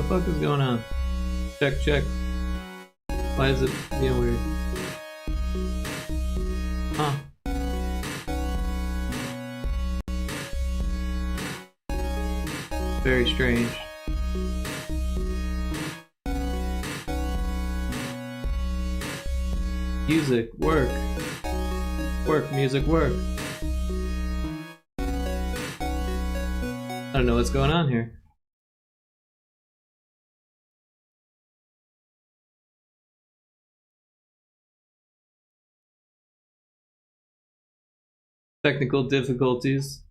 The fuck is going on? Check, check. Why is it being weird? Huh. Very strange. Music, work. Work, music, work. I don't know what's going on here. Technical difficulties.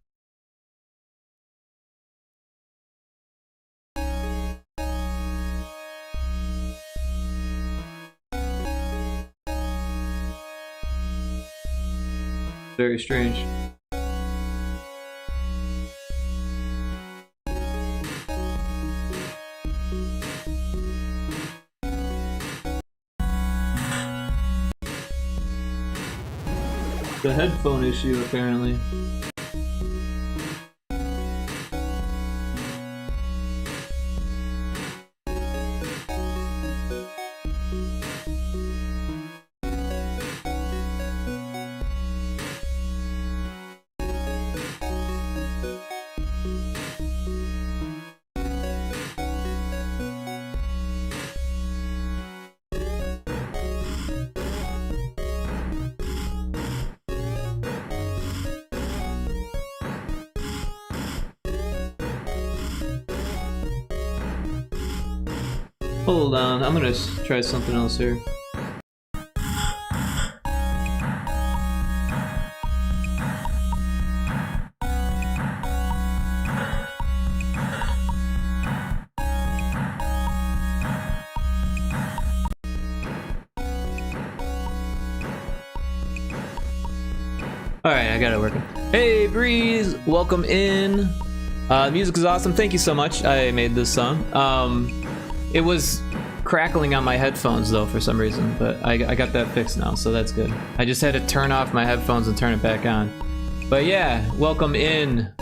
Very strange. The headphone issue, apparently. Hold on, I'm gonna try something else here. Alright, I got it working. Hey Breeze, welcome in. Music is awesome, thank you so much. I made this song. It was crackling on my headphones though for some reason, but I got that fixed now, so that's good. I just had to turn off my headphones and turn it back on. But yeah, welcome in.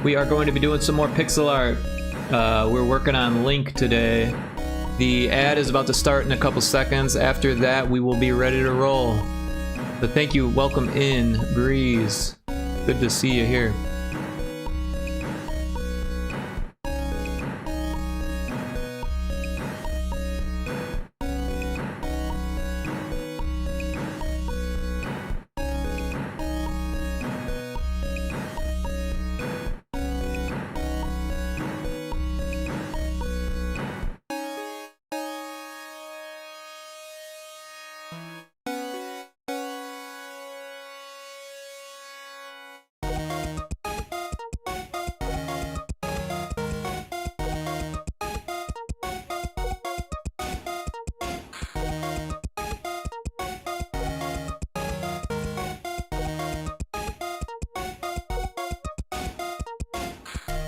We are going to be doing some more pixel art. We're working on Link today. The ad is about to start in a couple seconds. After that, we will be ready to roll. But thank you, welcome in, Breeze. Good to see you here.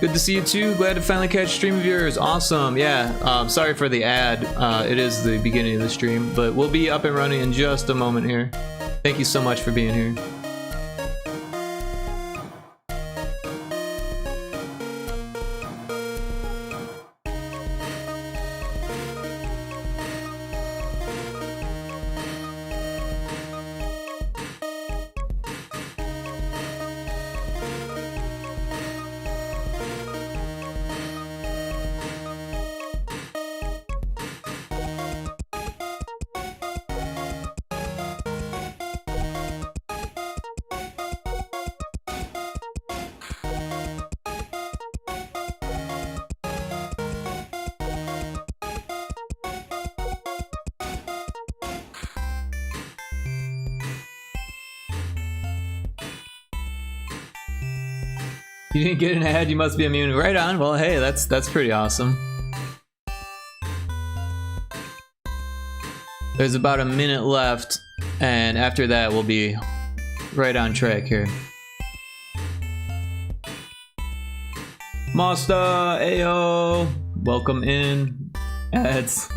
Good to see you too. Glad to finally catch a stream of yours. Awesome. Yeah. Sorry for the ad. It is the beginning of the stream, but we'll be up and running in just a moment here. Thank you so much for being here. You didn't get an ad, you must be immune. Right on. Well, hey, that's pretty awesome. There's about a minute left, and after that we'll be right on track here. Master, ayo, welcome in. Ads.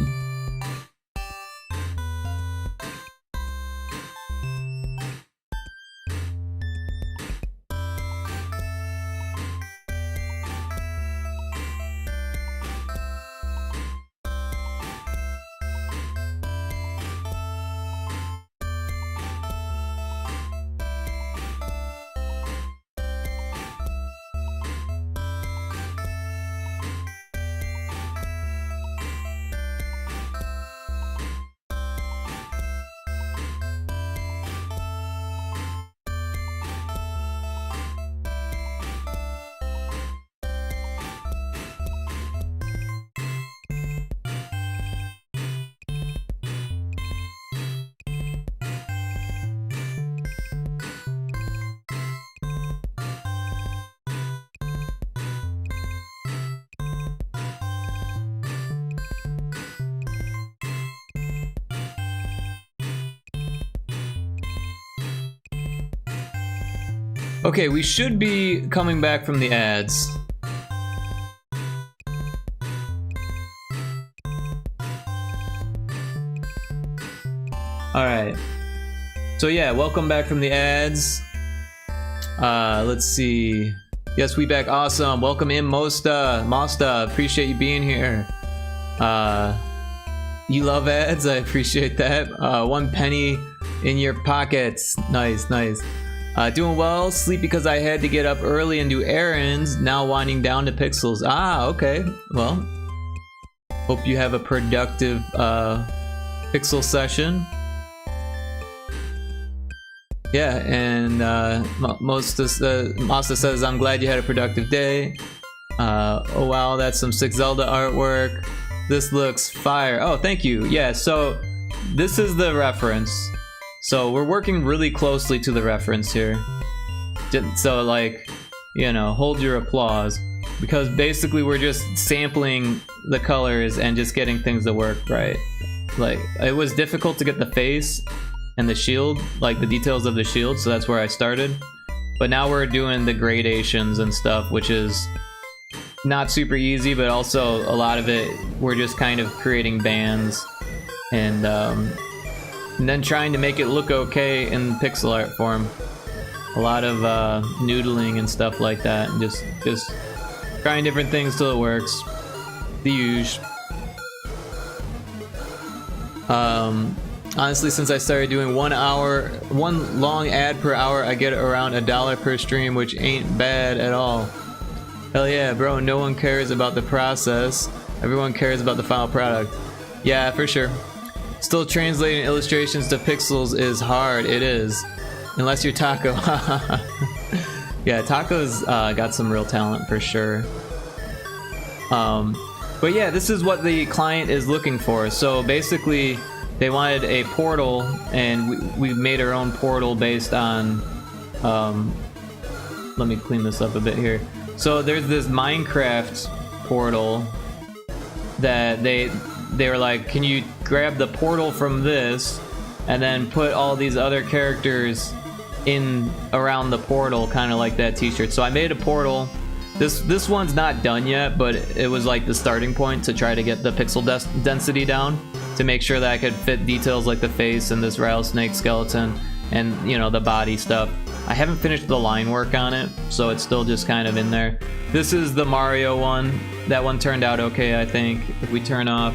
Okay, we should be coming back from the ads. Alright. So yeah, welcome back from the ads. Let's see. Yes, we back. Awesome. Welcome in, Mosta. Appreciate you being here. You love ads? I appreciate that. 1 penny in your pockets. Nice, nice. Doing well. Sleep because I had to get up early and do errands. Now winding down to Pixels. Ah, okay. Well, hope you have a productive Pixel session. Yeah, and Masta says, I'm glad you had a productive day. Oh wow, that's some Sick Zelda artwork. This looks fire. Oh, thank you. Yeah, so this is the reference. So we're working really closely to the reference here. So like, you know, hold your applause. Because basically we're just sampling the colors and just getting things to work right. Like, it was difficult to get the face and the shield, like the details of the shield, so that's where I started. But now we're doing the gradations and stuff, which is not super easy, but also a lot of it, we're just kind of creating bands and then trying to make it look okay in pixel art form. A lot of noodling and stuff like that, and just trying different things till it works. The usual. Honestly, since I started doing 1 long ad per hour, I get around $1 per stream, which ain't bad at all. Hell yeah, bro, no one cares about the process. Everyone cares about the final product. Yeah, for sure. Still translating illustrations to pixels is hard, it is. Unless you're Taco. Yeah, Taco's got some real talent for sure. But yeah, this is what the client is looking for. So basically, they wanted a portal, and we made our own portal based on, let me clean this up a bit here. So there's this Minecraft portal that they were like, can you grab the portal from this and then put all these other characters in around the portal, kind of like that t-shirt. So I made a portal. This one's not done yet, but it was like the starting point to try to get the pixel density down, to make sure that I could fit details like the face and this rattlesnake skeleton and, you know, the body stuff. I haven't finished the line work on it, so it's still just kind of in there. This is the Mario one. That one turned out okay, I think. If we turn off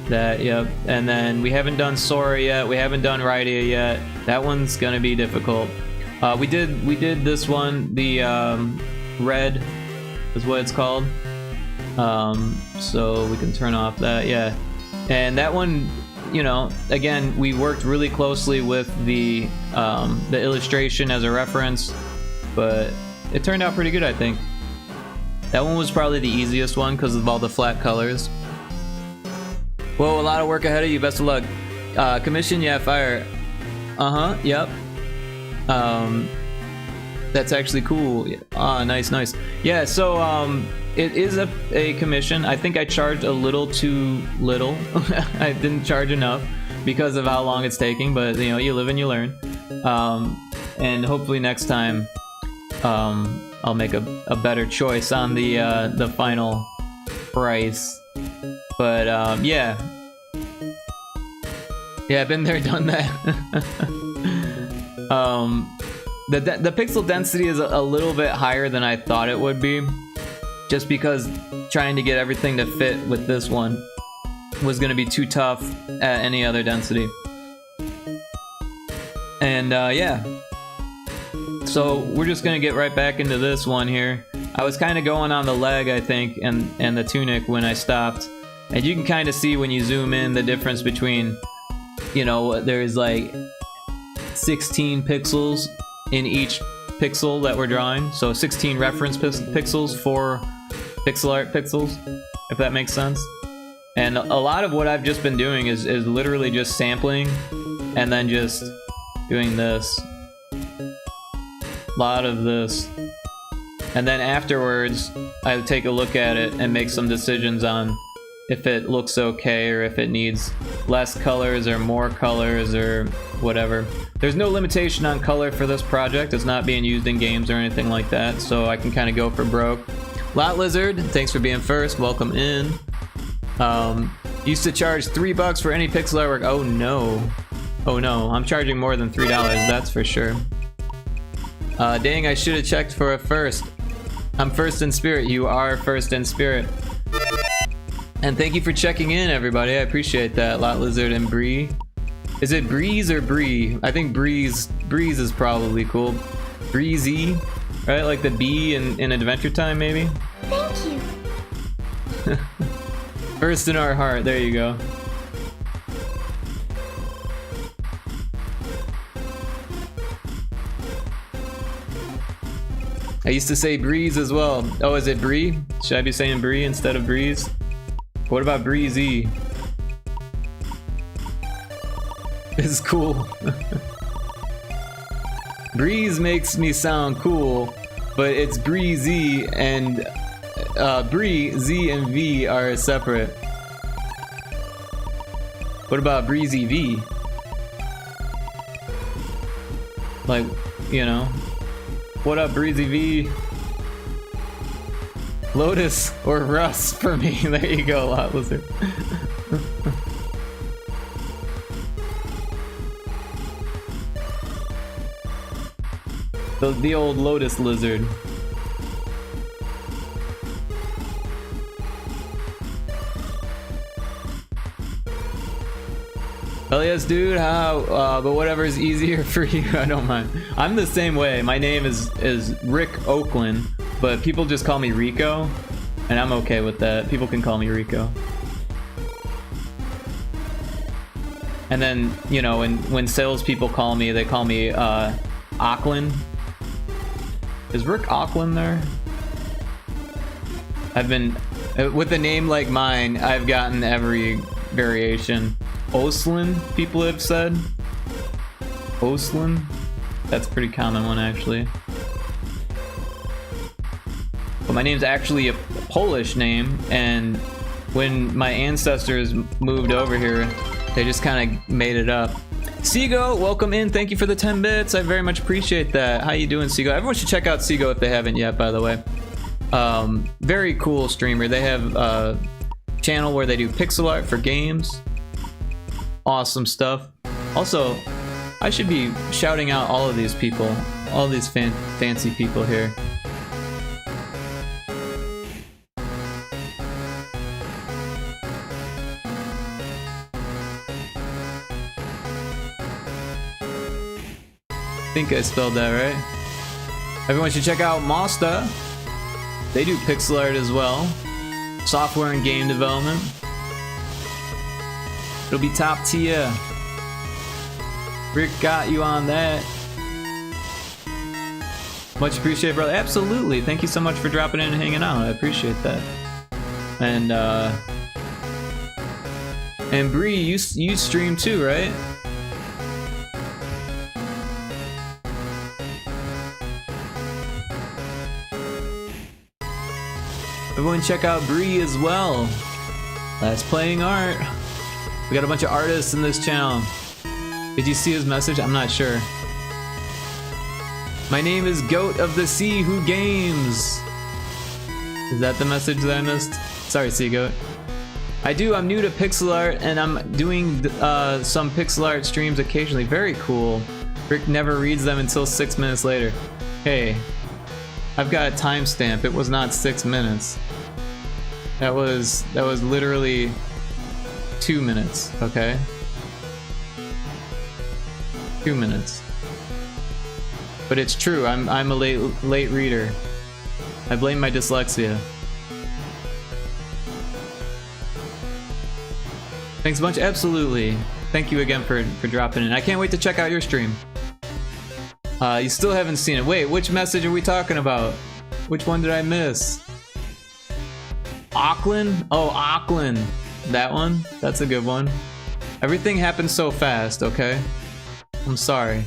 that, yep. And then we haven't done Sora yet. We haven't done Rydia yet. That one's gonna be difficult. We did this one, the red is what it's called. So we can turn off that, yeah. And that one, you know, again, we worked really closely with the illustration as a reference, but it turned out pretty good, I think. That one was probably the easiest one because of all the flat colors. Whoa, a lot of work ahead of you. Best of luck. Commission, yeah, fire. Yep. That's actually cool. Ah, nice, nice. Yeah, so it is a commission. I think I charged a little too little. I didn't charge enough because of how long it's taking, but you know, you live and you learn. And hopefully next time I'll make a better choice on the final price. But yeah. Yeah, been there, done that. The pixel density is a little bit higher than I thought it would be, just because trying to get everything to fit with this one was going to be too tough at any other density. And yeah, so we're just going to get right back into this one here. I was kind of going on the leg, I think, and the tunic when I stopped, and you can kind of see when you zoom in the difference between, you know, there's like 16 pixels in each pixel that we're drawing, so 16 reference pixels for pixel art pixels, if that makes sense. And a lot of what I've just been doing is literally just sampling and then just doing this, a lot of this, and then afterwards I take a look at it and make some decisions on if it looks okay or if it needs less colors or more colors, or whatever. There's no limitation on color for this project. It's not being used in games or anything like that, so I can kind of go for broke. Lot Lizard, thanks for being first. Welcome in. Used to charge $3 for any pixel artwork. Oh no. Oh no, I'm charging more than $3, that's for sure. Dang, I should have checked for a first. I'm first in spirit. You are first in spirit. And thank you for checking in, everybody. I appreciate that. Lot Lizard and Bree. Is it Breeze or Bree? I think Breeze is probably cool. Breezy, right? Like the bee in Adventure Time, maybe? Thank you. First in our heart. There you go. I used to say Breeze as well. Oh, is it Bree? Should I be saying Bree instead of Breeze? What about Breezy? This is cool. Breeze makes me sound cool, but it's Breezy and Bree, Z and V are separate. What about Breezy V? Like, you know. What up, Breezy V? Lotus or Russ for me. There you go, Lot Lizard. the old Lotus Lizard. Hell yes, dude. How? But whatever's easier for you, I don't mind. I'm the same way. My name is Rick Oakland, but people just call me Rico, and I'm okay with that. People can call me Rico. And then, you know, when salespeople call me, they call me Auckland. Is Rick Auckland there? I've been with a name like mine. I've gotten every variation. Oslin, people have said. Oslin? That's a pretty common one, actually. But my name's actually a Polish name, and when my ancestors moved over here, they just kind of made it up. Seago, welcome in. Thank you for the 10 bits. I very much appreciate that. How you doing, Seago? Everyone should check out Seago if they haven't yet, by the way. Very cool streamer. They have a channel where they do pixel art for games. Awesome stuff. Also, I should be shouting out all of these people, all these fancy people here. I think I spelled that right. Everyone should check out Mosta. They do pixel art as well. Software and game development. It'll be top tier. Rick got you on that. Much appreciated, brother. Absolutely. Thank you so much for dropping in and hanging out. I appreciate that. And Bree, you stream too, right? Everyone check out Bree as well. That's playing art. We got a bunch of artists in this channel. Did you see his message? I'm not sure. My name is Goat of the Sea Who Games. Is that the message that I missed? Sorry, Sea Goat. I'm new to pixel art, and I'm doing some pixel art streams occasionally. Very cool. Rick never reads them until 6 minutes later. Hey, I've got a timestamp. It was not 6 minutes. That was literally 2 minutes, okay? 2 minutes. But it's true, I'm a late reader. I blame my dyslexia. Thanks a bunch, absolutely. Thank you again for dropping in. I can't wait to check out your stream. You still haven't seen it. Wait, which message are we talking about? Which one did I miss? Auckland? Oh, Auckland. That one? That's a good one. Everything happens so fast, okay? I'm sorry.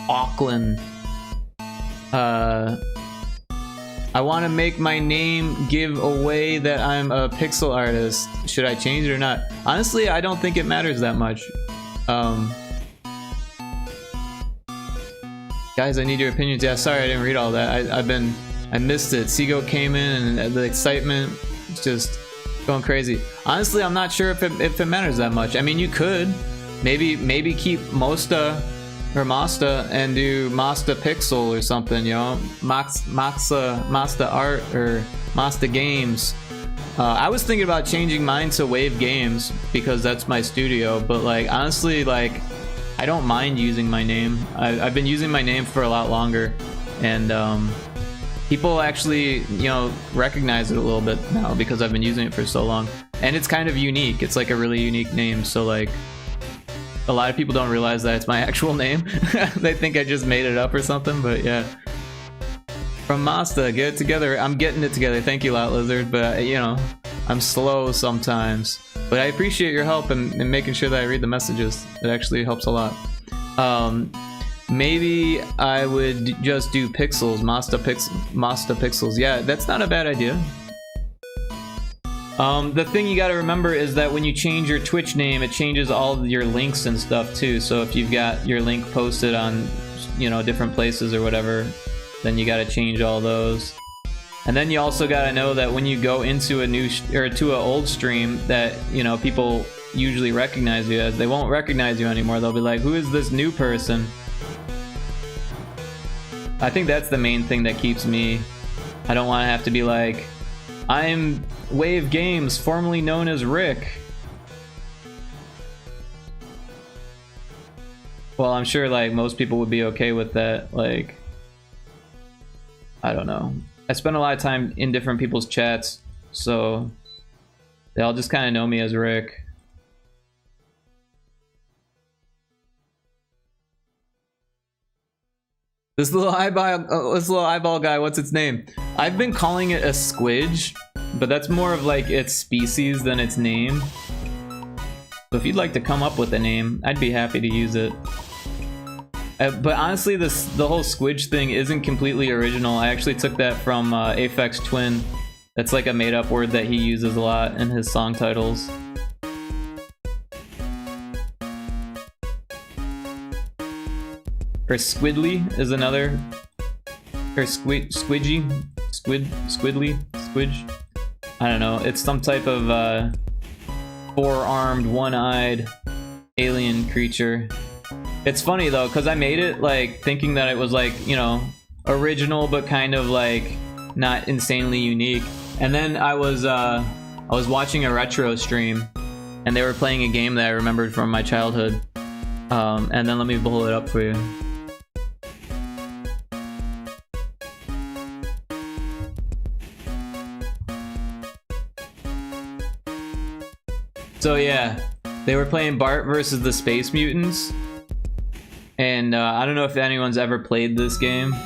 Auckland. I want to make my name give away that I'm a pixel artist. Should I change it or not? Honestly, I don't think it matters that much. Guys, I need your opinions. Yeah, sorry I didn't read all that. I missed it. Seago came in and the excitement just going crazy. Honestly, I'm not sure if it matters that much. I mean, you could maybe keep Mosta or Masta and do Masta Pixel or something, you know, Masta Art or Masta Games. I was thinking about changing mine to Wave Games because that's my studio, but like honestly, like I don't mind using my name. I've been using my name for a lot longer, and people actually, you know, recognize it a little bit now because I've been using it for so long, and it's kind of unique. It's like a really unique name, so like a lot of people don't realize that it's my actual name. They think I just made it up or something, but yeah. From Masta, get it together. I'm getting it together. Thank you, Lot Lizard, but you know, I'm slow sometimes. But I appreciate your help in making sure that I read the messages. It actually helps a lot. Maybe I would just do pixels, Masta Pixels. Yeah, that's not a bad idea. The thing you gotta remember is that when you change your Twitch name, it changes all of your links and stuff too. So if you've got your link posted on, you know, different places or whatever, then you gotta change all those. And then you also gotta know that when you go into a new or to an old stream, that, you know, people usually recognize you as. They won't recognize you anymore. They'll be like, who is this new person? I think that's the main thing that keeps me. I don't want to have to be like, I'm Wave Games, formerly known as Rick. Well, I'm sure like most people would be okay with that. Like, I don't know. I spend a lot of time in different people's chats, so they all just kind of know me as Rick. This little eyeball guy, what's its name? I've been calling it a squidge, but that's more of like its species than its name. So if you'd like to come up with a name, I'd be happy to use it. But honestly, the whole squidge thing isn't completely original. I actually took that from Aphex Twin. That's like a made-up word that he uses a lot in his song titles. Or squidly is another. Or squidgy? Squidly? Squidge? I don't know. It's some type of four-armed, one-eyed alien creature. It's funny though, because I made it like thinking that it was like, you know, original but kind of like not insanely unique. And then I was watching a retro stream and they were playing a game that I remembered from my childhood. And then let me pull it up for you. So yeah, they were playing Bart versus the Space Mutants. And I don't know if anyone's ever played this game,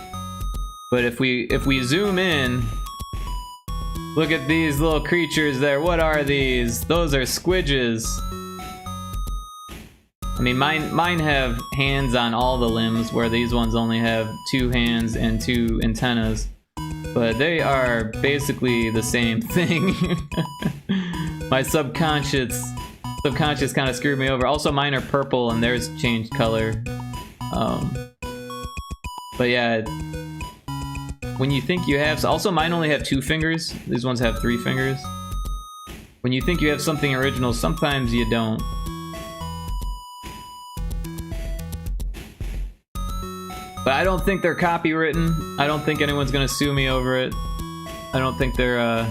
but if we zoom in, look at these little creatures there. What are these? Those are squidges. I mean, mine have hands on all the limbs, where these ones only have 2 hands and 2 antennas. But they are basically the same thing. My subconscious kind of screwed me over. Also, mine are purple and theirs changed color. But yeah, when you think you have, also mine only have 2 fingers. These ones have 3 fingers. When you think you have something original, sometimes you don't. But I don't think they're copywritten. I don't think anyone's gonna sue me over it. I don't think they're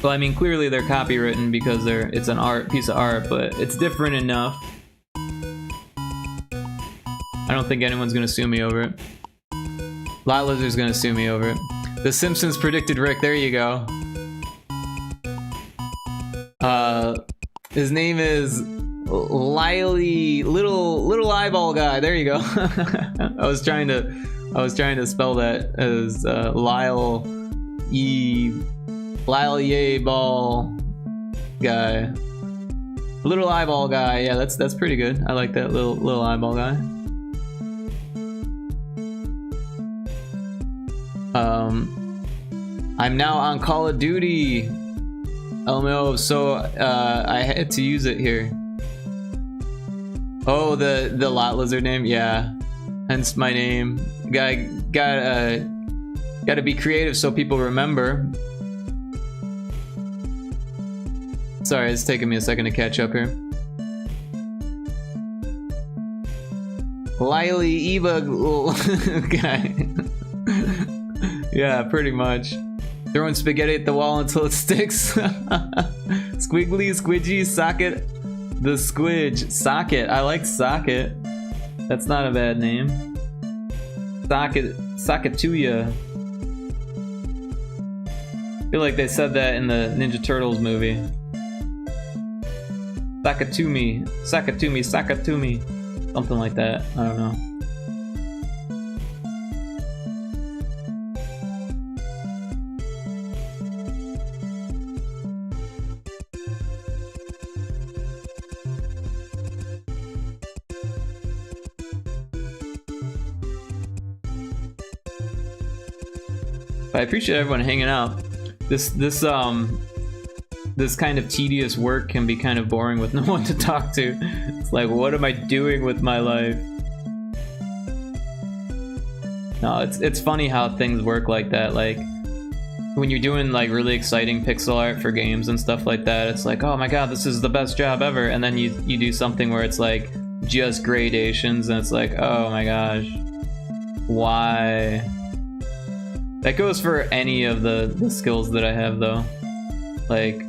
well, I mean, clearly they're copywritten because it's an piece of art, but it's different enough. I don't think anyone's gonna sue me over it. Lot Lizard's gonna sue me over it. The Simpsons predicted Rick. There you go. His name is Lily, little eyeball guy. There you go. I was trying to spell that as Lyle Yay Ball guy. Little eyeball guy. Yeah, that's pretty good. I like that little eyeball guy. I'm now on Call of Duty. LMO, so I had to use it here. Oh, the Lot Lizard name, yeah. hence my name. Gotta be creative so people remember. Sorry, it's taking me a second to catch up here. Lily Eva guy. Yeah, pretty much. Throwing spaghetti at the wall until it sticks. Squiggly, squidgy, socket. The squidge. Socket. I like socket. That's not a bad name. Socket to ya. I feel like they said that in the Ninja Turtles movie. Sakatumi, Sakatumi, Sakatumi. Something like that. I don't know. I appreciate everyone hanging out. This kind of tedious work can be kind of boring with no one to talk to. It's like, what am I doing with my life? No, it's funny how things work like that. Like when you're doing like really exciting pixel art for games and stuff like that, it's like, oh my god, this is the best job ever. And then you do something where it's like just gradations, and it's like, oh my gosh, why? That goes for any of the skills that I have though. Like,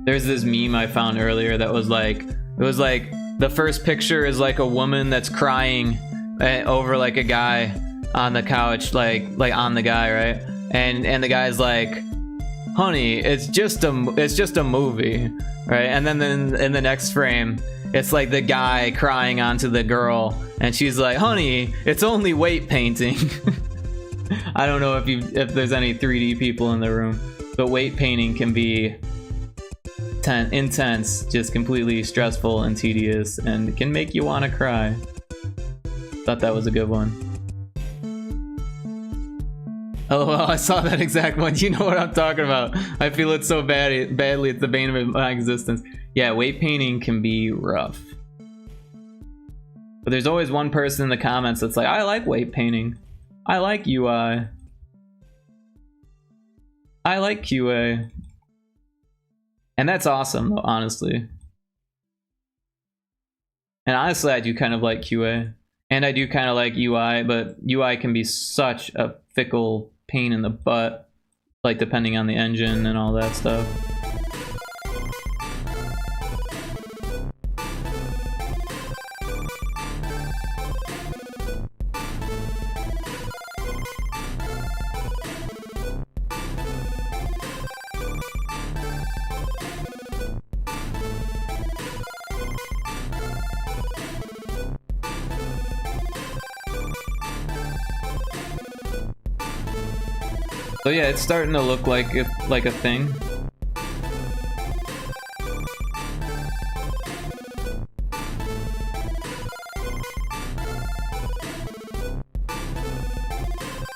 there's this meme I found earlier that was like, it was like the first picture is like a woman that's crying over like a guy on the couch, like on the guy, right? And the guy's like, honey, it's just a movie, right? And then in the next frame, it's like the guy crying onto the girl, and she's like, honey, it's only weight painting. I don't know if there's any 3D people in the room, but weight painting can be intense, just completely stressful and tedious, and can make you want to cry. Thought that was a good one. Oh, well, I saw that exact one. You know what I'm talking about. I feel it so badly. It's the bane of my existence. Yeah, weight painting can be rough. But there's always one person in the comments that's like, I like weight painting. I like UI. I like QA. And that's awesome, though, honestly. And honestly, I do kind of like QA. And I do kind of like UI, but UI can be such a fickle pain in the butt, like depending on the engine and all that stuff. So yeah, it's starting to look like a thing.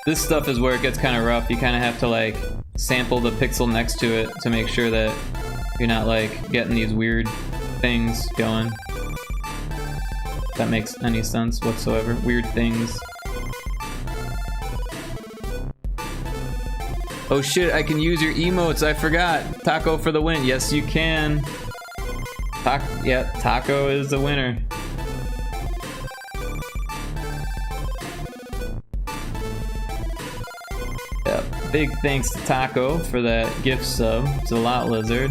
This stuff is where it gets kind of rough. You kind of have to like sample the pixel next to it to make sure that you're not like getting these weird things going. If that makes any sense whatsoever. Weird things. Oh shit, I can use your emotes, I forgot. Taco for the win. Yes, you can. Yeah, Taco is the winner. Yeah, big thanks to Taco for that gift sub. It's a lot, Lizard.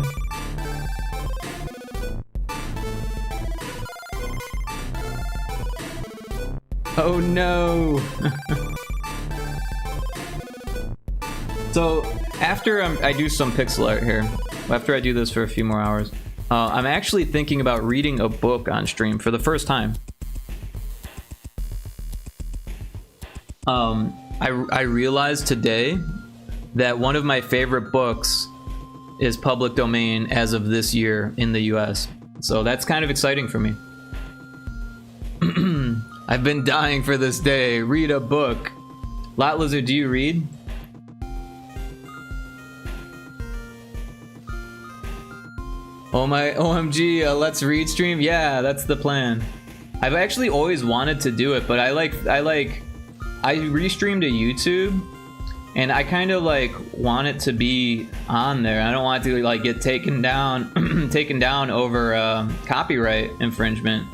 Oh no! So after I do some pixel art here, after I do this for a few more hours, I'm actually thinking about reading a book on stream for the first time. I realized today that one of my favorite books is public domain as of this year in the US. So that's kind of exciting for me. I've been dying for this day. Read a book. Lot Lizard, do you read? Oh my OMG, let's read stream. Yeah, that's the plan. I've actually always wanted to do it, but I restream to YouTube, and I kind of like want it to be on there. I don't want it to like get taken down taken down over copyright infringement.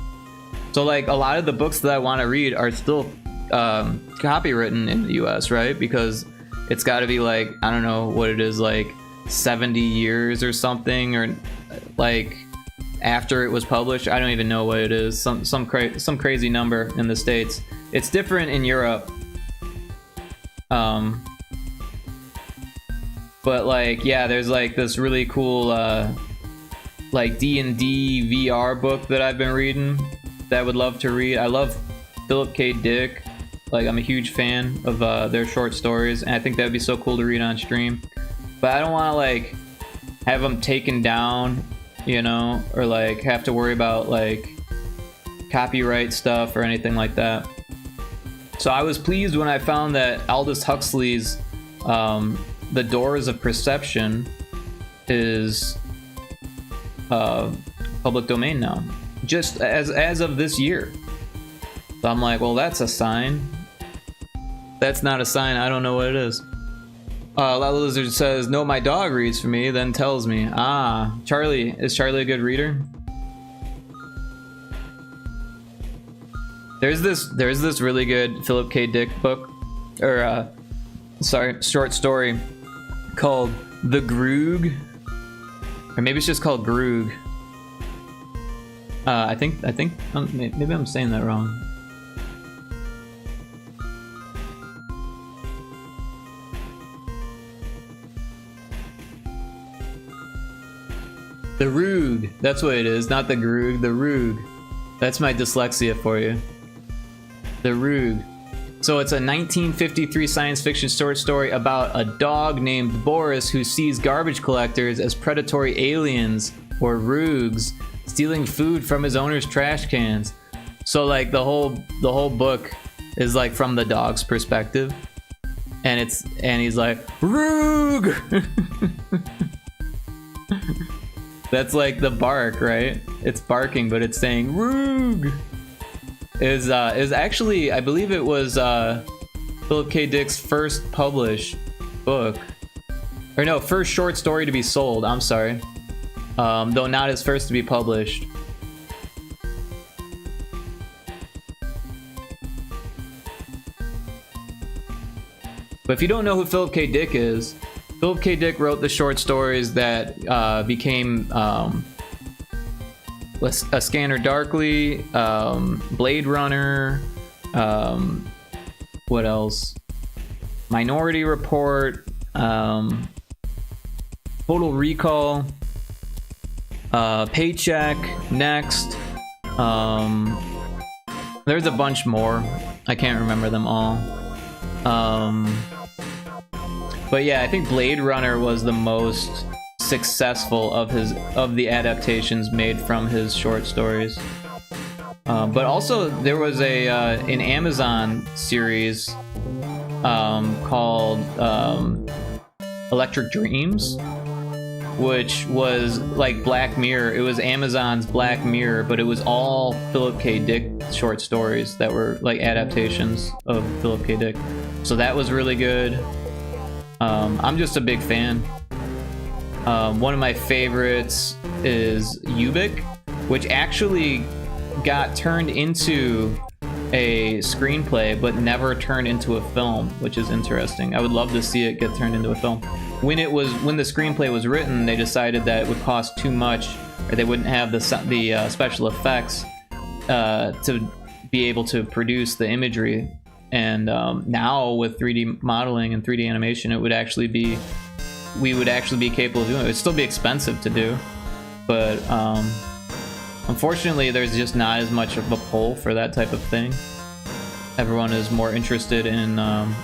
So like a lot of the books that I want to read are still copywritten in the US, right? Because it's got to be like, I don't know what it is, like 70 years or something, or like after it was published. I don't even know what it is. Some crazy number in the States. It's different in Europe. But like, yeah, there's like this really cool like D&D VR book that I've been reading that I would love to read. I love Philip K. Dick. Like, I'm a huge fan of their short stories, and I think that would be so cool to read on stream. But I don't want to like have them taken down, you know, or like have to worry about like copyright stuff or anything like that. So I was pleased when I found that Aldous Huxley's The Doors of Perception is public domain now, just as of this year. So I'm like, well, that's a sign. That's not a sign. I don't know what it is. Lala Lizard says, no, my dog reads for me, then tells me. Ah, Charlie. Is Charlie a good reader? There's this really good Philip K. Dick book, or short story called The Groog, or maybe it's just called Groog. I think maybe I'm saying that wrong. The Roog, that's what it is, not the Groog, the Roog. That's my dyslexia for you. The Roog. So it's a 1953 science fiction short story about a dog named Boris who sees garbage collectors as predatory aliens, or Roogs, stealing food from his owner's trash cans. So like the whole book is like from the dog's perspective, and he's like, Roog. That's like the bark, right? It's barking, but it's saying Roog. Is actually, I believe it was Philip K. Dick's first published book, or no, first short story to be sold. I'm sorry, though not his first to be published. But if you don't know who Philip K. Dick is, Philip K. Dick wrote the short stories that became A Scanner Darkly, Blade Runner, what else? Minority Report, Total Recall, Paycheck, Next. There's a bunch more. I can't remember them all. But yeah, I think Blade Runner was the most successful of the adaptations made from his short stories. But also there was an Amazon series called Electric Dreams, which was like Black Mirror. It was Amazon's Black Mirror, but it was all Philip K. Dick short stories that were like adaptations of Philip K. Dick. So that was really good. I'm just a big fan. One of my favorites is Ubik, which actually got turned into a screenplay but never turned into a film, which is interesting. I would love to see it get turned into a film. When the screenplay was written, they decided that it would cost too much, or they wouldn't have the special effects to be able to produce the imagery. And now with 3D modeling and 3D animation, we would actually be capable of doing it. It would still be expensive to do, but unfortunately there's just not as much of a pull for that type of thing. Everyone is more interested in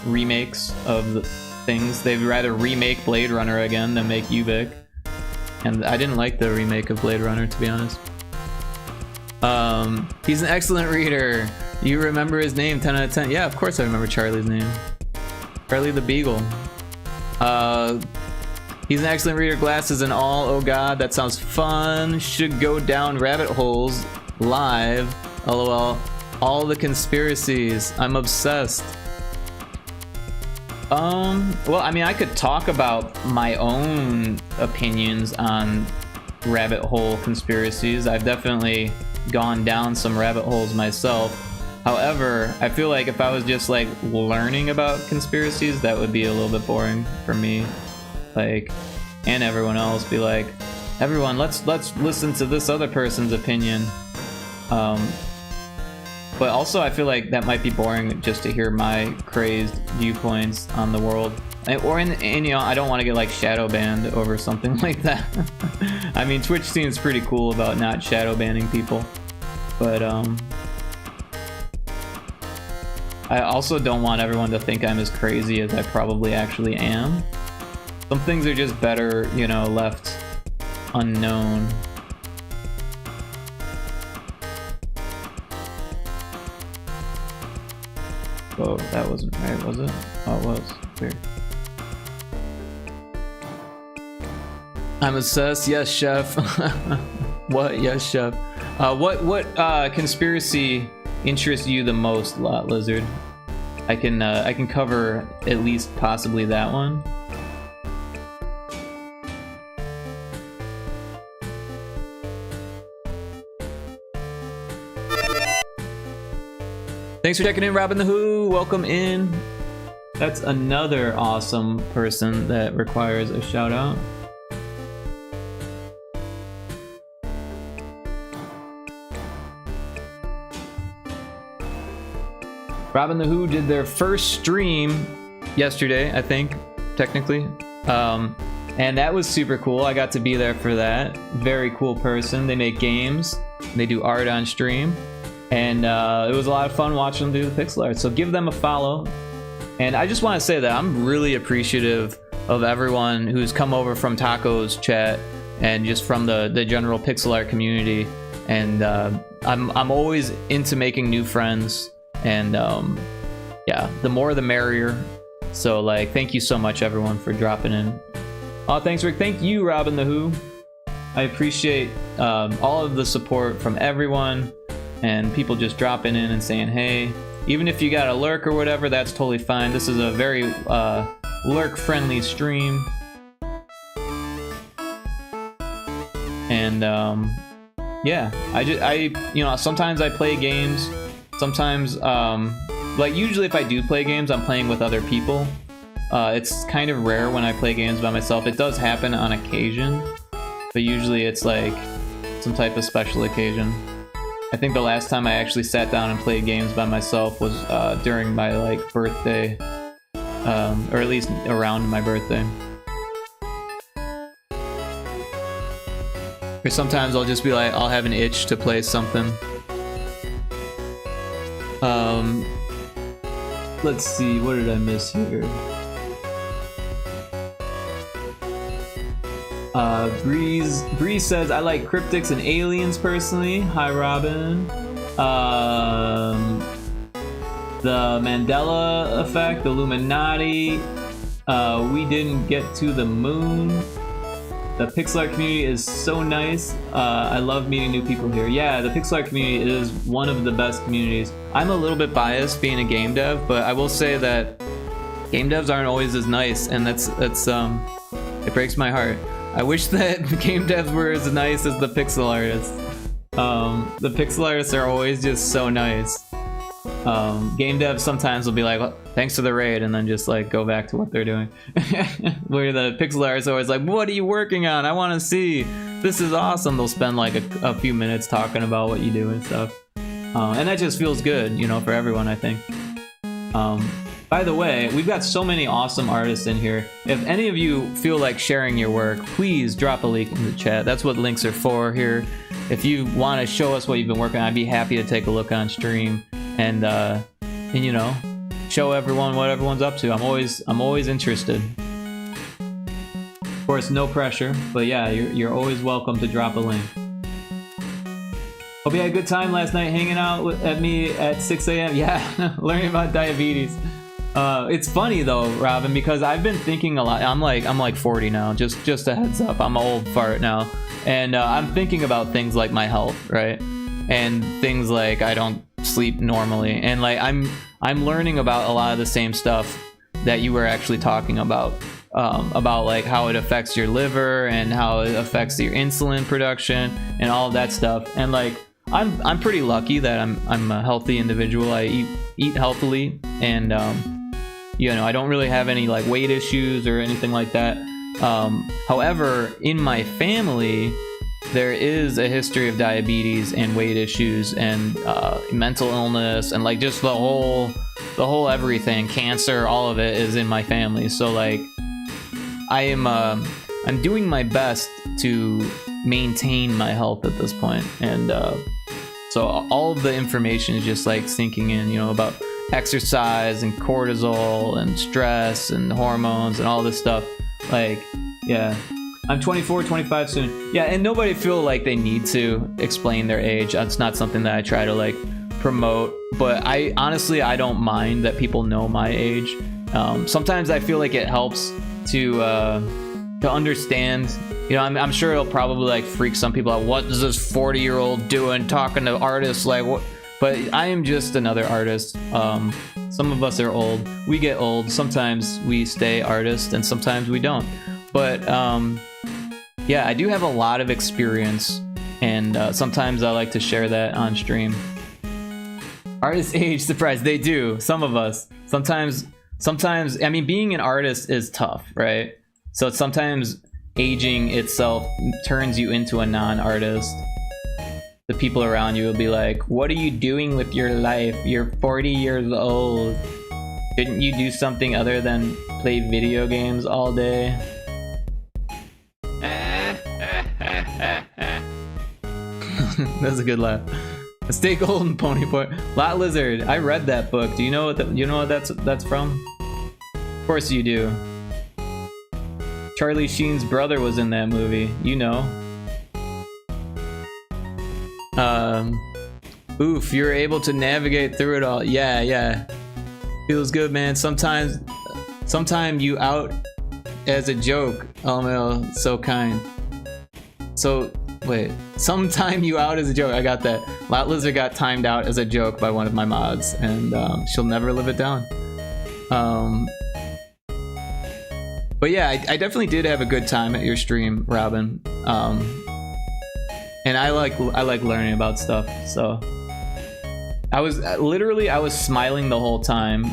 remakes of the things. They'd rather remake Blade Runner again than make Ubik, and I didn't like the remake of Blade Runner, to be honest. He's an excellent reader. You remember his name, 10 out of 10. Yeah, of course I remember Charlie's name. Charlie the Beagle. He's an excellent reader, glasses and all. Oh god, that sounds fun. Should go down rabbit holes live. LOL. All the conspiracies. I'm obsessed. Well, I mean, I could talk about my own opinions on rabbit hole conspiracies. I've definitely gone down some rabbit holes myself. However, I feel like if I was just like learning about conspiracies, that would be a little bit boring for me. Like, and everyone else. Be like, everyone, let's listen to this other person's opinion. But also I feel like that might be boring just to hear my crazed viewpoints on the world. Or in you know, I don't want to get like shadow banned over something like that. I mean, Twitch seems pretty cool about not shadow banning people. But I also don't want everyone to think I'm as crazy as I probably actually am. Some things are just better, you know, left unknown. Oh, that wasn't right, was it? Oh, it was. Weird. I'm obsessed. Yes, chef. What? Yes, chef. What conspiracy interests you the most, Lot Lizard? I can cover at least possibly that one. Thanks for checking in, Robin the Who. Welcome in. That's another awesome person that requires a shout out. Robin the Who did their first stream yesterday, I think, technically. And that was super cool. I got to be there for that. Very cool person. They make games. They do art on stream. And it was a lot of fun watching them do the pixel art. So give them a follow. And I just want to say that I'm really appreciative of everyone who's come over from Taco's chat and just from the general pixel art community. And I'm always into making new friends. And yeah, the more the merrier. So like, thank you so much everyone for dropping in. Oh, thanks Rick. Thank you, Robin the Who. I appreciate all of the support from everyone and people just dropping in and saying hey. Even if you got a lurk or whatever, that's totally fine. This is a very lurk friendly stream. And yeah, I you know, sometimes I play games. Sometimes like usually if I do play games, I'm playing with other people. It's kind of rare when I play games by myself. It does happen on occasion, but usually it's like some type of special occasion. I think the last time I actually sat down and played games by myself was during my like birthday, or at least around my birthday. Or sometimes I'll just be like, I'll have an itch to play something. Let's see, what did I miss here? Breeze says, I like cryptics and aliens personally. Hi, Robin. The Mandela effect, Illuminati. We didn't get to the moon. The pixel art community is so nice. I love meeting new people here. Yeah, the pixel art community is one of the best communities. I'm a little bit biased being a game dev, but I will say that game devs aren't always as nice, and that's it breaks my heart. I wish that game devs were as nice as the pixel artists. The pixel artists are always just so nice. Game devs sometimes will be like, well, thanks for the raid, and then just like go back to what they're doing. Where the pixel artists are always like, what are you working on? I want to see. This is awesome. They'll spend like a few minutes talking about what you do and stuff. And that just feels good, you know, for everyone, I think. By the way, we've got so many awesome artists in here. If any of you feel like sharing your work, please drop a link in the chat. That's what links are for here. If you want to show us what you've been working on, I'd be happy to take a look on stream and you know, show everyone what everyone's up to. I'm always interested. Of course, no pressure, but yeah, you're always welcome to drop a link. Hope you had a good time last night hanging out at me at 6 a.m. Yeah, learning about diabetes. It's funny though, Robin, because I've been thinking a lot. I'm like 40 now. Just a heads up. I'm an old fart now, and I'm thinking about things like my health, right? And things like I don't sleep normally, and like I'm learning about a lot of the same stuff that you were actually talking about like how it affects your liver and how it affects your insulin production and all of that stuff. And like I'm pretty lucky that I'm a healthy individual. I eat healthily, and you know, I don't really have any like weight issues or anything like that. However, in my family, there is a history of diabetes and weight issues and mental illness and like just the whole everything, cancer, all of it is in my family. So like I'm doing my best to maintain my health at this point, and so all of the information is just like sinking in, you know, about exercise and cortisol and stress and hormones and all this stuff. Like, yeah, I'm 24, 25 soon. Yeah, and nobody feel like they need to explain their age. That's not something that I try to like promote, but I honestly, I don't mind that people know my age. Sometimes I feel like it helps to understand. You know, I'm sure it'll probably like freak some people out. What is this 40-year-old doing talking to artists? Like, what? But I am just another artist. Some of us are old. We get old. Sometimes we stay artists and sometimes we don't. But yeah, I do have a lot of experience, and sometimes I like to share that on stream. Artist age surprise. They do. Some of us. Sometimes, I mean, being an artist is tough, right? So sometimes aging itself turns you into a non-artist. The people around you will be like, what are you doing with your life? You're 40 years old. Shouldn't you do something other than play video games all day? That's a good laugh. Stay golden, Pony Boy. Lot Lizard. I read that book. Do you know what that's from? Of course you do. Charlie Sheen's brother was in that movie. You know. Oof, you're able to navigate through it all. Yeah. Feels good, man. Sometime you out as a joke. LML, so kind. So, wait. Sometime you out as a joke. I got that. Lot Lizard got timed out as a joke by one of my mods, and she'll never live it down. But yeah, I definitely did have a good time at your stream, Robin. And I like learning about stuff, so I was smiling the whole time.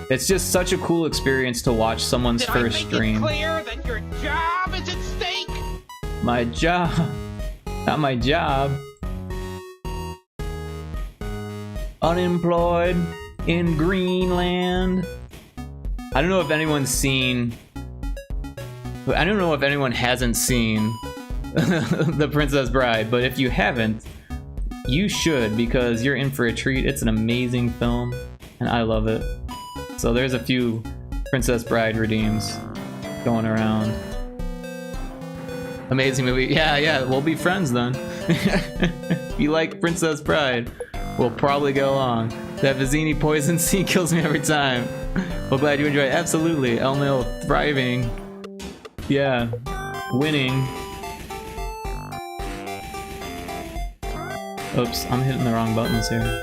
It's just such a cool experience to watch someone's first stream. Did I make it clear that your job is at stake? My job, not my job. Unemployed in Greenland. I don't know if anyone's seen. I don't know if anyone hasn't seen The Princess Bride, but if you haven't, you should, because you're in for a treat. It's an amazing film, and I love it. So there's a few Princess Bride redeems going around. Amazing movie. Yeah, we'll be friends then. If you like Princess Bride, we'll probably go along. That Vizzini poison scene kills me every time. Well, glad you enjoyed it. Absolutely. LML thriving. Yeah. Winning. Oops, I'm hitting the wrong buttons here.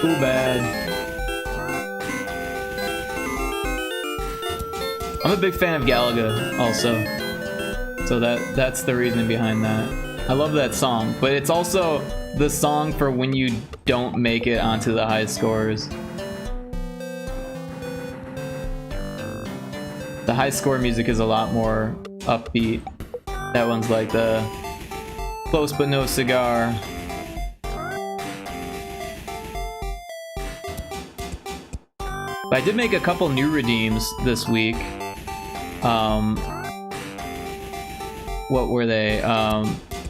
Too bad. I'm a big fan of Galaga also. So that's the reason behind that. I love that song, but it's also the song for when you don't make it onto the high scores. The high score music is a lot more upbeat. That one's like the close but no cigar. But I did make a couple new redeems this week. What were they?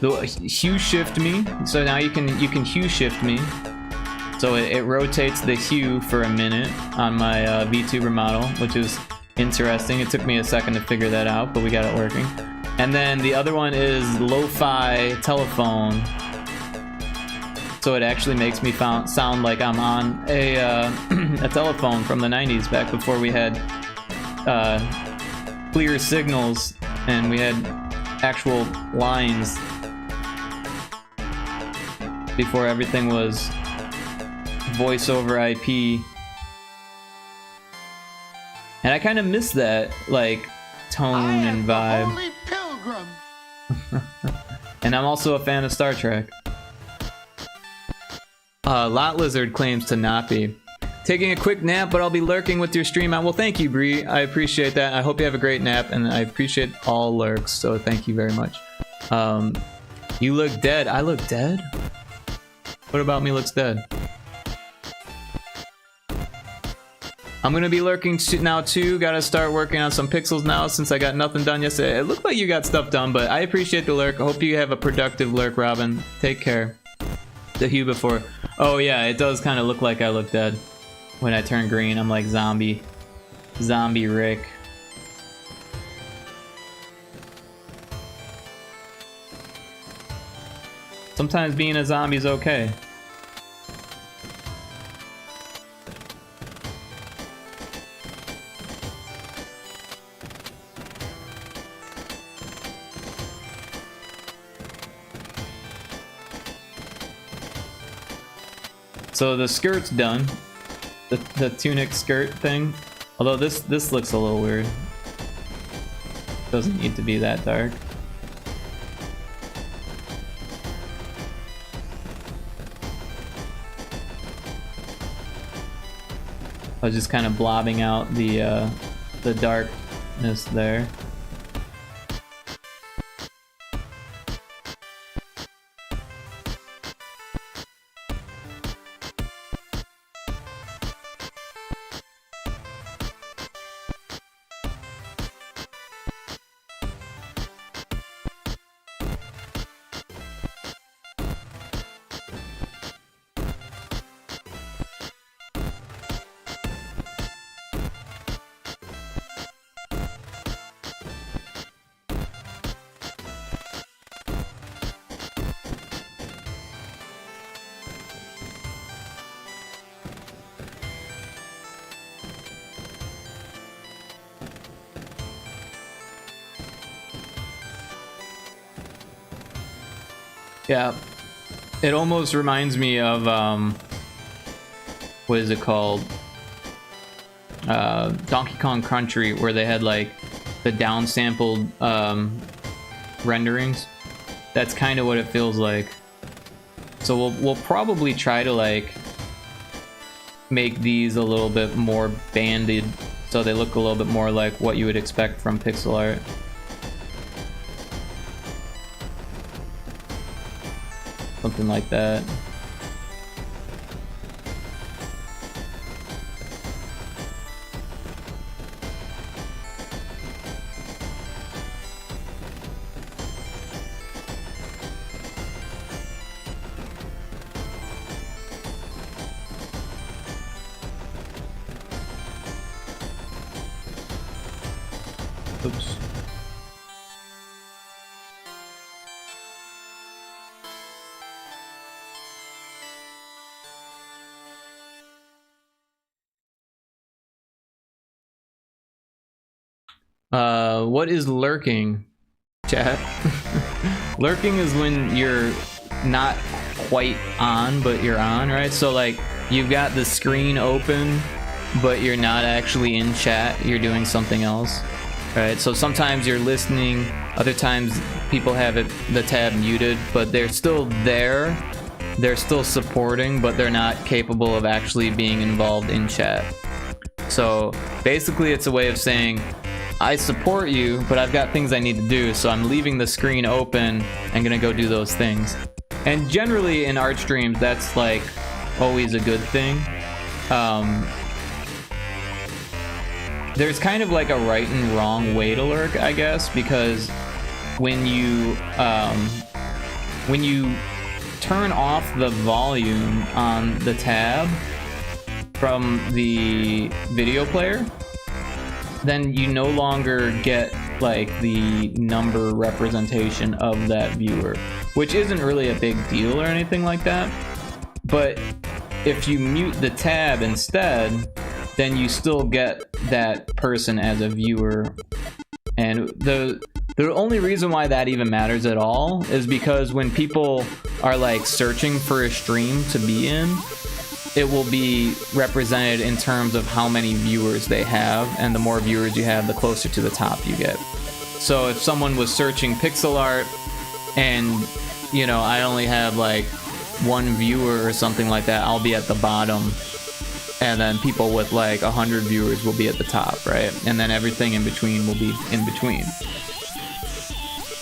The hue shift me. So now you can hue shift me. So it rotates the hue for a minute on my VTuber model, which is interesting. It took me a second to figure that out, but we got it working. And then the other one is lo-fi telephone. so it actually makes me sound like I'm on a a telephone from the 90s, back before we had clear signals and we had actual lines, before everything was voice over IP. And I kind of miss that, like, tone and vibe. Holy pilgrim. And I'm also a fan of Star Trek. Lot Lizard claims to not be. Taking a quick nap, but I'll be lurking with your stream out. Well, thank you, Bree. I appreciate that. I hope you have a great nap, and I appreciate all lurks, so thank you very much. You look dead. I look dead? What about me looks dead? I'm gonna be lurking now too. Gotta start working on some pixels now since I got nothing done yesterday. It looked like you got stuff done, but I appreciate the lurk. I hope you have a productive lurk, Robin. Take care. The hue before. Oh yeah, it does kind of look like I look dead. When I turn green, I'm like zombie Rick. Sometimes being a zombie is okay. So the skirt's done. The tunic skirt thing. Although this looks a little weird. Doesn't need to be that dark. I was just kind of blobbing out the darkness there. Yeah, it almost reminds me of what is it called? Donkey Kong Country, where they had like the downsampled renderings. That's kind of what it feels like. So we'll probably try to like make these a little bit more banded, so they look a little bit more like what you would expect from pixel art. Something like that. Oops. What is lurking, chat? Lurking is when you're not quite on, but you're on, right? So like, you've got the screen open, but you're not actually in chat, you're doing something else, right? So sometimes you're listening, other times people have the tab muted, but they're still there, they're still supporting, but they're not capable of actually being involved in chat. So basically it's a way of saying, I support you, but I've got things I need to do, so I'm leaving the screen open and gonna go do those things. And generally in art streams, that's like always a good thing. There's kind of like a right and wrong way to lurk, I guess, because when you turn off the volume on the tab from the video player, then you no longer get like the number representation of that viewer, which isn't really a big deal or anything like that. but if you mute the tab instead, then you still get that person as a viewer. And the only reason why that even matters at all is because when people are like searching for a stream to be in, it will be represented in terms of how many viewers they have, and the more viewers you have, the closer to the top you get. So if someone was searching pixel art and, you know, I only have like one viewer or something like that, I'll be at the bottom, and then people with like 100 viewers will be at the top, right? And then everything in between will be in between.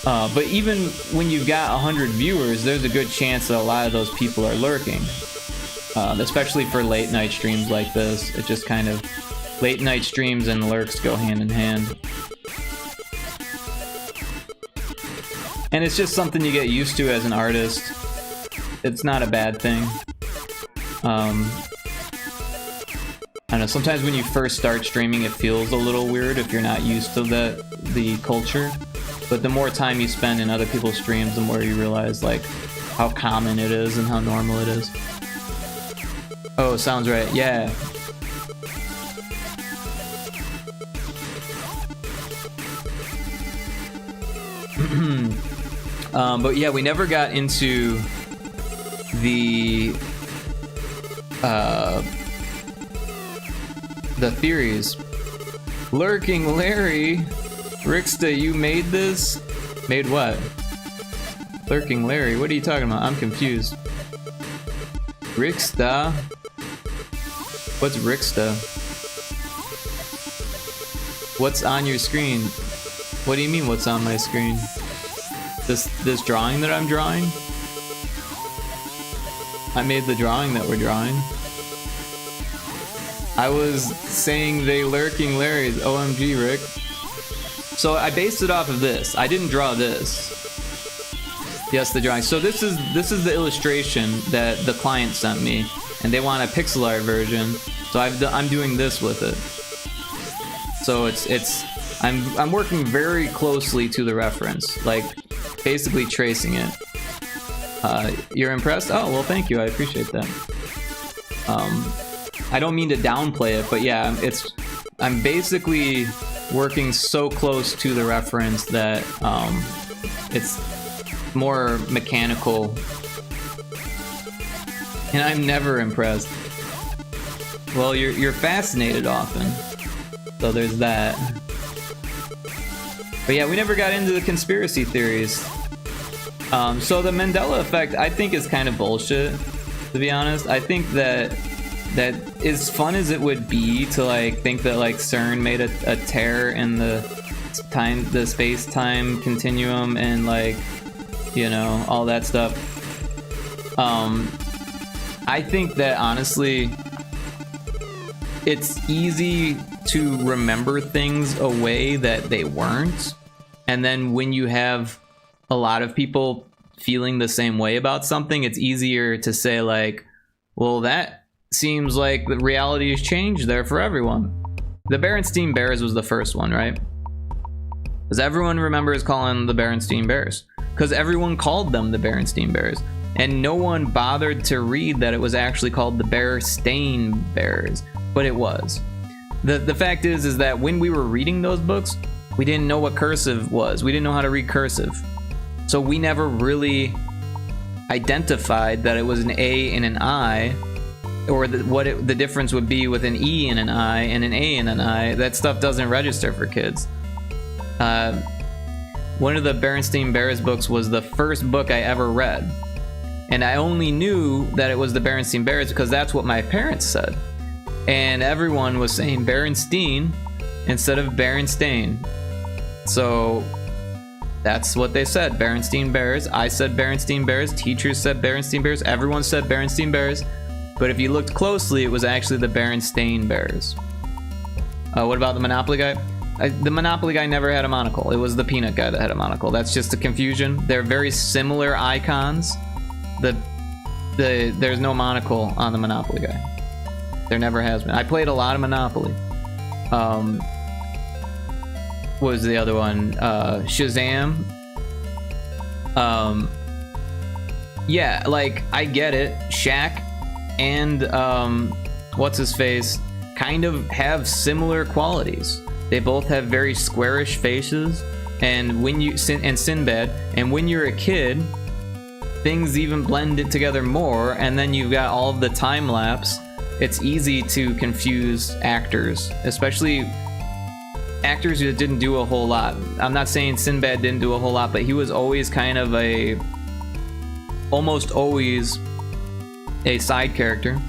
But even when you've got 100 viewers, there's a good chance that a lot of those people are lurking. Especially for late night streams like this. It just kind of, late night streams and lurks go hand in hand. And it's just something you get used to as an artist. It's not a bad thing. I don't know, sometimes when you first start streaming it feels a little weird if you're not used to the culture. But the more time you spend in other people's streams, the more you realize like how common it is and how normal it is. Oh, sounds right. Yeah. But yeah, we never got into the theories. Lurking Larry, Rixta, you made this? Made what? Lurking Larry, what are you talking about? I'm confused. Rixta? What's Rixta? What's on your screen? What do you mean what's on my screen? This drawing that I'm drawing? I made the drawing that we're drawing. I was saying they lurking Larrys. OMG, Rick. So I based it off of this. I didn't draw this. Yes, the drawing. So this is the illustration that the client sent me, and they want a pixel art version. So I'm doing this with it. So I'm working very closely to the reference, like basically tracing it. You're impressed? Oh well, thank you. I appreciate that. I don't mean to downplay it, but yeah, I'm basically working so close to the reference that it's more mechanical, and I'm never impressed. Well, you're fascinated often, so there's that. But yeah, we never got into the conspiracy theories. So the Mandela effect, I think, is kind of bullshit, to be honest. I think that as fun as it would be to like think that like CERN made a tear in the space-time continuum and like, you know, all that stuff. I think that honestly, it's easy to remember things a way that they weren't, and then when you have a lot of people feeling the same way about something, it's easier to say like, well, that seems like the reality has changed there for everyone. The Berenstein Bears was the first one, right? Because everyone remembers calling the Berenstein Bears, because everyone called them the Berenstein Bears, and no one bothered to read that it was actually called the Berenstein Bears, but it was. The fact is that when we were reading those books, we didn't know what cursive was. We didn't know how to read cursive. So we never really identified that it was an A and an I, or the difference would be with an E and an I and an A and an I. That stuff doesn't register for kids. One of the Berenstein Bears books was the first book I ever read. And I only knew that it was the Berenstein Bears because that's what my parents said. And everyone was saying Berenstein instead of Berenstain. So that's what they said, Berenstein Bears. I said Berenstein Bears, teachers said Berenstein Bears, everyone said Berenstein Bears. But if you looked closely, it was actually the Berenstain Bears. What about the Monopoly guy? The Monopoly guy never had a monocle. It was the Peanut guy that had a monocle. That's just a confusion. They're very similar icons. There's no monocle on the Monopoly guy. There never has been. I played a lot of Monopoly. What was the other one? Shazam. Yeah, like, I get it. Shaq and what's his face kind of have similar qualities. They both have very squarish faces, and when you and Sinbad, and when you're a kid, things even blend it together more, and then you've got all of the time lapse. It's easy to confuse actors, especially actors that didn't do a whole lot. I'm not saying Sinbad didn't do a whole lot, but he was always kind of almost always a side character.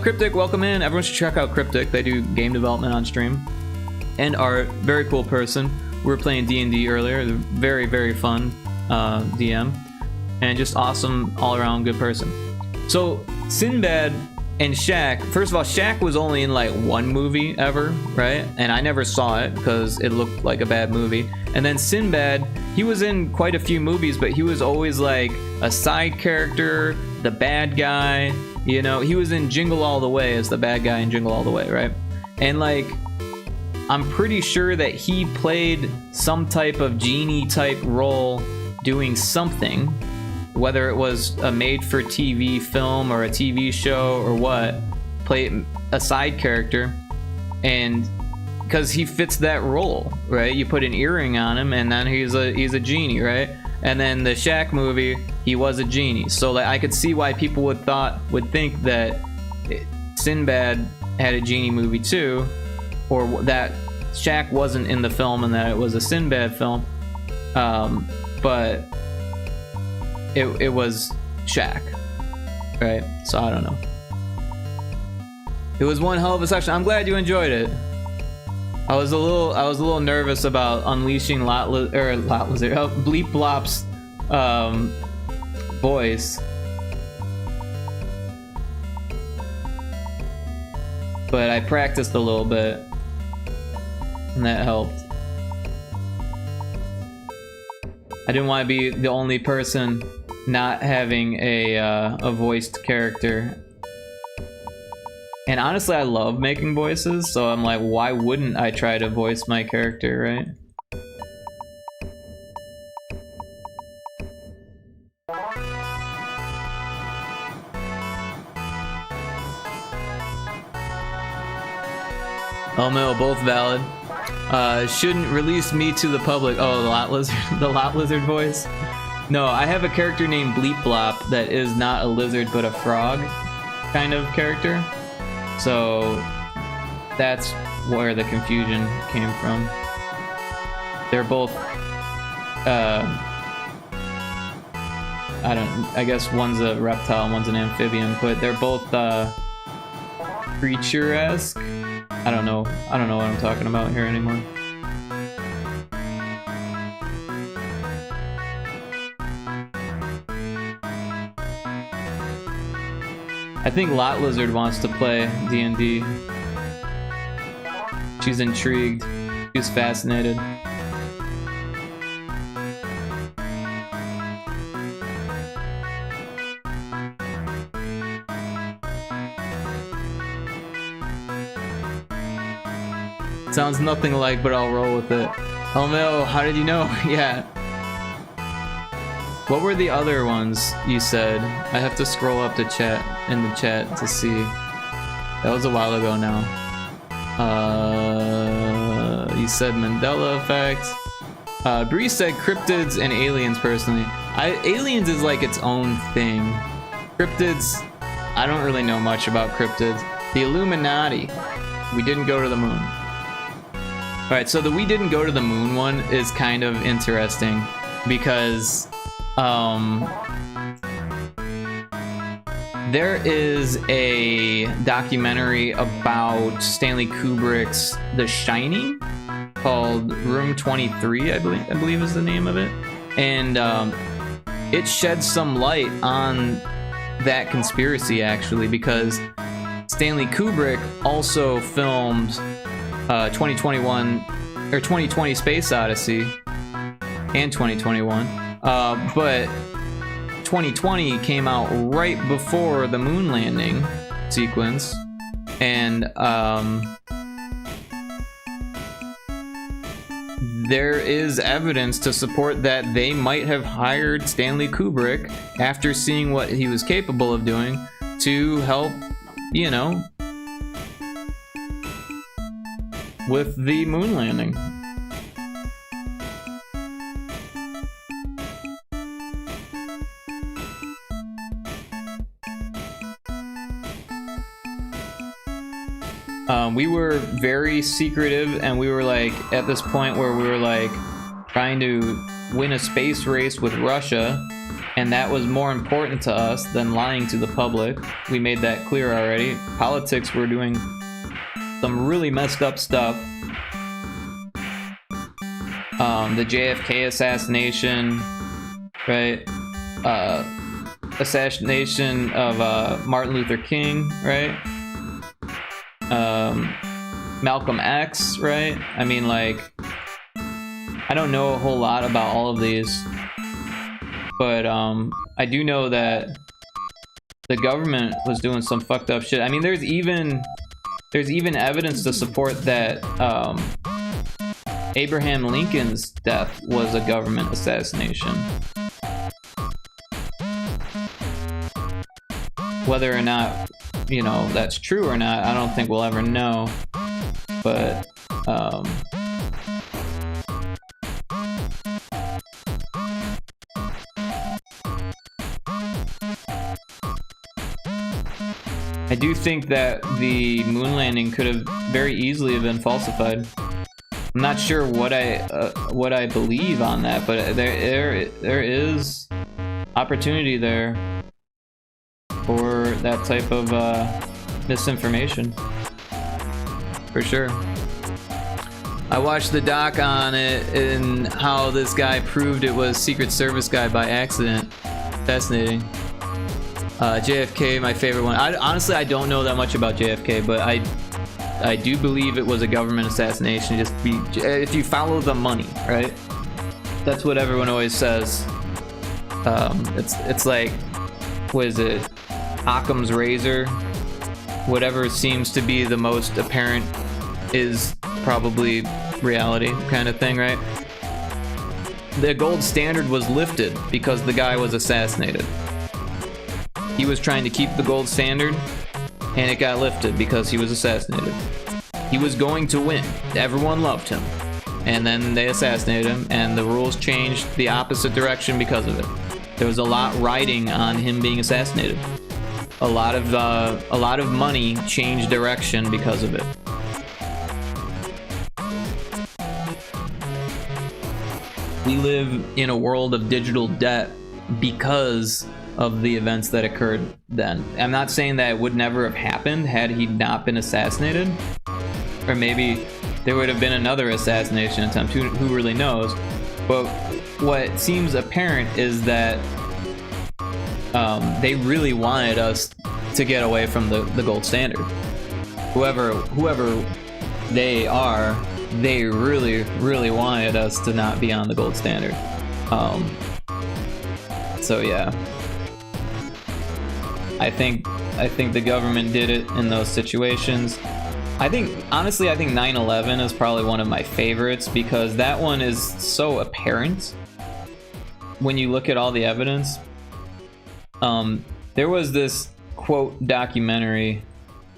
Cryptic, welcome in. Everyone should check out Cryptic. They do game development on stream and art. Very cool person. We were playing D&D earlier. Very, very fun DM, and just awesome all-around good person. So Sinbad and Shaq, first of all, Shaq was only in like one movie ever, right? And I never saw it because it looked like a bad movie. And then Sinbad, he was in quite a few movies, but he was always like a side character, the bad guy. You know, he was in Jingle All the Way as the bad guy in Jingle All the Way, right? And like, I'm pretty sure that he played some type of genie type role doing something, whether it was a made-for-TV film or a TV show or what, play a side character, and because he fits that role, right? You put an earring on him, and then he's a genie, right? And then the Shaq movie, he was a genie. So like, I could see why people would think that Sinbad had a genie movie too, or that Shaq wasn't in the film and that it was a Sinbad film. But it was Shaq, right? So I don't know. It was one hell of a session. I'm glad you enjoyed it. I was a little nervous about unleashing Bleep Blop's voice, but I practiced a little bit, and that helped. I didn't want to be the only person not having a voiced character. And honestly, I love making voices, so I'm like, why wouldn't I try to voice my character, right? Oh no, both valid. Shouldn't release me to the public. Oh, the lot lizard, the lot lizard voice. No, I have a character named Bleep Blop that is not a lizard but a frog kind of character. So that's where the confusion came from. They're both, I guess one's a reptile and one's an amphibian, but they're both creature-esque. I don't know what I'm talking about here anymore. I think Lot Lizard wants to play D&D. She's intrigued. She's fascinated. Sounds nothing like, but I'll roll with it. Oh no, how did you know? Yeah. What were the other ones you said? I have to scroll up to chat, in the chat, to see. That was a while ago now. You said Mandela effect. Bree said cryptids and aliens personally. Aliens is like its own thing. Cryptids, I don't really know much about cryptids. The Illuminati. We didn't go to the moon. Alright, so the we didn't go to the moon one is kind of interesting because there is a documentary about Stanley Kubrick's The Shining called Room 23, I believe is the name of it. And it sheds some light on that conspiracy actually, because Stanley Kubrick also filmed 2021 or 2020 Space Odyssey and 2021, but 2020 came out right before the moon landing sequence, and there is evidence to support that they might have hired Stanley Kubrick after seeing what he was capable of doing to help, you know, with the moon landing. We were very secretive, and we were like at this point where we were like trying to win a space race with Russia, and that was more important to us than lying to the public. We made that clear already. Politics were doing some really messed up stuff. The JFK assassination, right? Assassination of Martin Luther King, right? Malcolm X, right? I mean, like, I don't know a whole lot about all of these, but I do know that the government was doing some fucked up shit. I mean, there's even evidence to support that Abraham Lincoln's death was a government assassination. Whether or not, you know, that's true or not, I don't think we'll ever know. But I do think that the moon landing could have very easily have been falsified. I'm not sure what I believe on that, but there is opportunity there for that type of misinformation, for sure. I watched the doc on it and how this guy proved it was Secret Service guy by accident. Fascinating. JFK, my favorite one. Honestly, I don't know that much about JFK, but I do believe it was a government assassination. If you follow the money, right? That's what everyone always says. It's like, what is it? Occam's razor. Whatever seems to be the most apparent is probably reality, kind of thing, right? The gold standard was lifted because the guy was assassinated. He was trying to keep the gold standard, and it got lifted because he was assassinated. He was going to win. Everyone loved him. And then they assassinated him, and the rules changed the opposite direction because of it. There was a lot riding on him being assassinated. A lot of money changed direction because of it. We live in a world of digital debt because of the events that occurred then. I'm not saying that it would never have happened had he not been assassinated, or maybe there would have been another assassination attempt. Who really knows? But what seems apparent is that they really wanted us to get away from the gold standard. Whoever they are, they really wanted us to not be on the gold standard. So yeah, I think the government did it in those situations. Honestly, I think 9/11 is probably one of my favorites because that one is so apparent when you look at all the evidence. There was this quote documentary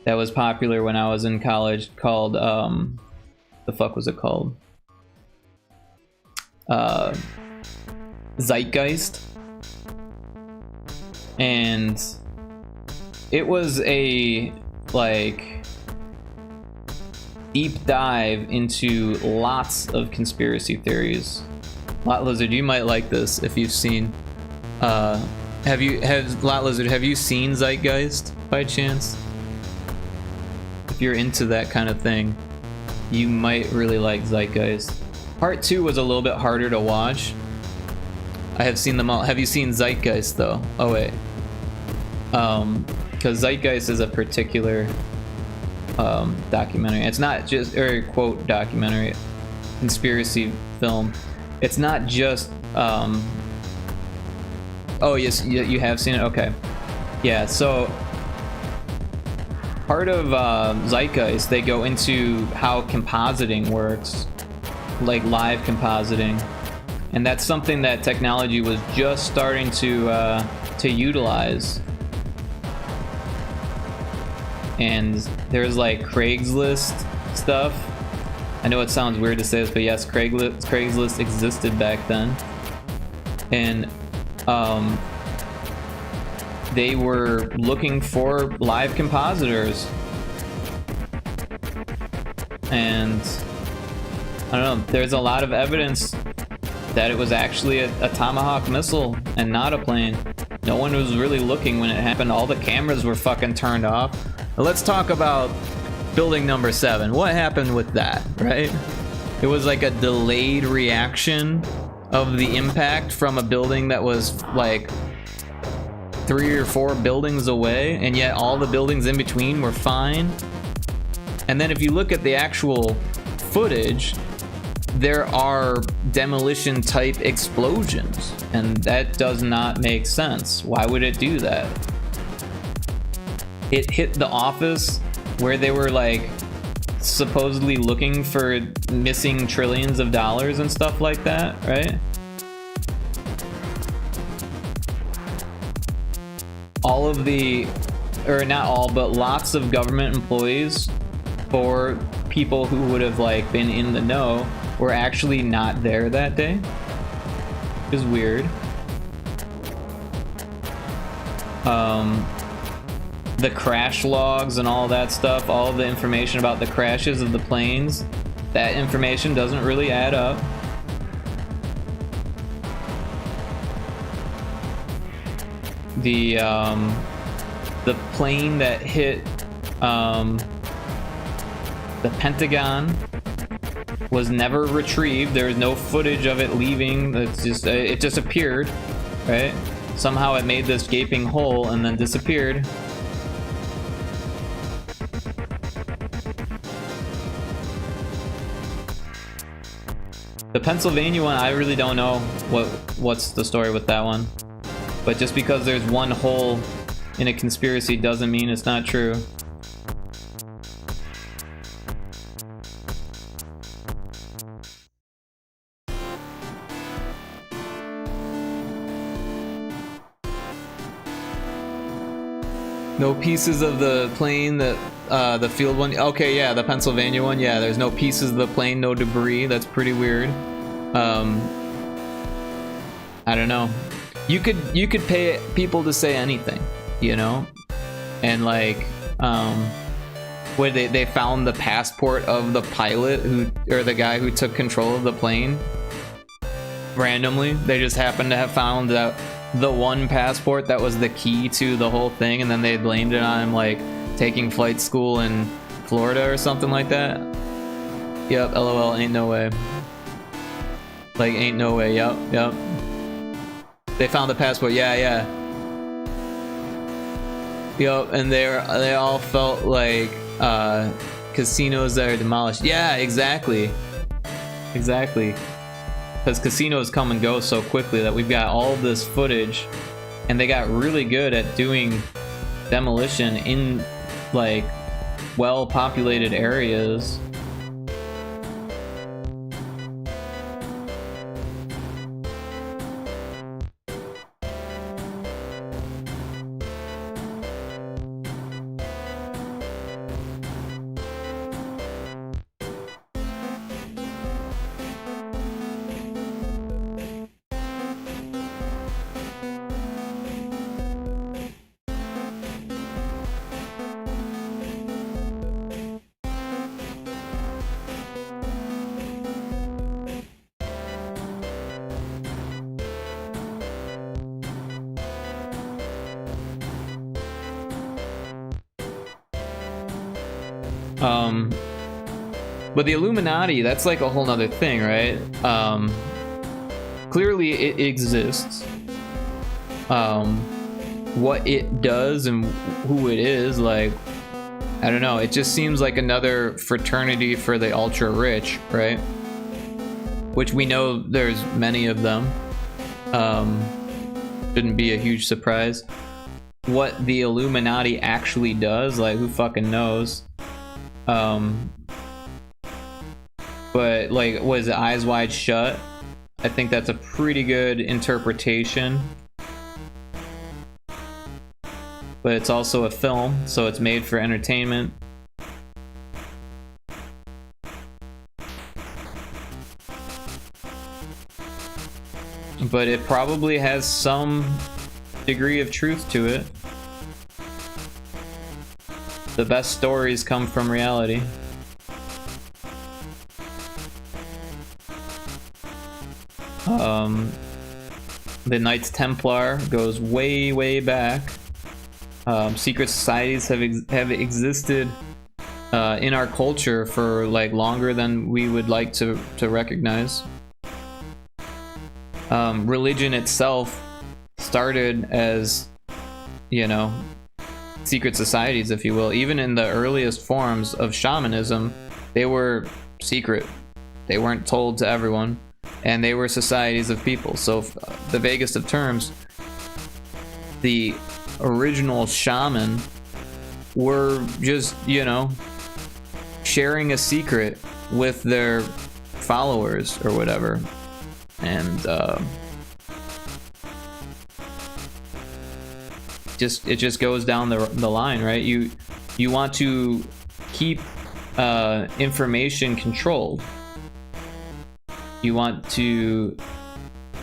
that was popular when I was in college called the fuck was it called? Zeitgeist. And it was a like deep dive into lots of conspiracy theories. Lot Lizard, you might like this if you've seen have you seen Zeitgeist by chance? If you're into that kind of thing, you might really like Zeitgeist. Part 2 was a little bit harder to watch. I have seen them all. Have you seen Zeitgeist though? Oh wait. Because Zeitgeist is a particular documentary. It's not just, or quote documentary, conspiracy film. It's not just oh yes, you have seen it? Okay. Yeah, so part of Zeitgeist, they go into how compositing works, like live compositing, and that's something that technology was just starting to utilize. And there's like Craigslist stuff. I know it sounds weird to say this, but yes, Craigslist existed back then, and they were looking for live compositors. And I don't know, there's a lot of evidence that it was actually a Tomahawk missile and not a plane. No one was really looking when it happened. All the cameras were fucking turned off. Let's talk about building number 7. What happened with that, right? It was like a delayed reaction of the impact from a building that was like 3 or 4 buildings away, and yet all the buildings in between were fine. And then if you look at the actual footage, there are demolition type explosions, and that does not make sense. Why would it do that? It hit the office where they were like supposedly looking for missing trillions of dollars and stuff like that, right? All of the, or not all, but lots of government employees, for people who would have like been in the know, were actually not there that day. Which is weird. The crash logs and all that stuff, all the information about the crashes of the planes, that information doesn't really add up. The plane that hit the Pentagon was never retrieved. There was no footage of it leaving. It's just it just appeared, right? Somehow it made this gaping hole and then disappeared. The Pennsylvania one, I really don't know what's the story with that one. But just because there's one hole in a conspiracy doesn't mean it's not true. No pieces of the plane that the field one. Okay, yeah, the Pennsylvania one. Yeah, there's no pieces of the plane, no debris. That's pretty weird. I don't know. You could pay people to say anything, you know, and like where they found the passport of the pilot or the guy who took control of the plane randomly. They just happened to have found the one passport that was the key to the whole thing, and then they blamed it on him like taking flight school in Florida or something like that. Yep, LOL, ain't no way. Like, ain't no way. Yep. They found the passport. Yeah. Yep, and they all felt like casinos that are demolished. Yeah, exactly. Because casinos come and go so quickly that we've got all this footage, and they got really good at doing demolition in like well-populated areas. But the Illuminati, that's like a whole nother thing, right? Clearly it exists. What it does and who it is, like, I don't know, it just seems like another fraternity for the ultra rich, right? Which we know there's many of them. Shouldn't be a huge surprise. What the Illuminati actually does, like, who fucking knows? but like, was it Eyes Wide Shut? I think that's a pretty good interpretation. But it's also a film, so it's made for entertainment. But it probably has some degree of truth to it. The best stories come from reality. The Knights Templar goes way, way back. Secret societies have existed in our culture for like longer than we would like to recognize. Religion itself started as, you know, secret societies, if you will. Even in the earliest forms of shamanism, they were secret. They weren't told to everyone, and they were societies of people. So the vaguest of terms, the original shaman were just, you know, sharing a secret with their followers or whatever. And it just goes down the line, right? You want to keep information controlled. You want to,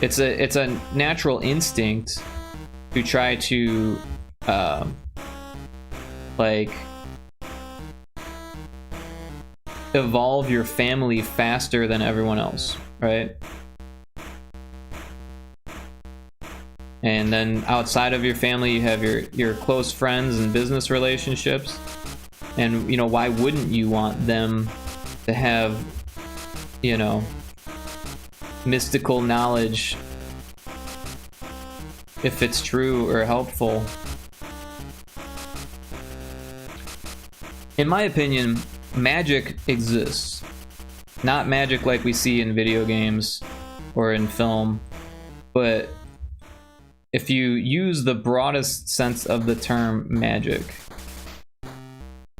it's a natural instinct to try to like evolve your family faster than everyone else, right? And then outside of your family, you have your close friends and business relationships. And, you know, why wouldn't you want them to have, you know, mystical knowledge if it's true or helpful? In my opinion, magic exists. Not magic like we see in video games or in film, but if you use the broadest sense of the term magic,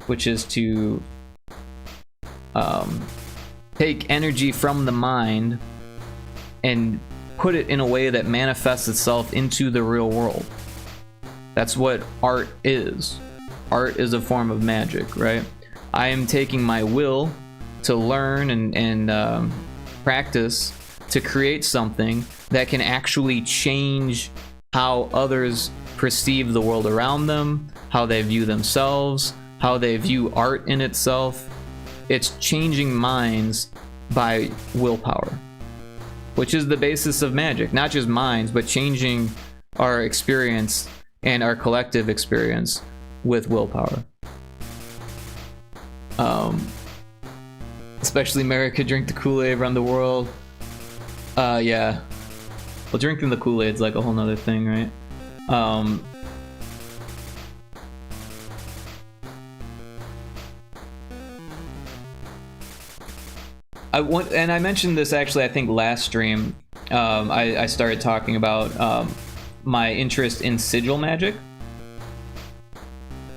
which is to take energy from the mind and put it in a way that manifests itself into the real world. That's what art is. Art is a form of magic, right? I am taking my will to learn and practice to create something that can actually change how others perceive the world around them, how they view themselves, how they view art in itself. It's changing minds by willpower, which is the basis of magic. Not just minds, but changing our experience and our collective experience with willpower. Especially America, drink the Kool-Aid around the world. Yeah. Well, drinking the Kool-Aid's like a whole nother thing, right? I mentioned this actually, I think last stream. I started talking about my interest in sigil magic.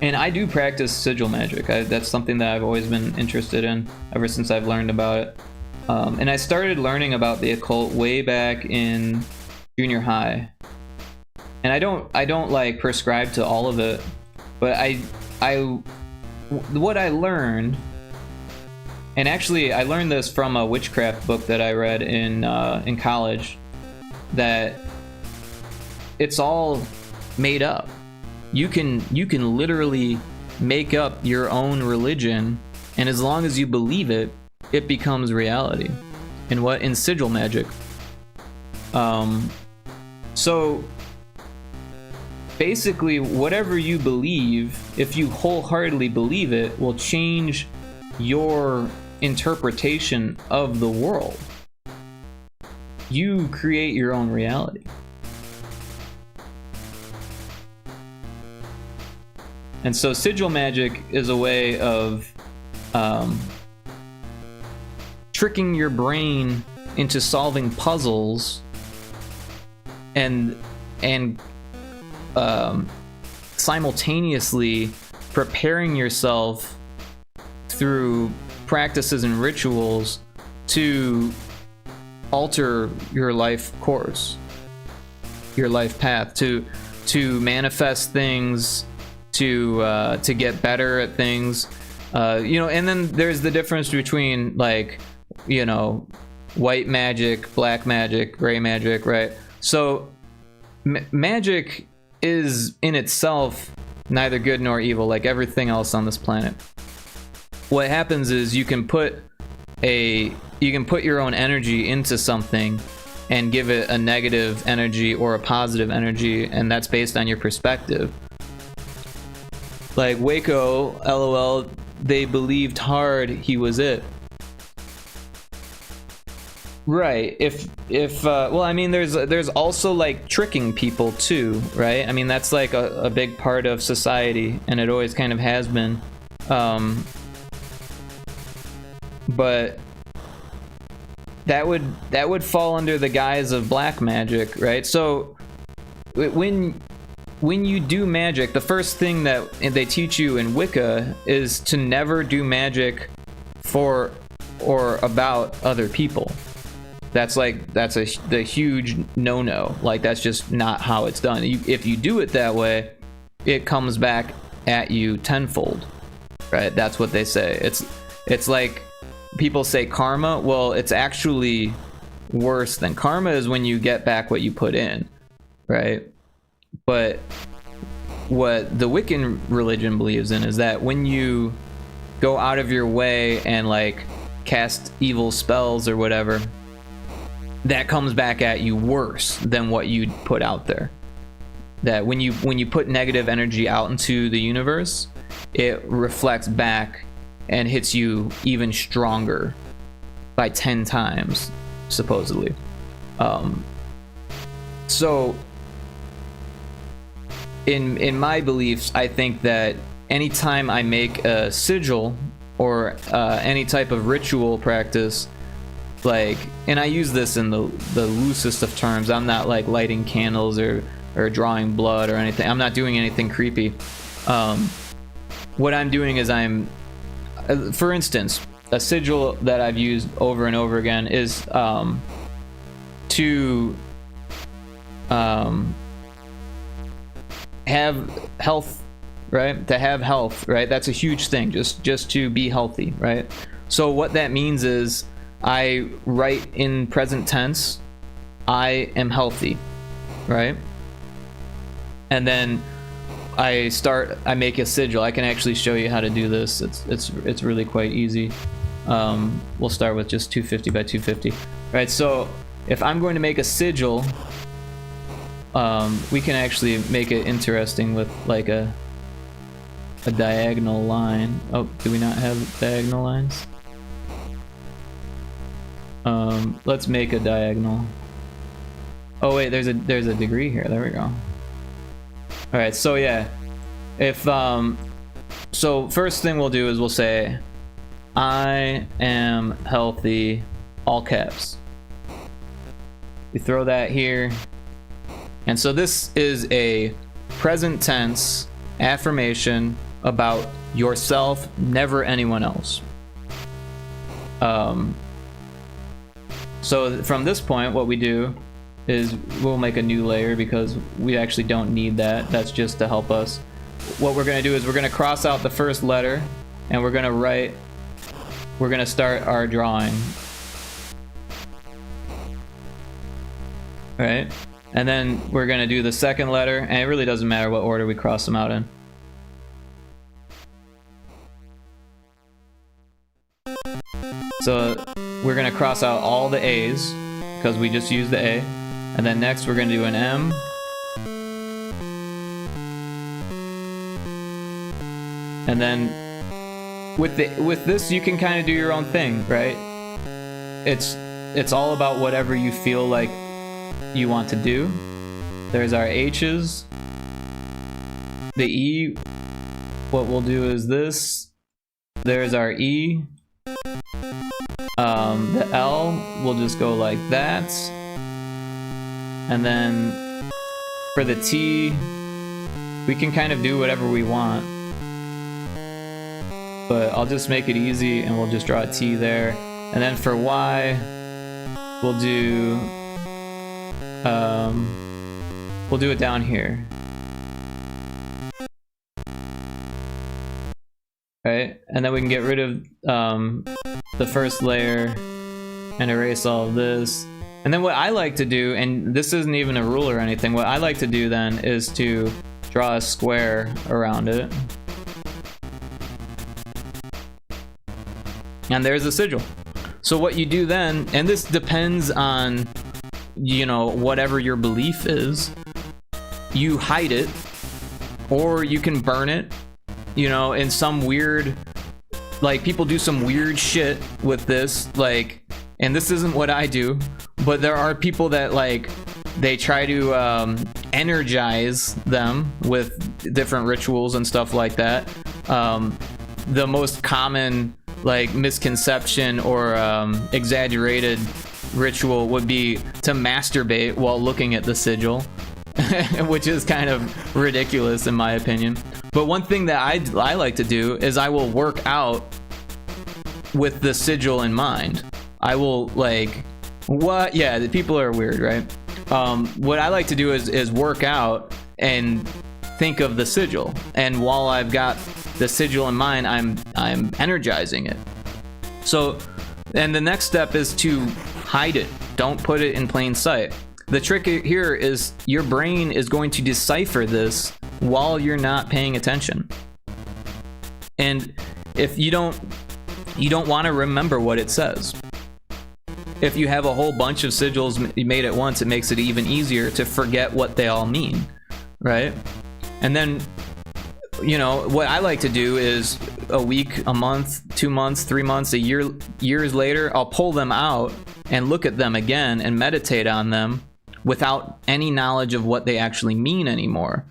And I do practice sigil magic. That's something that I've always been interested in ever since I've learned about it. And I started learning about the occult way back in junior high. And I don't like prescribe to all of it, but what I learned, and actually I learned this from a witchcraft book that I read in college, that it's all made up. You can literally make up your own religion, and as long as you believe it, it becomes reality. In sigil magic. So basically, whatever you believe, if you wholeheartedly believe it, will change your interpretation of the world. You create your own reality. And so sigil magic is a way of tricking your brain into solving puzzles and simultaneously preparing yourself through practices and rituals to alter your life course, your life path, to manifest things, to get better at things. You know, and then there's the difference between, like, you know, white magic, black magic, gray magic, right? So magic is in itself neither good nor evil, like everything else on this planet. What happens is you can put your own energy into something and give it a negative energy or a positive energy, and that's based on your perspective. Like Waco, LOL, they believed hard he was it. Right. If well, I mean, there's also like tricking people too, right? I mean, that's like a big part of society, and it always kind of has been. But that would fall under the guise of black magic, right? So when you do magic, the first thing that they teach you in Wicca is to never do magic for or about other people. That's the huge no-no. Like, that's just not how it's done. If you do it that way, it comes back at you tenfold, right? That's what they say. It's like people say karma. Well, it's actually worse than karma. Is when you get back what you put in, right? But what the Wiccan religion believes in is that when you go out of your way and like cast evil spells or whatever, that comes back at you worse than what you put out there. That when you put negative energy out into the universe, it reflects back and hits you even stronger by 10 times, supposedly. So in my beliefs, I think that anytime I make a sigil or any type of ritual practice, like, and I use this in the loosest of terms. I'm not like lighting candles or drawing blood or anything. I'm not doing anything creepy. What I'm doing is for instance, a sigil that I've used over and over again is to have health, right? To have health, right? That's a huge thing, just to be healthy, right? So what that means is I write in present tense, I am healthy, right? And then I make a sigil. I can actually show you how to do this. It's really quite easy. We'll start with just 250 by 250, right? So if I'm going to make a sigil, we can actually make it interesting with like a diagonal line. Oh, do we not have diagonal lines? Let's make a diagonal. Oh wait, there's a degree here. There we go. All right, so yeah, if so first thing we'll do is we'll say I am healthy, all caps. We throw that here, and so this is a present tense affirmation about yourself, never anyone else. So from this point, what we do is we'll make a new layer because we actually don't need that. That's just to help us. What we're going to do is we're going to cross out the first letter, and we're going to start our drawing. All right? And then we're going to do the second letter, and it really doesn't matter what order we cross them out in. So we're going to cross out all the A's because we just used the A. And then next we're going to do an M. And then with this you can kind of do your own thing, right? It's all about whatever you feel like you want to do. There's our H's. The E, what we'll do is this. There's our E. The L, we'll just go like that. And then for the T, we can kind of do whatever we want. But I'll just make it easy and we'll just draw a T there. And then for Y, we'll do it down here. Right? And then we can get rid of the first layer and erase all of this. And then what I like to do, and this isn't even a rule or anything, what I like to do then is to draw a square around it. And there's a sigil. So what you do then, and this depends on, you know, whatever your belief is, you hide it, or you can burn it, you know, in some weird, like, people do some weird shit with this, like, and this isn't what I do, but there are people that, like, they try to energize them with different rituals and stuff like that. The most common, like, misconception or exaggerated ritual would be to masturbate while looking at the sigil, which is kind of ridiculous in my opinion. But one thing that I like to do is I will work out with the sigil in mind. I will, like, what? Yeah, the people are weird, right? What I like to do is work out and think of the sigil, and while I've got the sigil in mind, I'm energizing it. So, and the next step is to hide it. Don't put it in plain sight. The trick here is your brain is going to decipher this while you're not paying attention. And if you don't want to remember what it says. If you have a whole bunch of sigils made at once, it makes it even easier to forget what they all mean, right? And then, you know, what I like to do is a week, a month, 2 months, 3 months, a year, years later, I'll pull them out and look at them again and meditate on them without any knowledge of what they actually mean anymore.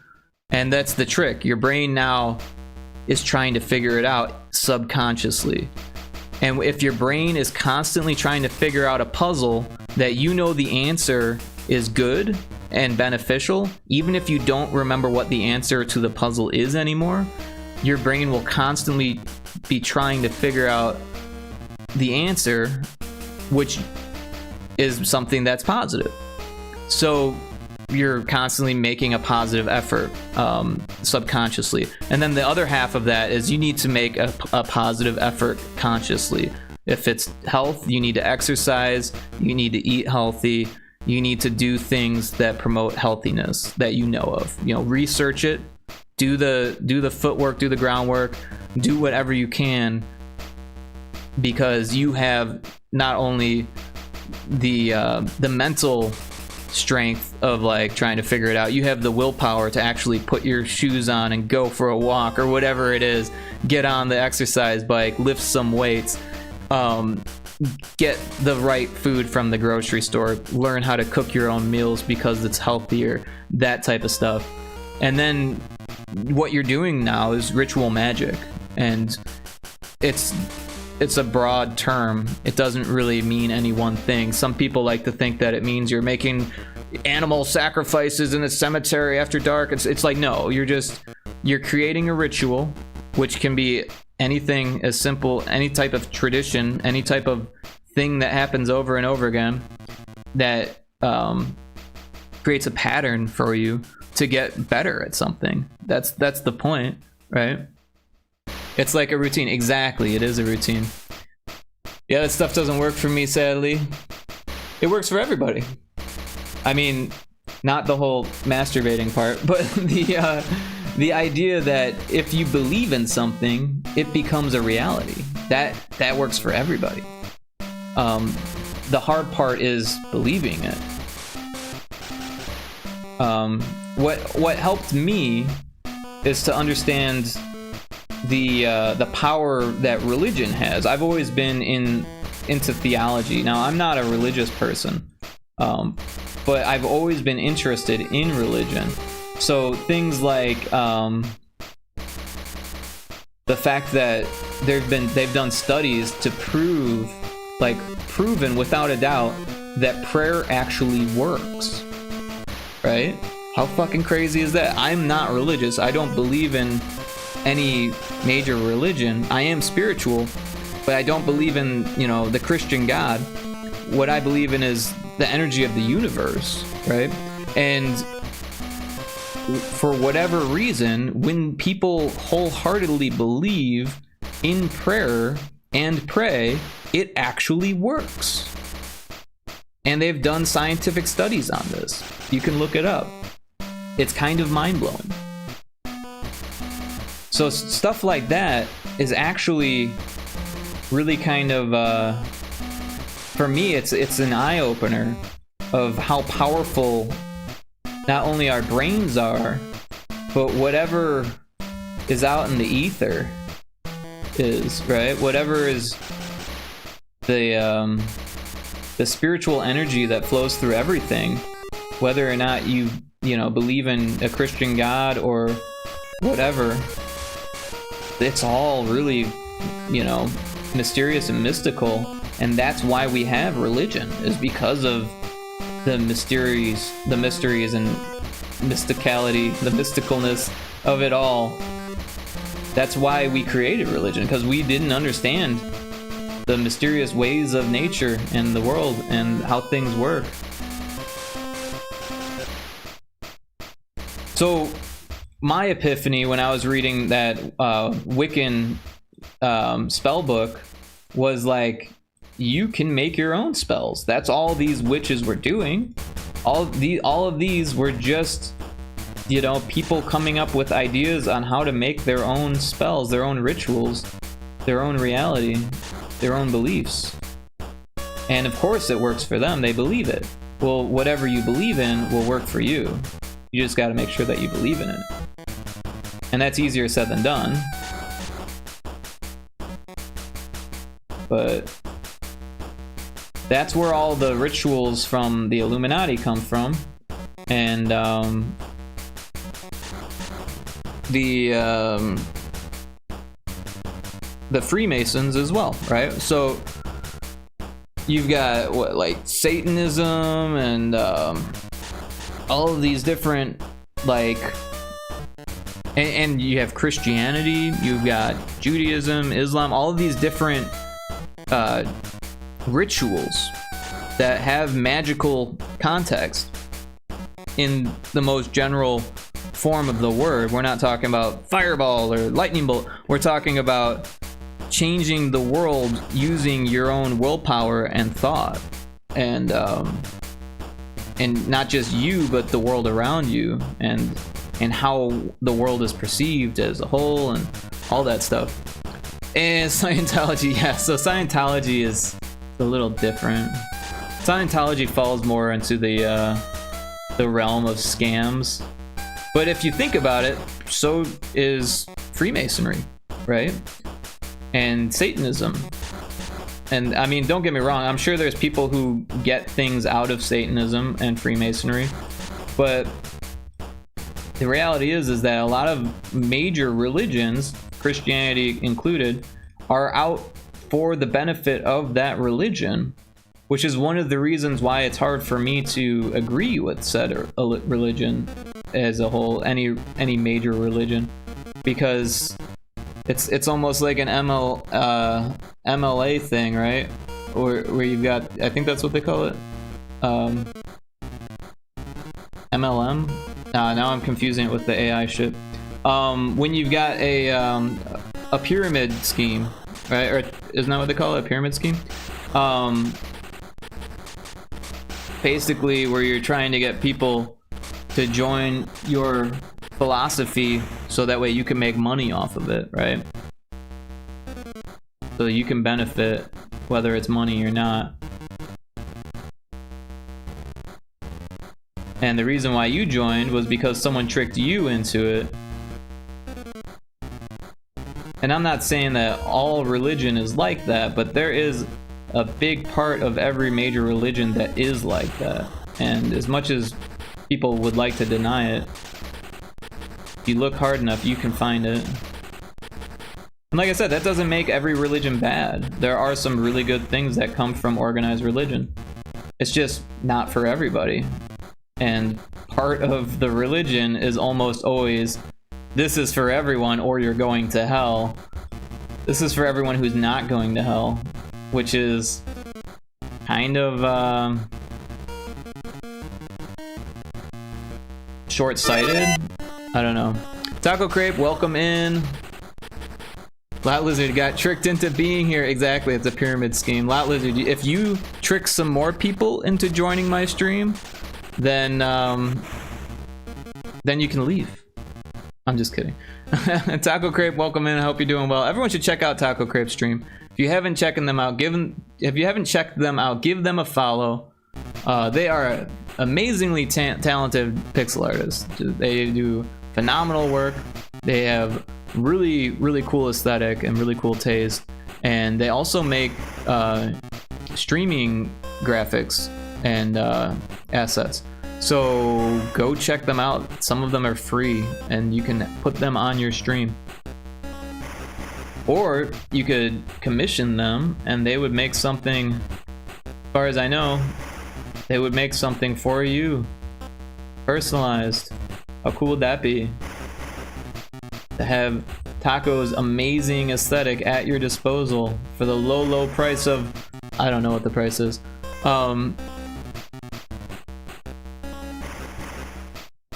And that's the trick. Your brain now is trying to figure it out subconsciously. And if your brain is constantly trying to figure out a puzzle that you know the answer is good and beneficial, even if you don't remember what the answer to the puzzle is anymore, your brain will constantly be trying to figure out the answer, which is something that's positive. So you're constantly making a positive effort subconsciously. And then the other half of that is you need to make a positive effort consciously. If it's health, you need to exercise, you need to eat healthy, you need to do things that promote healthiness that you know of. You know, research it, do the footwork, do the groundwork, do whatever you can, because you have not only the mental strength of, like, trying to figure it out, you have the willpower to actually put your shoes on and go for a walk or whatever it is, get on the exercise bike, lift some weights, get the right food from the grocery store, learn how to cook your own meals because it's healthier, that type of stuff. And then what you're doing now is ritual magic, and it's a broad term. It doesn't really mean any one thing. Some people like to think that it means you're making animal sacrifices in a cemetery after dark. It's like, no, you're creating a ritual, which can be anything as simple, any type of tradition, any type of thing that happens over and over again that creates a pattern for you to get better at something. That's the point, right? It's like a routine. Exactly, it is a routine. Yeah, that stuff doesn't work for me, sadly. It works for everybody. I mean, not the whole masturbating part, but the idea that if you believe in something, it becomes a reality. That works for everybody. The hard part is believing it. What helped me is to understand the power that religion has. I've always been into theology. Now, I'm not a religious person, but I've always been interested in religion. So things like the fact that they've done studies to proven without a doubt that prayer actually works, right? How fucking crazy is that? I'm not religious. I don't believe in any major religion. I am spiritual, but I don't believe in, the Christian God. What I believe in is the energy of the universe, right? And for whatever reason, when people wholeheartedly believe in prayer and pray, it actually works. And they've done scientific studies on this. You can look it up. It's kind of mind-blowing. So stuff like that is actually really kind of, for me, it's an eye-opener of how powerful not only our brains are, but whatever is out in the ether is, right? Whatever is the spiritual energy that flows through everything, whether or not you believe in a Christian God or whatever, it's all really, mysterious and mystical. And that's why we have religion, is because of the mysteries and mysticality, the mysticalness of it all. That's why we created religion, because we didn't understand the mysterious ways of nature and the world and how things work. So my epiphany when I was reading that Wiccan spell book was like, you can make your own spells. That's all these witches were doing. All of these were just, people coming up with ideas on how to make their own spells, their own rituals, their own reality, their own beliefs. And of course it works for them. They believe it. Well, whatever you believe in will work for you. You just got to make sure that you believe in it. And that's easier said than done. But that's where all the rituals from the Illuminati come from. And the Freemasons as well, right? So you've got like Satanism and all of these different and you have Christianity, you've got Judaism, Islam, all of these different rituals that have magical context in the most general form of the word. We're not talking about fireball or lightning bolt. We're talking about changing the world using your own willpower and thought, and not just you, but the world around you, and how the world is perceived as a whole, and all that stuff. And Scientology, yeah. So Scientology is a little different. Scientology falls more into the realm of scams. But if you think about it, so is Freemasonry, right? And Satanism. And I mean, don't get me wrong, I'm sure there's people who get things out of Satanism and Freemasonry, but the reality is that a lot of major religions, Christianity included, are out for the benefit of that religion, which is one of the reasons why it's hard for me to agree with said religion as a whole, any major religion, because it's almost like an MLA thing, right? Or where you've got, I think that's what they call it, MLM. Now I'm confusing it with the AI shit. When you've got a pyramid scheme, right? Or isn't that what they call it? A pyramid scheme? Basically, where you're trying to get people to join your philosophy so that way you can make money off of it, right? So you can benefit whether it's money or not. And the reason why you joined was because someone tricked you into it. And I'm not saying that all religion is like that, but there is a big part of every major religion that is like that. And as much as people would like to deny it, if you look hard enough, you can find it. And like I said, that doesn't make every religion bad. There are some really good things that come from organized religion. It's just not for everybody. And part of the religion is almost always, this is for everyone or you're going to hell. This is for everyone who's not going to hell, which is kind of short-sighted. I don't know. Taco Crepe, welcome in. Lot Lizard got tricked into being here. Exactly, it's a pyramid scheme. Lot Lizard, if you trick some more people into joining my stream, then you can leave. I'm just kidding. Taco Crepe, welcome in. I hope you're doing well. Everyone should check out Taco Crepe's stream. If you haven't checked them out, give them a follow. They are amazingly talented pixel artists. They do phenomenal work. They have really, really cool aesthetic and really cool taste. And they also make streaming graphics and assets. So go check them out. Some of them are free and you can put them on your stream. Or you could commission them and they would make something, as far as I know, they would make something for you. Personalized. How cool would that be? To have Taco's amazing aesthetic at your disposal for the low, low price of, I don't know what the price is.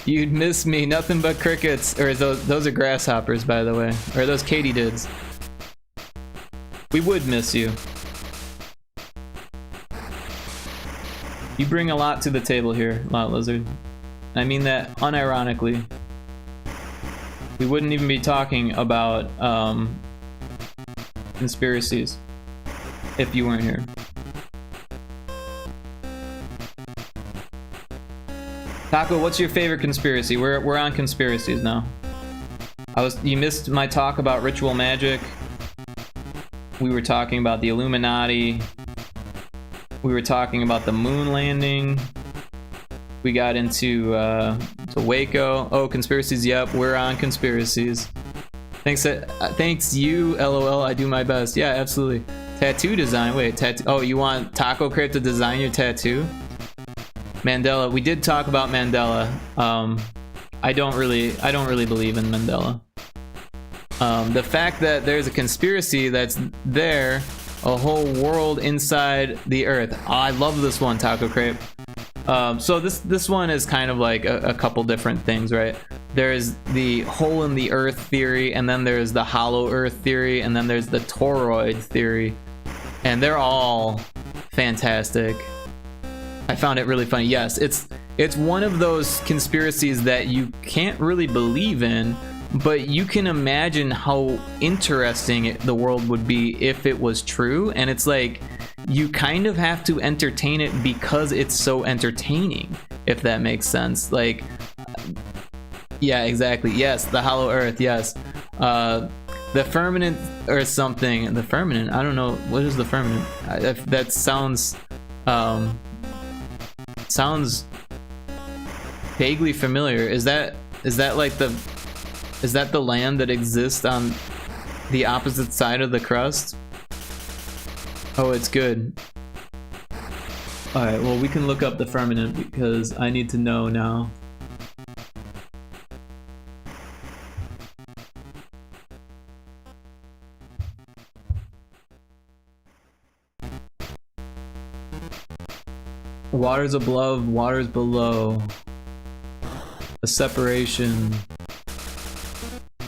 You'd miss me, nothing but crickets. Or those are grasshoppers, by the way. Or are those katydids? We would miss you. You bring a lot to the table here, Lot Lizard. I mean that unironically. We wouldn't even be talking about conspiracies if you weren't here. Taco, what's your favorite conspiracy? We're on conspiracies now. You missed my talk about ritual magic. We were talking about the Illuminati. We were talking about the moon landing. We got into to Waco. Oh, conspiracies. Yep, we're on conspiracies. Thanks you, LOL. I do my best. Yeah, absolutely. Tattoo design. Wait, tattoo. Oh, you want Taco Crepe to design your tattoo? Mandela. We did talk about Mandela. I don't really believe in Mandela. The fact that there's a conspiracy that's there, a whole world inside the Earth. Oh, I love this one, Taco Crepe. So this one is kind of like a couple different things, right? There's the hole in the Earth theory, and then there's the hollow Earth theory, and then there's the toroid theory, and they're all fantastic. I found it really funny. Yes, it's one of those conspiracies that you can't really believe in, but you can imagine how interesting the world would be if it was true. And it's like you kind of have to entertain it because it's so entertaining, if that makes sense. Like, yeah, exactly. Yes, the hollow Earth. Yes, the firmament or something. The firmament. I don't know what is the firmament. That sounds vaguely familiar. Is that like the land that exists on the opposite side of the crust? Oh, it's good. Alright, well, we can look up the firmament because I need to know now. Waters above, waters below. A separation.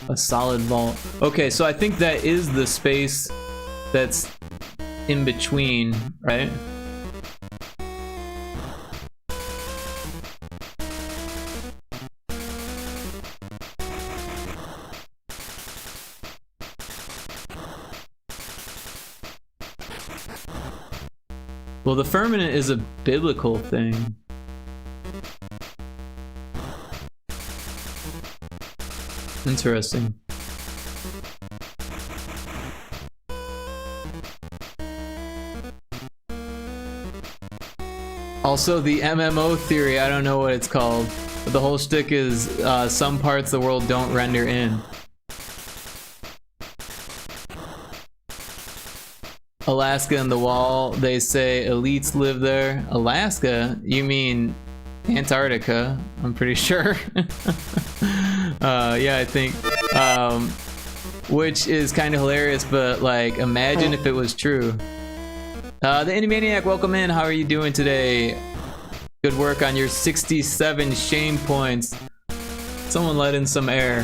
A solid vault. Okay, so I think that is the space that's in between, right? Well, the firmament is a biblical thing. Interesting. Also, the MMO theory, I don't know what it's called, but the whole shtick is some parts of the world don't render in. Alaska and the Wall, they say elites live there. Alaska? You mean Antarctica, I'm pretty sure. Yeah, I think. which is kind of hilarious, but like, imagine if it was true. The Indie Maniac, welcome in. How are you doing today? Good work on your 67 shame points. Someone let in some air.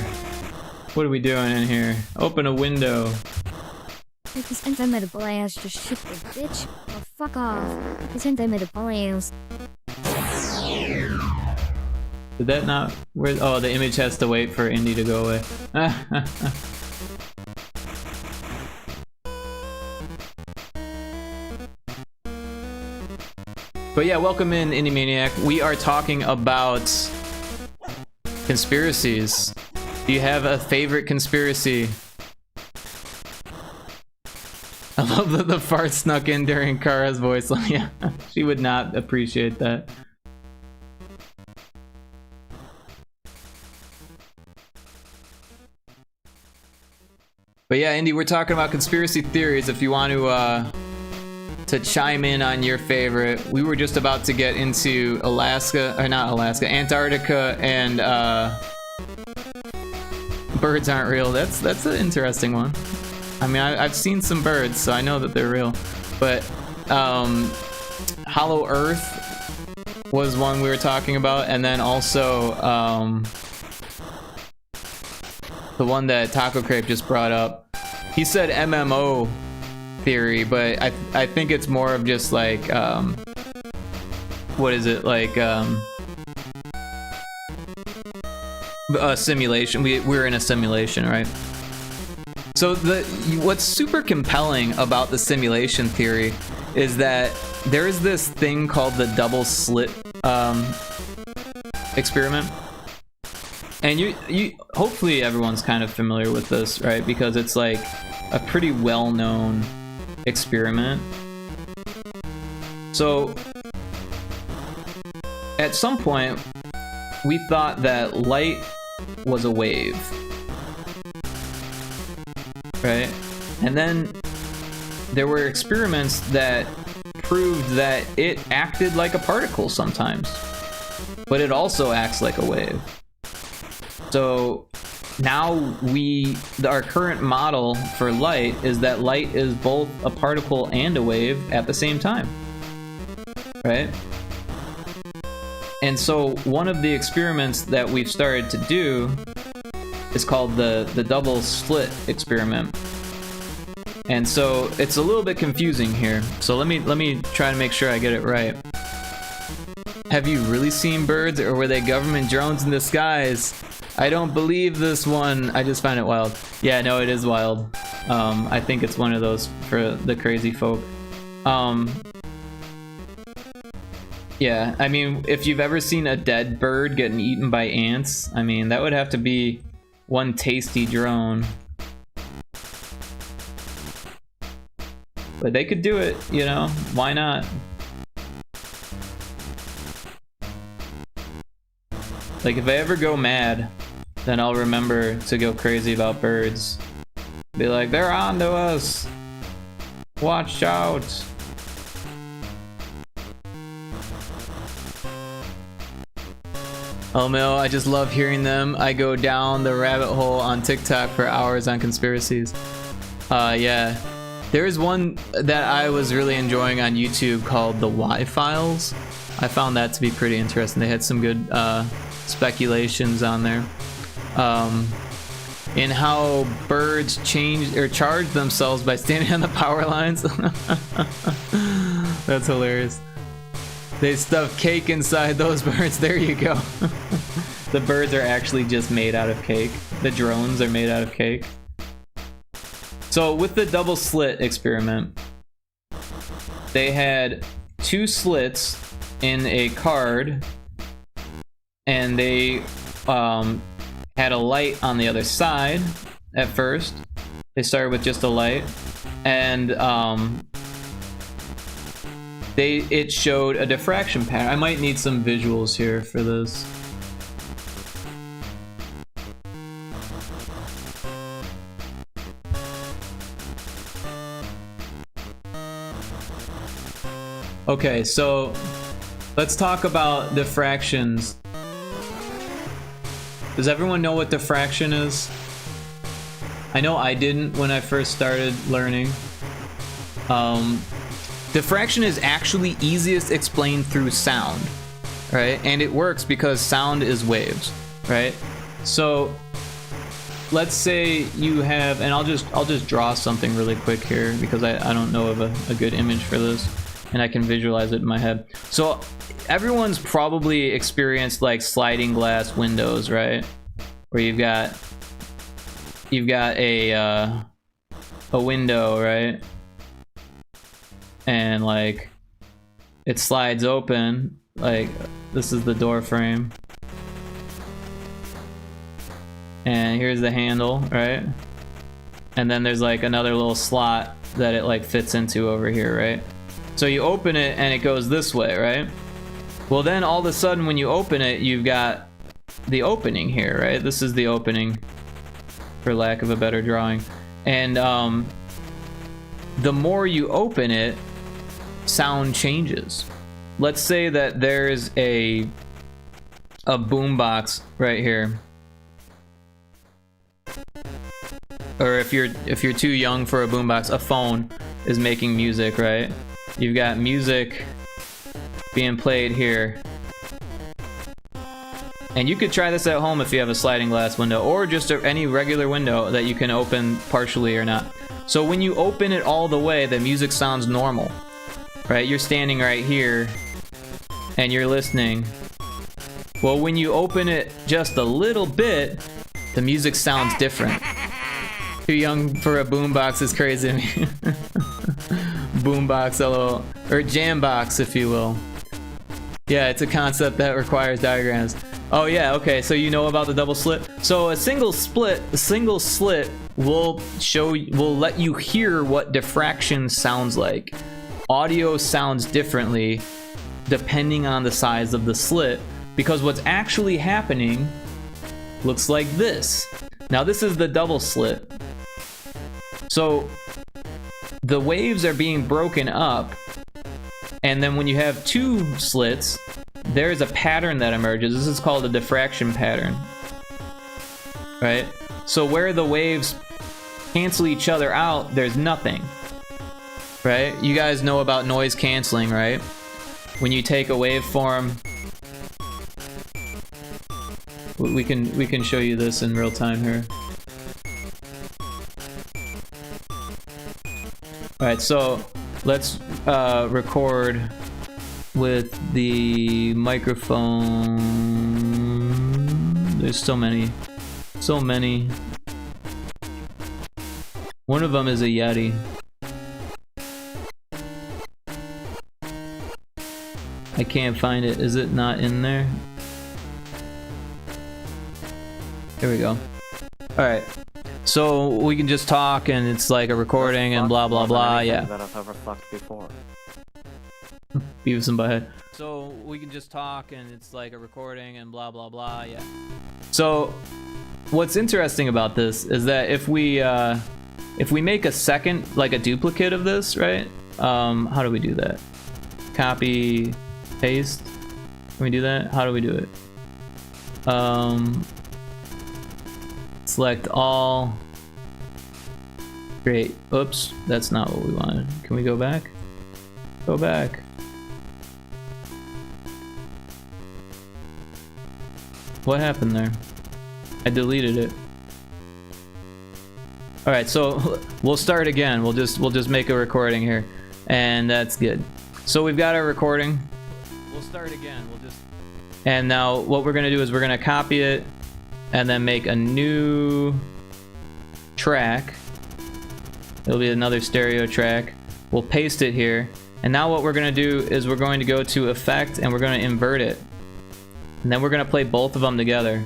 What are we doing in here? Open a window. This anti-medical ass just shoot the bitch. Oh, fuck off. This anti-medical ass. Did that not? Where? Oh, the image has to wait for Indy to go away. But yeah, welcome in, Indie Maniac. We are talking about conspiracies. Do you have a favorite conspiracy? I love that the fart snuck in during Kara's voice. Yeah, she would not appreciate that. But yeah, Indy, we're talking about conspiracy theories. If you want to chime in on your favorite, we were just about to get into Alaska, or not Alaska, Antarctica, and birds aren't real. That's an interesting one. I mean, I've seen some birds, so I know that they're real. But Hollow Earth was one we were talking about, and then also the one that Taco Crepe just brought up. He said MMO theory, but I think it's more of just like what is it, like a simulation. We're in a simulation, right? So what's super compelling about the simulation theory is that there's this thing called the double slit experiment. And you hopefully everyone's kind of familiar with this, right? Because it's like a pretty well-known experiment. So at some point we thought that light was a wave, right? And then there were experiments that proved that it acted like a particle sometimes, but it also acts like a wave. So now our current model for light is that light is both a particle and a wave at the same time, right? And so one of the experiments that we've started to do is called the double slit experiment. And so it's a little bit confusing here. So let me try to make sure I get it right. Have you really seen birds, or were they government drones in disguise? I don't believe this one. I just find it wild. Yeah, no, it is wild. I think it's one of those for the crazy folk. Yeah, I mean, if you've ever seen a dead bird getting eaten by ants, I mean, that would have to be one tasty drone. But they could do it, you know? Why not? Like, if I ever go mad, then I'll remember to go crazy about birds. Be like, they're on to us! Watch out! Oh no, I just love hearing them. I go down the rabbit hole on TikTok for hours on conspiracies. Yeah. There's one that I was really enjoying on YouTube called the Y-Files. I found that to be pretty interesting. They had some good speculations on there. In how birds change or charge themselves by standing on the power lines. That's hilarious. They stuff cake inside those birds. There you go. The birds are actually just made out of cake. The drones are made out of cake. So with the double slit experiment, they had two slits in a card, and they had a light on the other side at first. They started with just a light, and it showed a diffraction pattern. I might need some visuals here for this. Okay, so let's talk about diffractions. Does everyone know what diffraction is? I know I didn't when I first started learning. Diffraction is actually easiest explained through sound, right? And it works because sound is waves, right? So let's say you have, and I'll just draw something really quick here because I don't know of a good image for this, and I can visualize it in my head. So everyone's probably experienced like sliding glass windows, right? Where you've got a window, right? And like it slides open, like this is the door frame. And here's the handle, right? And then there's like another little slot that it like fits into over here, right? So you open it and it goes this way, right? Well, then all of a sudden when you open it, you've got the opening here, right? This is the opening, for lack of a better drawing. And the more you open it, sound changes. Let's say that there's a boombox right here. Or if you're too young for a boombox, a phone is making music, right? You've got music being played here. And you could try this at home if you have a sliding glass window, or just any regular window that you can open partially or not. So when you open it all the way, the music sounds normal, right? You're standing right here and you're listening. Well, when you open it just a little bit, the music sounds different. Too young for a boombox is crazy to me. Boombox, LOL. Or jambox, if you will. Yeah, it's a concept that requires diagrams. Oh yeah, okay, so you know about the double slit? So a single slit will let you hear what diffraction sounds like. Audio sounds differently depending on the size of the slit, because what's actually happening looks like this. Now this is the double slit. So the waves are being broken up, and then when you have two slits, there's a pattern that emerges. This is called a diffraction pattern, right? So where the waves cancel each other out, there's nothing, right? You guys know about noise canceling, right? When you take a waveform, we can show you this in real time here. All right, so let's record with the microphone. There's so many. One of them is a Yeti. I can't find it. Is it not in there? Here we go. Alright. So we can just talk and it's like a recording and blah blah blah, yeah. That I've ever fucked before. Beavis and Butthead. So we can just talk and it's like a recording and blah blah blah, yeah. So what's interesting about this is that if we make a second, like a duplicate of this, right? How do we do that? Copy, paste. Can we do that? How do we do it? Select all. Great. Oops, that's not what we wanted. Can we go back? Go back. What happened there? I deleted it. All right, so we'll start again. We'll just make a recording here, and that's good. So we've got our recording. We'll start again. And now what we're gonna do is we're gonna copy it, and then make a new track. It'll be another stereo track. We'll paste it here, and now what we're gonna do is we're going to go to Effect, and we're gonna invert it, and then we're gonna play both of them together.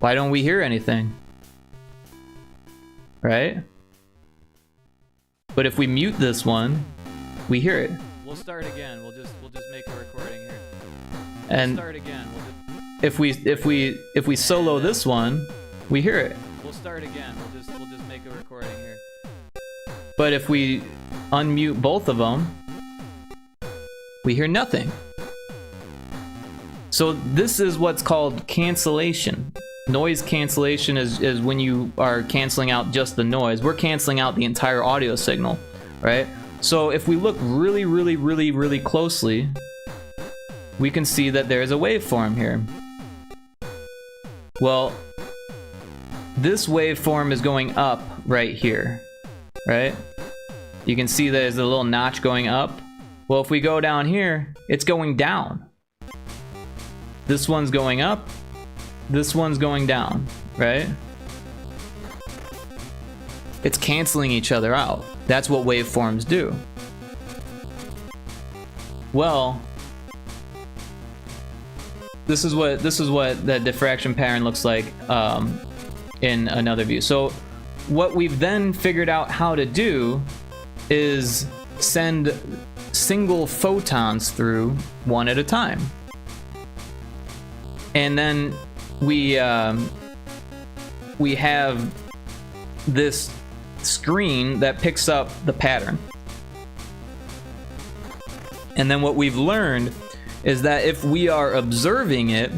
Why don't we hear anything? Right? But if we mute this one, we hear it. We'll start again. We'll just make a recording here. And we'll start again. If we solo this one, we hear it. We'll start again. We'll just make a recording here. But if we unmute both of them, we hear nothing. So this is what's called cancellation. Noise cancellation is when you are canceling out just the noise. We're canceling out the entire audio signal, right? So if we look really closely, we can see that there's a waveform here. Well, this waveform is going up right here, right? You can see there's a little notch going up. Well, if we go down here, it's going down. This one's going up, this one's going down, right? It's canceling each other out. That's what waveforms do. Well, this is what the diffraction pattern looks like in another view. So what we've then figured out how to do is send single photons through one at a time. And then we have this screen that picks up the pattern. And then what we've learned is that if we are observing it,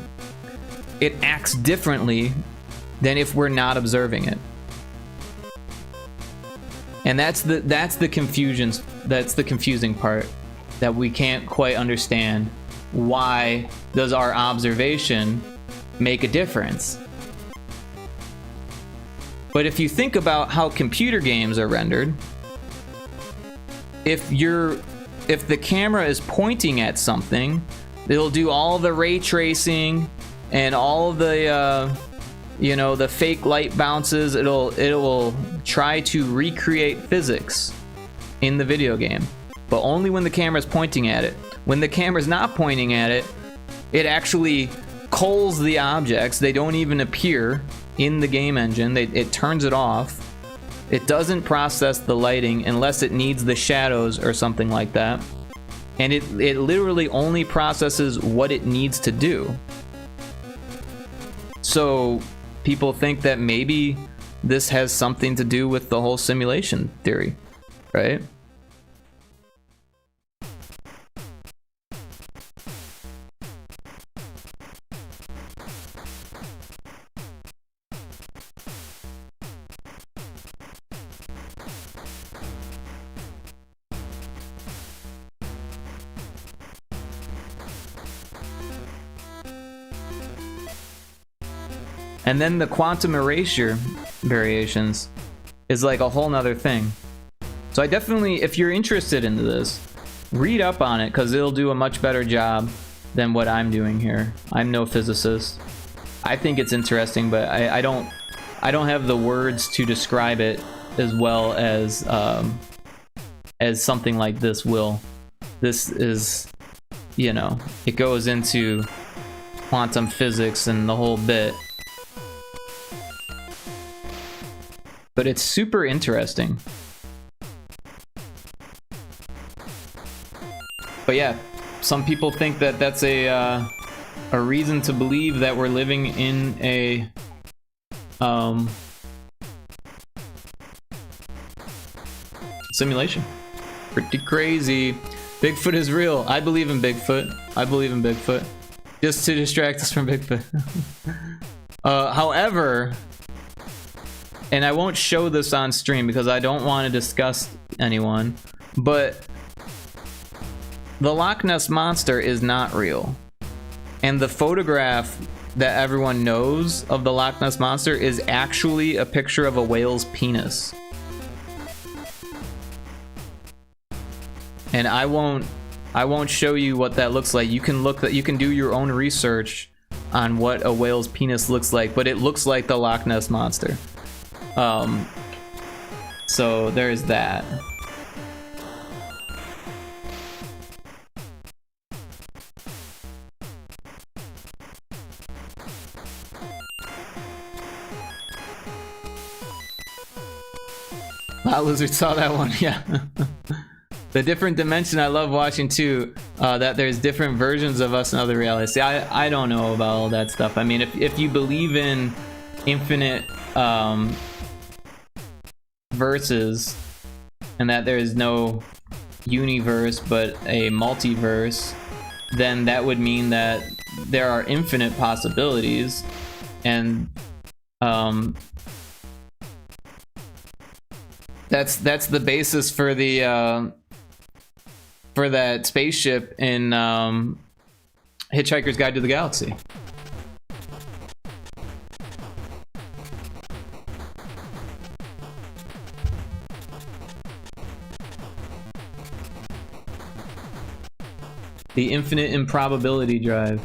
it acts differently than if we're not observing it. And that's the confusion. That's the confusing part, that we can't quite understand. Why does our observation make a difference? But if you think about how computer games are rendered, if the camera is pointing at something, it'll do all the ray tracing and all of the the fake light bounces. It will try to recreate physics in the video game, but only when the camera's pointing at it. When the camera's not pointing at it, it actually culls the objects. They don't even appear in the game engine. It turns it off. It doesn't process the lighting unless it needs the shadows or something like that. And it literally only processes what it needs to do. So people think that maybe this has something to do with the whole simulation theory, right? And then the quantum erasure variations is like a whole nother thing. So I definitely, if you're interested into this, read up on it, because it'll do a much better job than what I'm doing here. I'm no physicist. I think it's interesting, but I don't have the words to describe it as well as something like this will. This is, it goes into quantum physics and the whole bit. But it's super interesting. But yeah, some people think that that's a reason to believe that we're living in a simulation. Pretty crazy. Bigfoot is real. I believe in Bigfoot. I believe in Bigfoot. Just to distract us from Bigfoot. However, and I won't show this on stream because I don't want to disgust anyone, but the Loch Ness Monster is not real. And the photograph that everyone knows of the Loch Ness Monster is actually a picture of a whale's penis. And I won't show you what that looks like. You can do your own research on what a whale's penis looks like, but it looks like the Loch Ness Monster. So there's that. Lot Lizard saw that one, yeah. The different dimension I love watching too, that there's different versions of us in other realities. See, I don't know about all that stuff. I mean, if you believe in infinite verses and that there is no universe but a multiverse, then that would mean that there are infinite possibilities. and that's the basis for the for that spaceship in Hitchhiker's Guide to the Galaxy. The infinite improbability drive.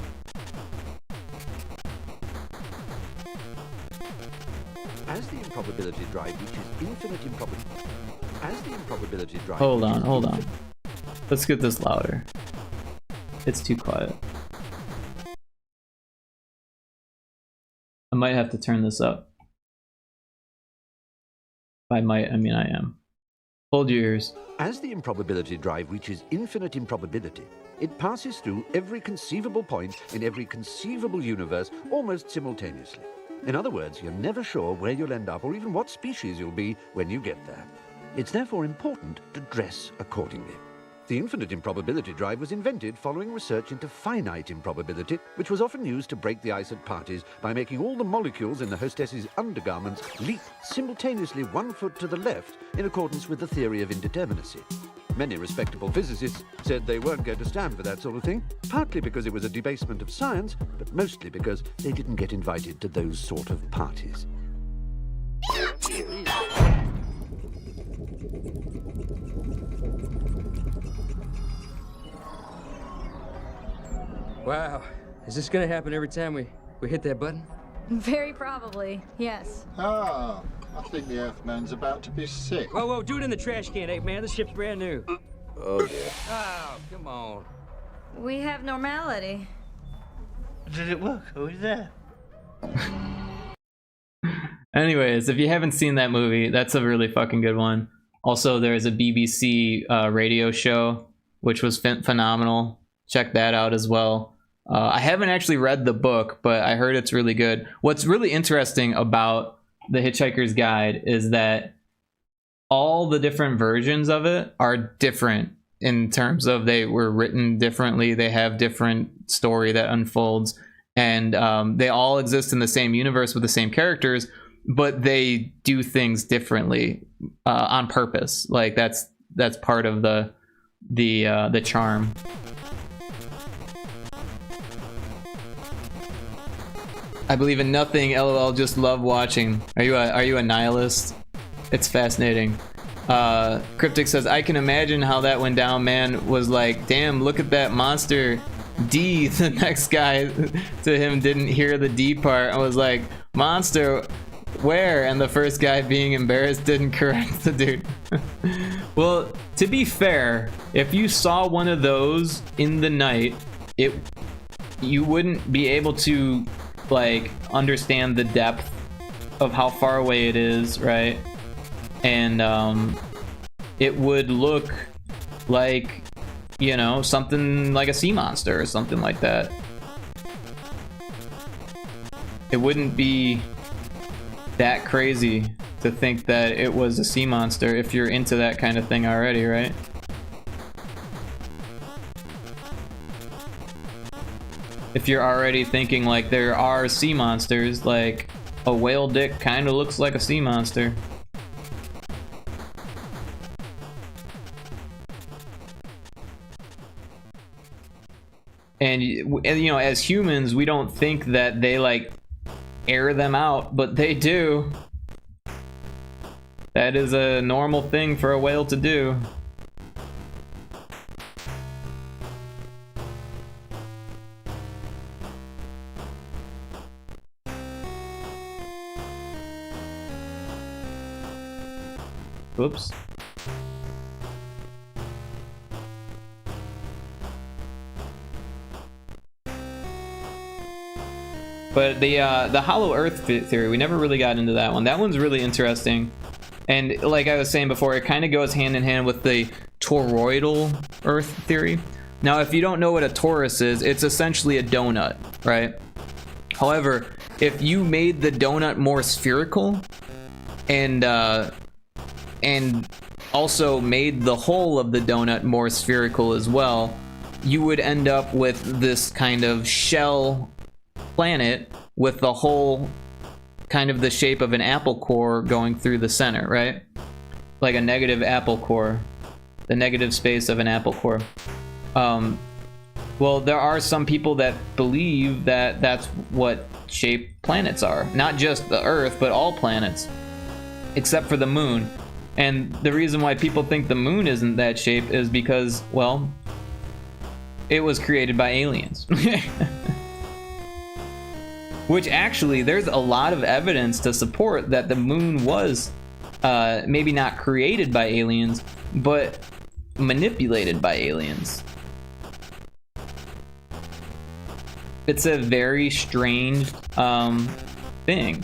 As the improbability drive reaches infinite improbability. As the improbability drive. Hold on. Let's get this louder. It's too quiet. I might have to turn this up. By might, I mean I am. Hold your ears. As the improbability drive reaches infinite improbability, it passes through every conceivable point in every conceivable universe almost simultaneously. In other words, you're never sure where you'll end up or even what species you'll be when you get there. It's therefore important to dress accordingly. The infinite improbability drive was invented following research into finite improbability, which was often used to break the ice at parties by making all the molecules in the hostess's undergarments leap simultaneously 1 foot to the left in accordance with the theory of indeterminacy. Many respectable physicists said they weren't going to stand for that sort of thing, partly because it was a debasement of science, but mostly because they didn't get invited to those sort of parties. Wow, is this gonna happen every time we hit that button? Very probably, yes. Ah, I think the Earthman's about to be sick. Whoa, do it in the trash can, Ape Man. This ship's brand new. Oh, yeah. Oh, come on. We have normality. Did it work? Who is that? Anyways, if you haven't seen that movie, that's a really fucking good one. Also, there's a BBC radio show, which was phenomenal. Check that out as well. I haven't actually read the book, but I heard it's really good. What's really interesting about The Hitchhiker's Guide is that all the different versions of it are different in terms of they were written differently. They have different story that unfolds, and they all exist in the same universe with the same characters, but they do things differently on purpose. Like that's part of the charm. I believe in nothing. LOL. Just love watching. Are you a nihilist? It's fascinating. Cryptic says, I can imagine how that went down. Man was like, damn, look at that monster. D. The next guy to him didn't hear the D part. I was like, monster, where? And the first guy, being embarrassed, didn't correct the dude. Well, to be fair, if you saw one of those in the night, you wouldn't be able to like understand the depth of how far away it is, right? And it would look like, you know, something like a sea monster or something like that. It wouldn't be that crazy to think that it was a sea monster if you're into that kind of thing already, right? If you're already thinking like there are sea monsters, like a whale dick kind of looks like a sea monster. And you know, as humans, we don't think that they like air them out, but they do. That is a normal thing for a whale to do. Whoops. But the hollow earth theory, we never really got into that one. That one's really interesting. And like I was saying before, it kind of goes hand in hand with the toroidal earth theory. Now, if you don't know what a torus is, it's essentially a donut, right? However, if you made the donut more spherical and also made the whole of the donut more spherical as well, you would end up with this kind of shell planet with the hole kind of the shape of an apple core going through the center, right? Like a negative apple core, the negative space of an apple core. Well, there are some people that believe that that's what shape planets are. Not just the Earth, but all planets, except for the moon. And the reason why people think the moon isn't that shape is because, well, it was created by aliens. Which actually, there's a lot of evidence to support that the moon was maybe not created by aliens, but manipulated by aliens. It's a very strange thing.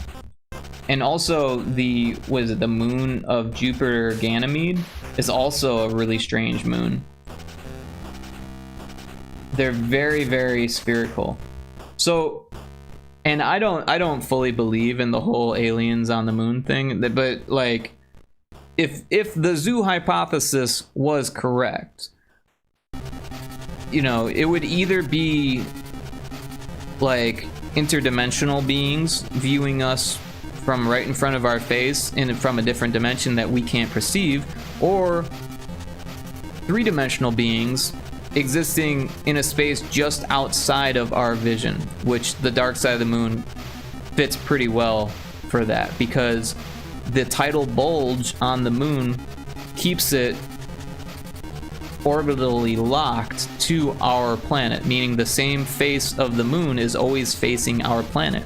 And also the moon of Jupiter Ganymede is also a really strange moon. They're very, very spherical. So, and I don't fully believe in the whole aliens on the moon thing, but like, if the zoo hypothesis was correct, you know, it would either be like interdimensional beings viewing us from right in front of our face and from a different dimension that we can't perceive, or three-dimensional beings existing in a space just outside of our vision, which the dark side of the moon fits pretty well for that, because the tidal bulge on the moon keeps it orbitally locked to our planet, meaning the same face of the moon is always facing our planet.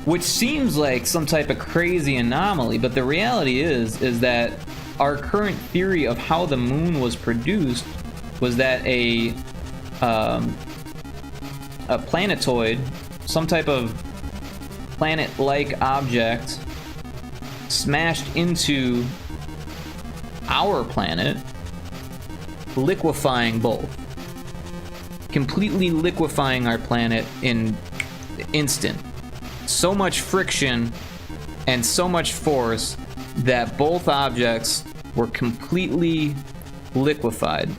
Which seems like some type of crazy anomaly, but the reality is that our current theory of how the moon was produced was that a planetoid, some type of planet-like object, smashed into our planet, liquefying both. Completely liquefying our planet in instant. So much friction and so much force that both objects were completely liquefied,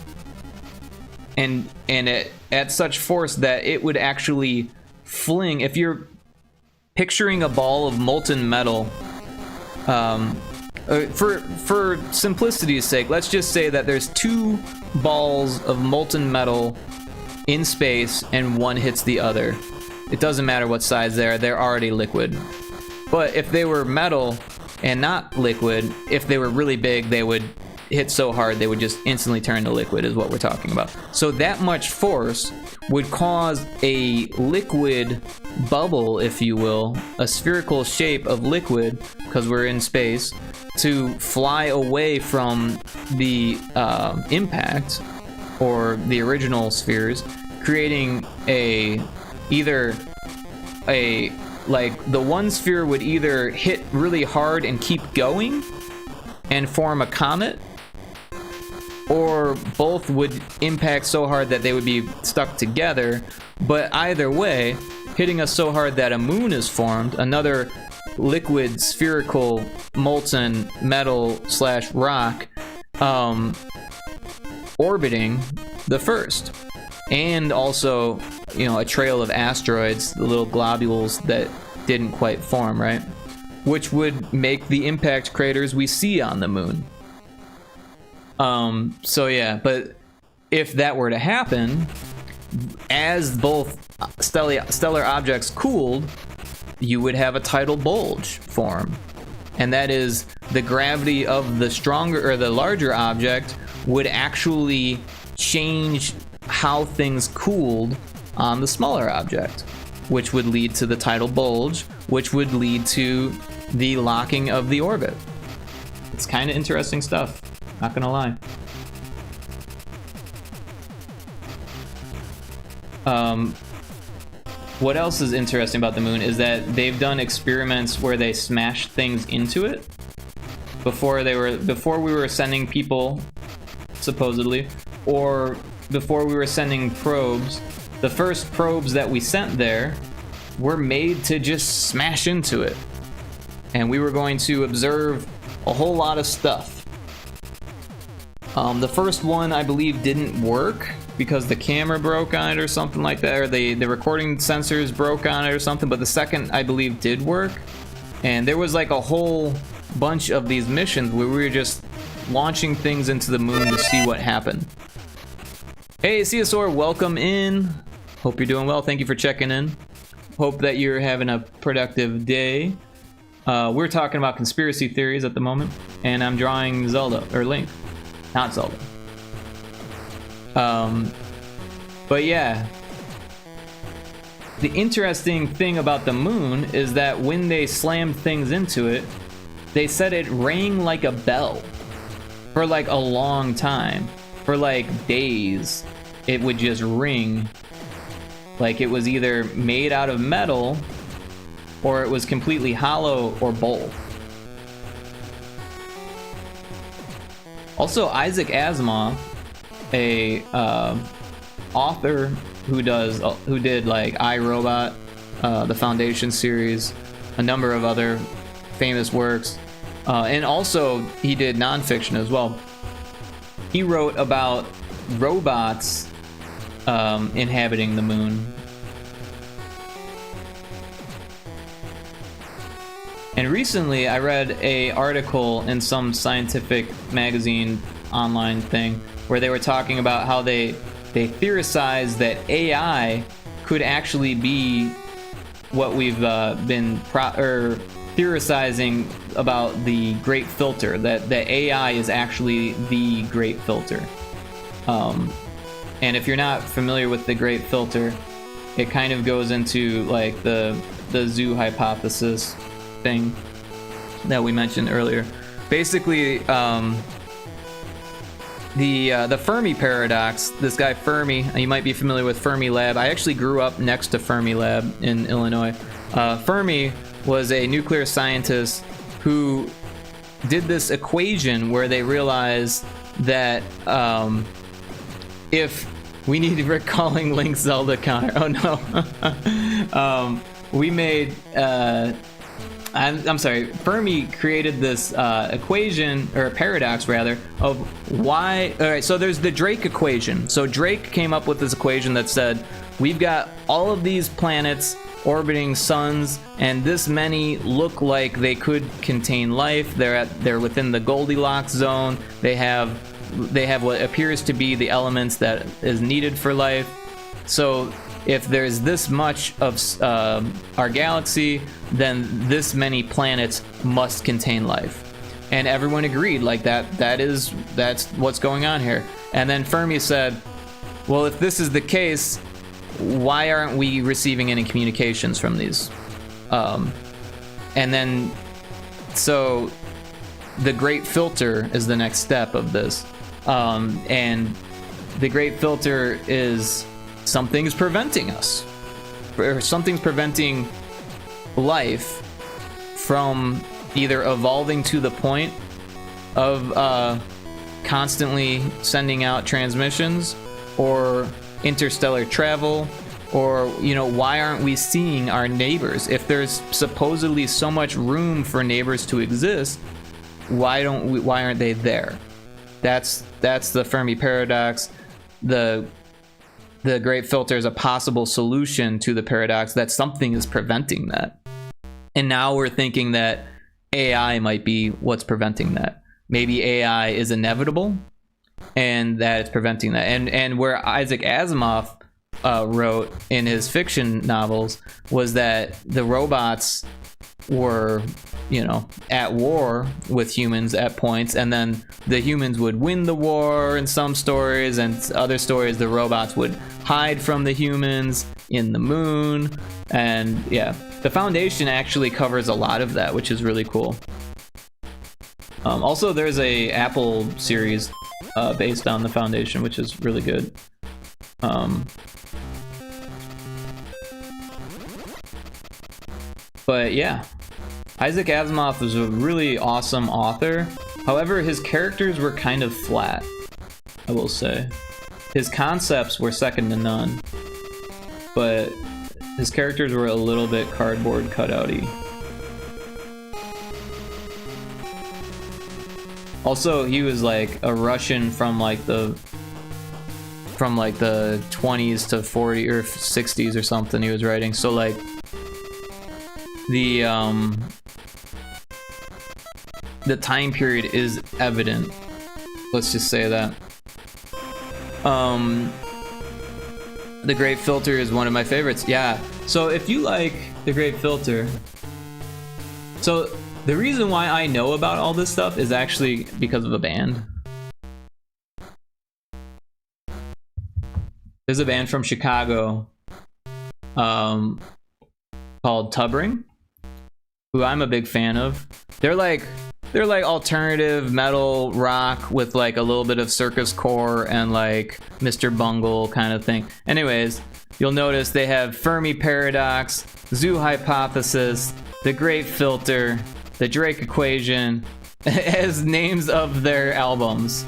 and at such force that it would actually fling. If you're picturing a ball of molten metal, for simplicity's sake, let's just say that there's two balls of molten metal in space and one hits the other. It doesn't matter what size they're already liquid. But if they were metal and not liquid, if they were really big, they would hit so hard they would just instantly turn to liquid, is what we're talking about. So that much force would cause a liquid bubble, if you will, a spherical shape of liquid, because we're in space, to fly away from the impact or the original spheres, creating like the one sphere would either hit really hard and keep going and form a comet, or both would impact so hard that they would be stuck together. But either way, hitting us so hard that a moon is formed, another liquid spherical molten metal / rock orbiting the first, and also, you know, a trail of asteroids, the little globules that didn't quite form, right? Which would make the impact craters we see on the moon. So yeah, but if that were to happen, as both stellar objects cooled, you would have a tidal bulge form. And that is, the gravity of the stronger or the larger object would actually change how things cooled on the smaller object, which would lead to the tidal bulge, which would lead to the locking of the orbit. It's kind of interesting stuff, not gonna lie. What else is interesting about the moon is that they've done experiments where they smash things into it before we were sending people, supposedly, or before we were sending probes. The first probes that we sent there were made to just smash into it, and we were going to observe a whole lot of stuff. The first one, I believe, didn't work because the camera broke on it or something like that, or the recording sensors broke on it or something, but the second, I believe, did work. And there was like a whole bunch of these missions where we were just launching things into the moon to see what happened. Hey, Caesaur, welcome in. Hope you're doing well. Thank you for checking in. Hope that you're having a productive day. We're talking about conspiracy theories at the moment, and I'm drawing Zelda, or Link. Not Zelda. But yeah. The interesting thing about the moon is that when they slammed things into it, they said it rang like a bell for like a long time. For like days, it would just ring. Like it was either made out of metal or it was completely hollow or both. Also, Isaac Asimov, a author who did like I, Robot, the Foundation series, a number of other famous works, and also he did nonfiction as well. He wrote about robots inhabiting the moon. And recently I read an article in some scientific magazine online thing where they were talking about how they theorized that AI could actually be what we've been theorizing about the Great Filter, that AI is actually the Great Filter. And if you're not familiar with the Great Filter, it kind of goes into like the zoo hypothesis thing that we mentioned earlier. Basically, the Fermi paradox, this guy Fermi, you might be familiar with Fermi Lab. I actually grew up next to Fermi Lab in Illinois. Fermi was a nuclear scientist who did this equation where they realized that if we need to recalling Link Zelda counter. Oh no. We made I'm sorry, Fermi created this equation, or paradox rather, of why. Alright, so there's the Drake equation. So Drake came up with this equation that said, we've got all of these planets orbiting suns, and this many look like they could contain life. They're within the Goldilocks zone. They have what appears to be the elements that is needed for life. So if there's this much of our galaxy, then this many planets must contain life. And everyone agreed, like that's what's going on here. And then Fermi said, well, if this is the case, why aren't we receiving any communications from these? And then, so the Great Filter is the next step of this. And the Great Filter is something's preventing us, or something's preventing life from either evolving to the point of constantly sending out transmissions, or interstellar travel, or, you know, why aren't we seeing our neighbors? If there's supposedly so much room for neighbors to exist, why aren't they there? That's the Fermi paradox. The Great Filter is a possible solution to the paradox, that something is preventing that. And now we're thinking that AI might be what's preventing that. Maybe AI is inevitable, and that it's preventing that. And where Isaac Asimov wrote in his fiction novels was that the robots were, you know, at war with humans at points, and then the humans would win the war in some stories, and other stories the robots would hide from the humans in the moon. And yeah, the Foundation actually covers a lot of that, which is really cool. Also, there's a Apple series based on the Foundation, which is really good. But yeah, Isaac Asimov was a really awesome author. However, his characters were kind of flat, I will say. His concepts were second to none, but his characters were a little bit cardboard cutout-y. Also, he was like a Russian from like the 20s to 40 or 60s or something he was writing. So like the time period is evident. Let's just say that. The Great Filter is one of my favorites. Yeah. So if you like The Great Filter, so the reason why I know about all this stuff is actually because of a band. There's a band from Chicago called Tubbring, who I'm a big fan of. They're like alternative metal rock with like a little bit of circus core and like Mr. Bungle kind of thing. Anyways, you'll notice they have Fermi Paradox, Zoo Hypothesis, The Great Filter, The Drake Equation as names of their albums.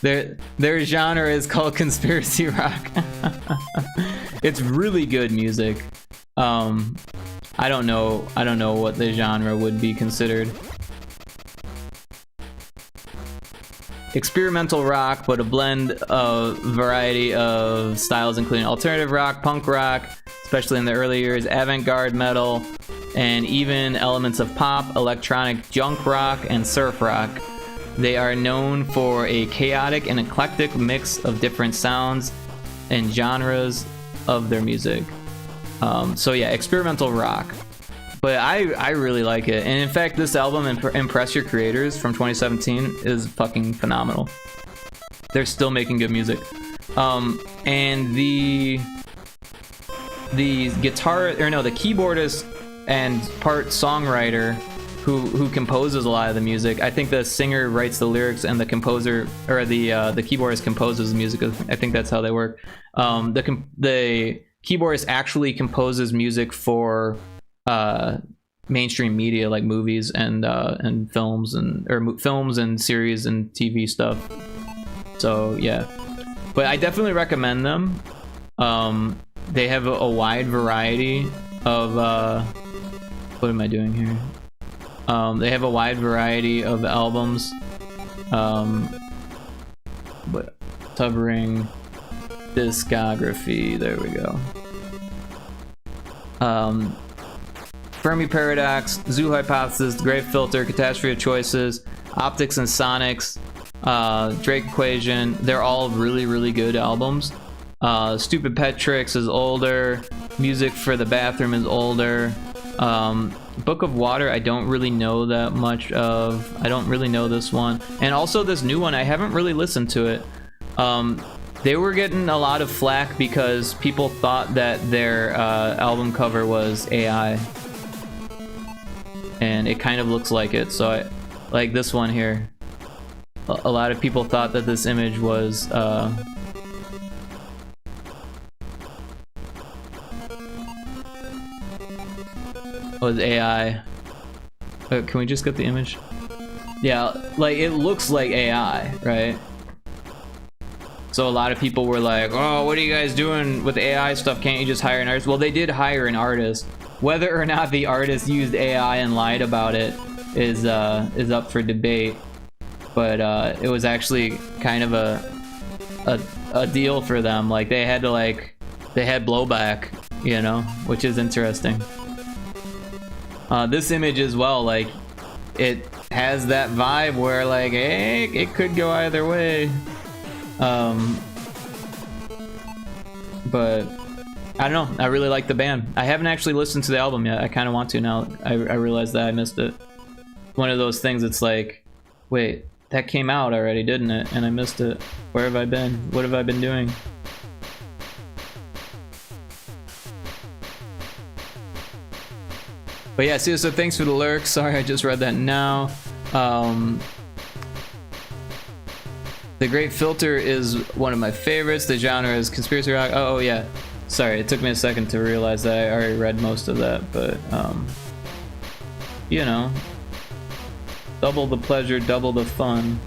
Their genre is called conspiracy rock. It's really good music. I don't know what the genre would be considered. Experimental rock, but a blend of variety of styles, including alternative rock, punk rock, especially in the early years, avant-garde metal, and even elements of pop, electronic, junk rock, and surf rock. They are known for a chaotic and eclectic mix of different sounds and genres of their music. So yeah, experimental rock. But I really like it. And in fact, this album, Impress Your Creators from 2017, is fucking phenomenal. They're still making good music. And the keyboardist and part songwriter who composes a lot of the music. I think the singer writes the lyrics and the composer, or the keyboardist composes the music. I think that's how they work. The keyboardist actually composes music for mainstream media like movies and films and series and TV stuff. So yeah, but I definitely recommend them. They have a wide variety of what am I doing here? They have a wide variety of albums. But Tubbring discography, there we go. Fermi Paradox, Zoo Hypothesis, The Great Filter, Catastrophe of Choices, Optics and Sonics, Drake Equation. They're all really, really good albums. Stupid Pet Tricks is older. Music for the Bathroom is older. Book of Water, I don't really know that much of. I don't really know this one. And also this new one, I haven't really listened to it. They were getting a lot of flack because people thought that their album cover was AI. And it kind of looks like it, so like this one here. A lot of people thought that this image was AI. Can we just get the image? Yeah, like it looks like AI, right? So a lot of people were like, oh, what are you guys doing with AI stuff? Can't you just hire an artist? Well, they did hire an artist. Whether or not the artist used AI and lied about it is up for debate. But it was actually kind of a deal for them. Like they had blowback, you know, which is interesting. This image as well, like it has that vibe where like, hey, it could go either way. But I don't know, I really like the band. I haven't actually listened to the album yet. I kind of want to now. I realized that I missed it. One of those things, it's like, wait, that came out already, didn't it? And I missed it. Where have I been? What have I been doing? But yeah, so thanks for the lurk. Sorry, I just read that now. The Great Filter is one of my favorites. The genre is conspiracy rock. Oh yeah. Sorry, it took me a second to realize that I already read most of that, but you know, double the pleasure, double the fun.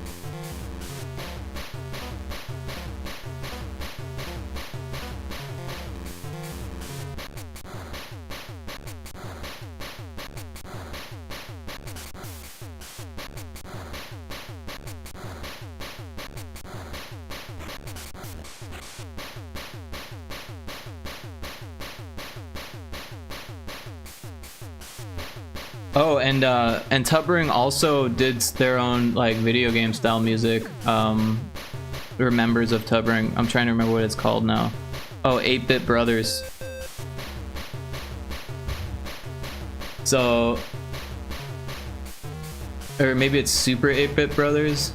Oh, and Tubring also did their own like video game style music. We're members of Tubring. I'm trying to remember what it's called now. Oh, 8-Bit Brothers. So, or maybe it's Super 8-Bit Brothers.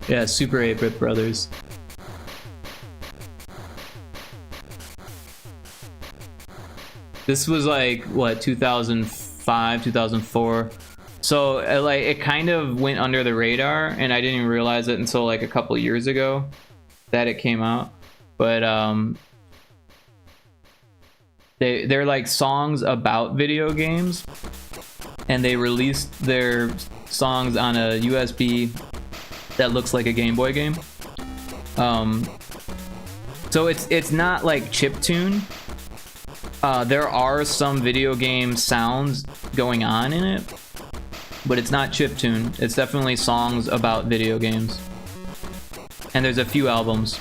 Yeah, Super 8-Bit Brothers. This was like, what, 2005, 2004? So, like, it kind of went under the radar, and I didn't even realize it until, like, a couple years ago that it came out. But, they're, like, songs about video games, and they released their songs on a USB that looks like a Game Boy game. So it's not like chiptune. There are some video game sounds going on in it, but it's not chiptune. It's definitely songs about video games. And there's a few albums.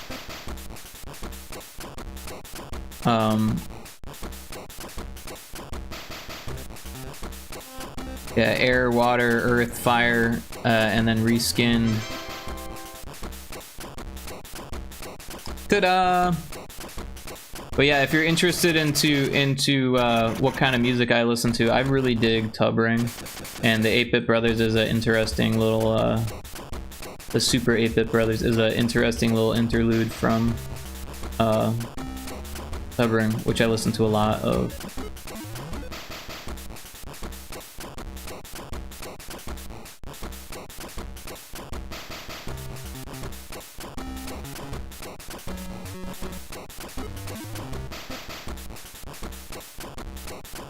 Yeah, air, water, earth, fire, and then reskin. Ta-da! But yeah, if you're interested into what kind of music I listen to, I really dig Tubring, and the 8-Bit Brothers is an interesting little the Super 8-Bit Brothers is an interesting little interlude from Tubring, which I listen to a lot of.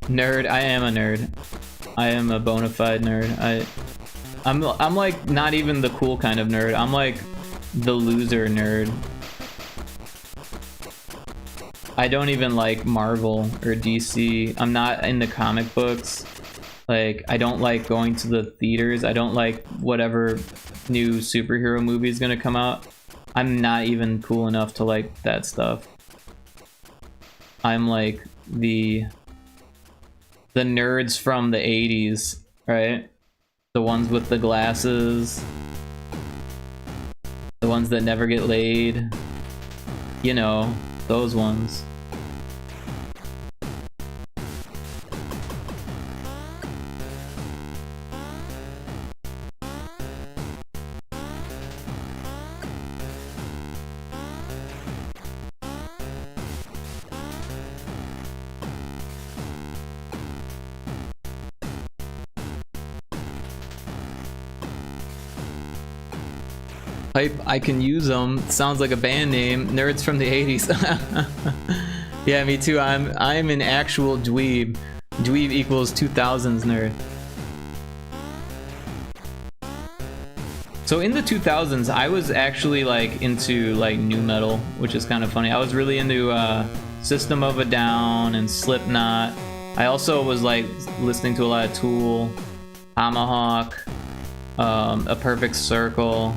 Nerd, I am a nerd. I am a bona fide nerd. I'm like not even the cool kind of nerd. I'm like the loser nerd. I don't even like Marvel or DC. I'm not into comic books. Like, I don't like going to the theaters. I don't like whatever new superhero movie is gonna come out. I'm not even cool enough to like that stuff. I'm like the nerds from the 80s, right? The ones with the glasses. The ones that never get laid. You know, those ones. Hype, I can use them. Sounds like a band name. Nerds from the 80s. Yeah, me too. I'm an actual dweeb. Dweeb equals 2000s nerd. So in the 2000s, I was actually like into like nu metal, which is kind of funny. I was really into System of a Down and Slipknot. I also was like listening to a lot of Tool, Tomahawk, A Perfect Circle.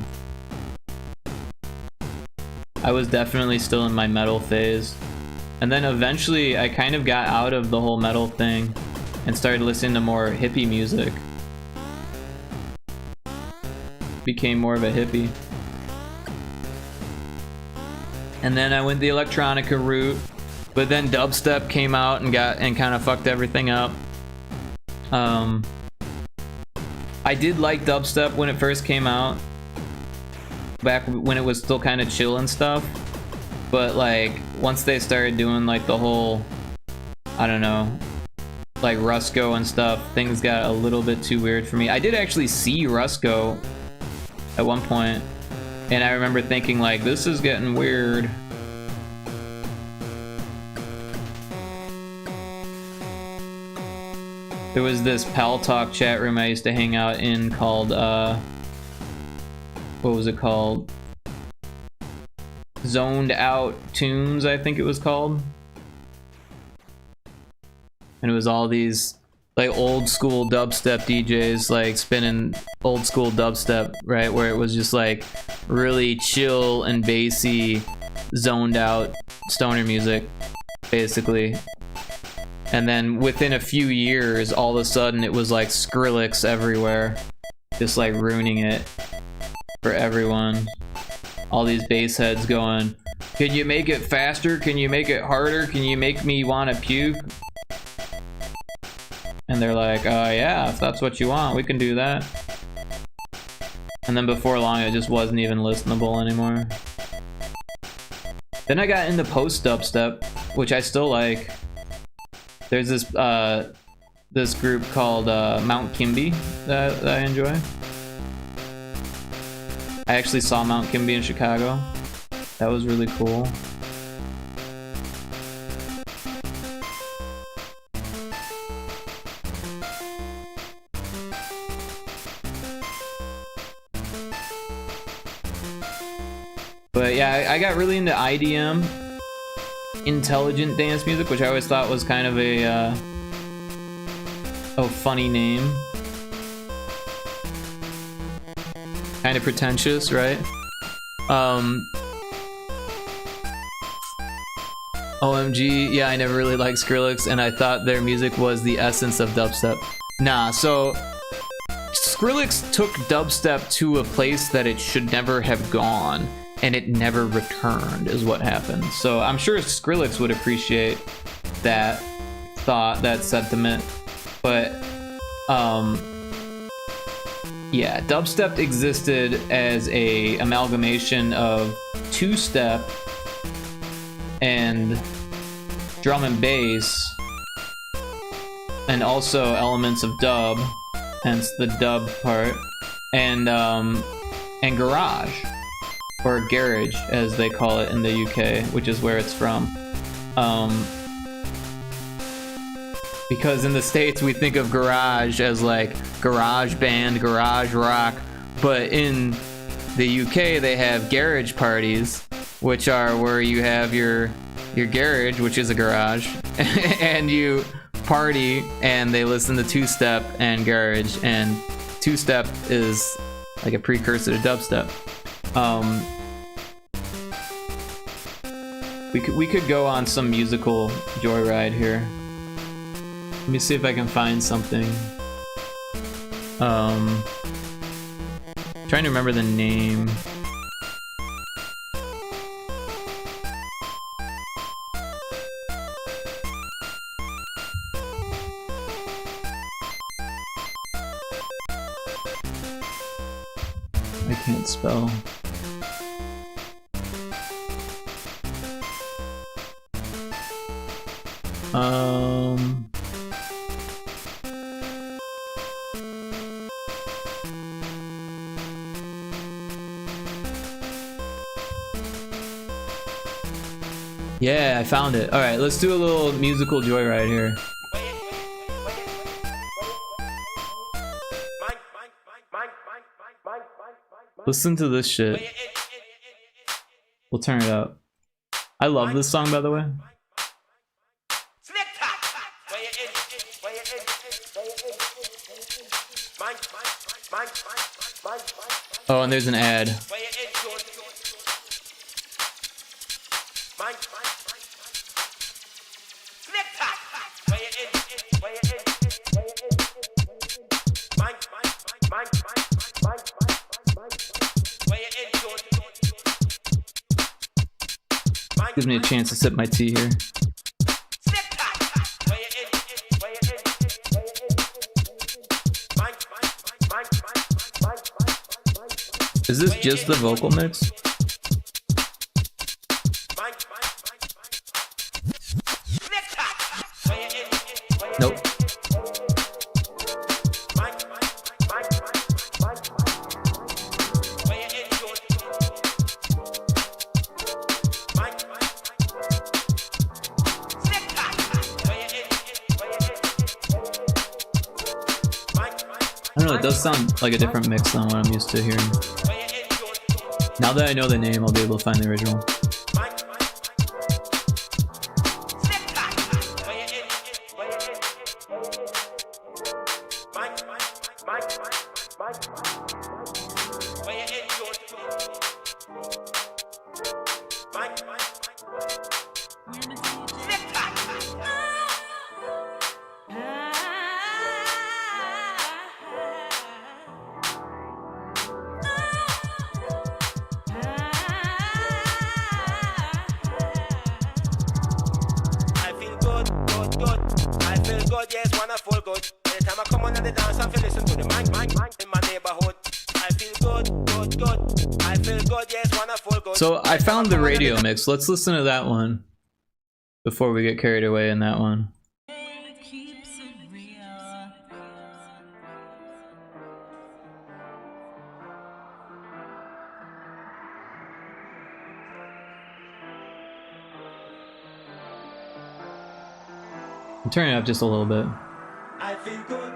I was definitely still in my metal phase. And then eventually I kind of got out of the whole metal thing and started listening to more hippie music. Became more of a hippie. And then I went the electronica route, but then dubstep came out and kind of fucked everything up. I did like dubstep when it first came out, back when it was still kind of chill and stuff, but like once they started doing like the whole, I don't know, like Rusko and stuff, things got a little bit too weird for me. I did actually see Rusko at one point, and I remember thinking like, this is getting weird. There was this Pal Talk chat room I used to hang out in called what was it called? Zoned Out Tunes, I think it was called. And it was all these like old school dubstep DJs like spinning old school dubstep, right? Where it was just like really chill and bassy, zoned out stoner music, basically. And then within a few years, all of a sudden it was like Skrillex everywhere, just like ruining it for everyone. All these bass heads going, can you make it faster? Can you make it harder? Can you make me want to puke? And they're like, yeah, if that's what you want, we can do that. And then before long, it just wasn't even listenable anymore. Then I got into post dubstep, which I still like. There's this this group called Mount Kimby that I enjoy. I actually saw Mount Kimby in Chicago. That was really cool. But yeah, I got really into IDM, intelligent dance music, which I always thought was kind of a funny name. Kind of pretentious, right? OMG, yeah, I never really liked Skrillex, and I thought their music was the essence of dubstep. Nah, so Skrillex took dubstep to a place that it should never have gone, and it never returned, is what happened. So I'm sure Skrillex would appreciate that thought, that sentiment, but yeah, dubstep existed as a amalgamation of two-step and drum and bass, and also elements of dub, hence the dub part, and garage, or garage as they call it in the UK, which is where it's from. Because in the States we think of garage as like garage band, garage rock, but in the UK they have garage parties, which are where you have your garage, which is a garage, and you party and they listen to two-step and garage, and two-step is like a precursor to dubstep. We could go on some musical joyride here. Let me see if I can find something. Trying to remember the name. I can't spell. Yeah, I found it. All right, let's do a little musical joyride here. Listen to this shit. We'll turn it up. I love this song, by the way. Oh, and there's an ad. Gives me a chance to sip my tea here. Is this just the vocal mix? Nope. I don't know, it does sound like a different mix than what I'm used to hearing. Now that I know the name, I'll be able to find the original. good. I feel good, yes, wonderful good. Anytime I come on the dance, I feel listen to the man in my neighborhood. I feel good. I feel good, yes, wonderful good. So I found the radio mix. Let's listen to that one before we get carried away in that one. I'm turning it up just a little bit. I feel good.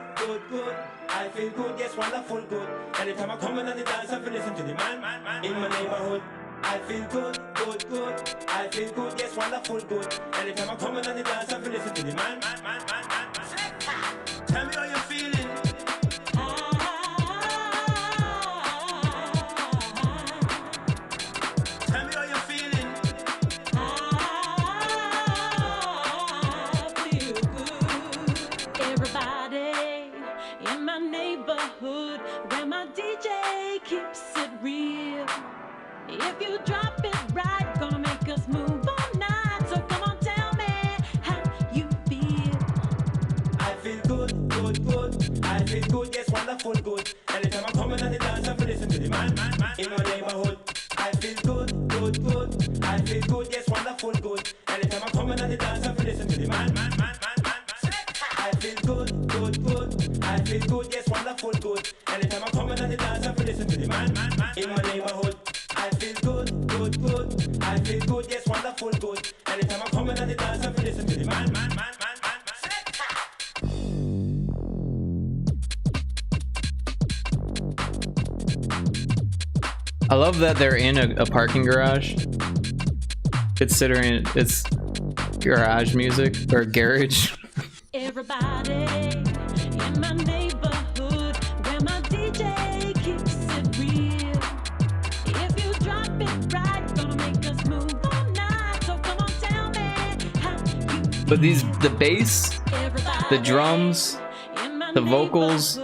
I feel good, yes, wonderful good. Anytime I come in on the dance, I feel listen to the man in my neighborhood. I feel good. I feel good, yes, wonderful good. Anytime I come in on the dance, I feel listen to the man. Tell me how you're feeling. Tell me how you're feeling. Neighborhood where my DJ keeps it real. If you drop it right, gonna make us move all night. So come on, tell me how you feel. I feel good. I feel good, yes, wonderful good. Anytime I come in on the dance, I feel listen to the man in my neighborhood. I feel good. I feel good, yes, wonderful good. Anytime I come in on the dance, I feel listen to the man. I feel good. I feel good, yes, wonderful good. Anytime I come in on the dance, I feel listen to the man in my neighborhood. I feel good. I feel good, yes, wonderful good. Anytime I come in on the dance, I feel listen to the man. I love that they're in a parking garage, considering it's garage music or garage. Everybody in my neighborhood where my DJ keeps it real. If you drop it right, gonna make us move all night. So come on, tell me how you. But the bass, the drums, the vocals,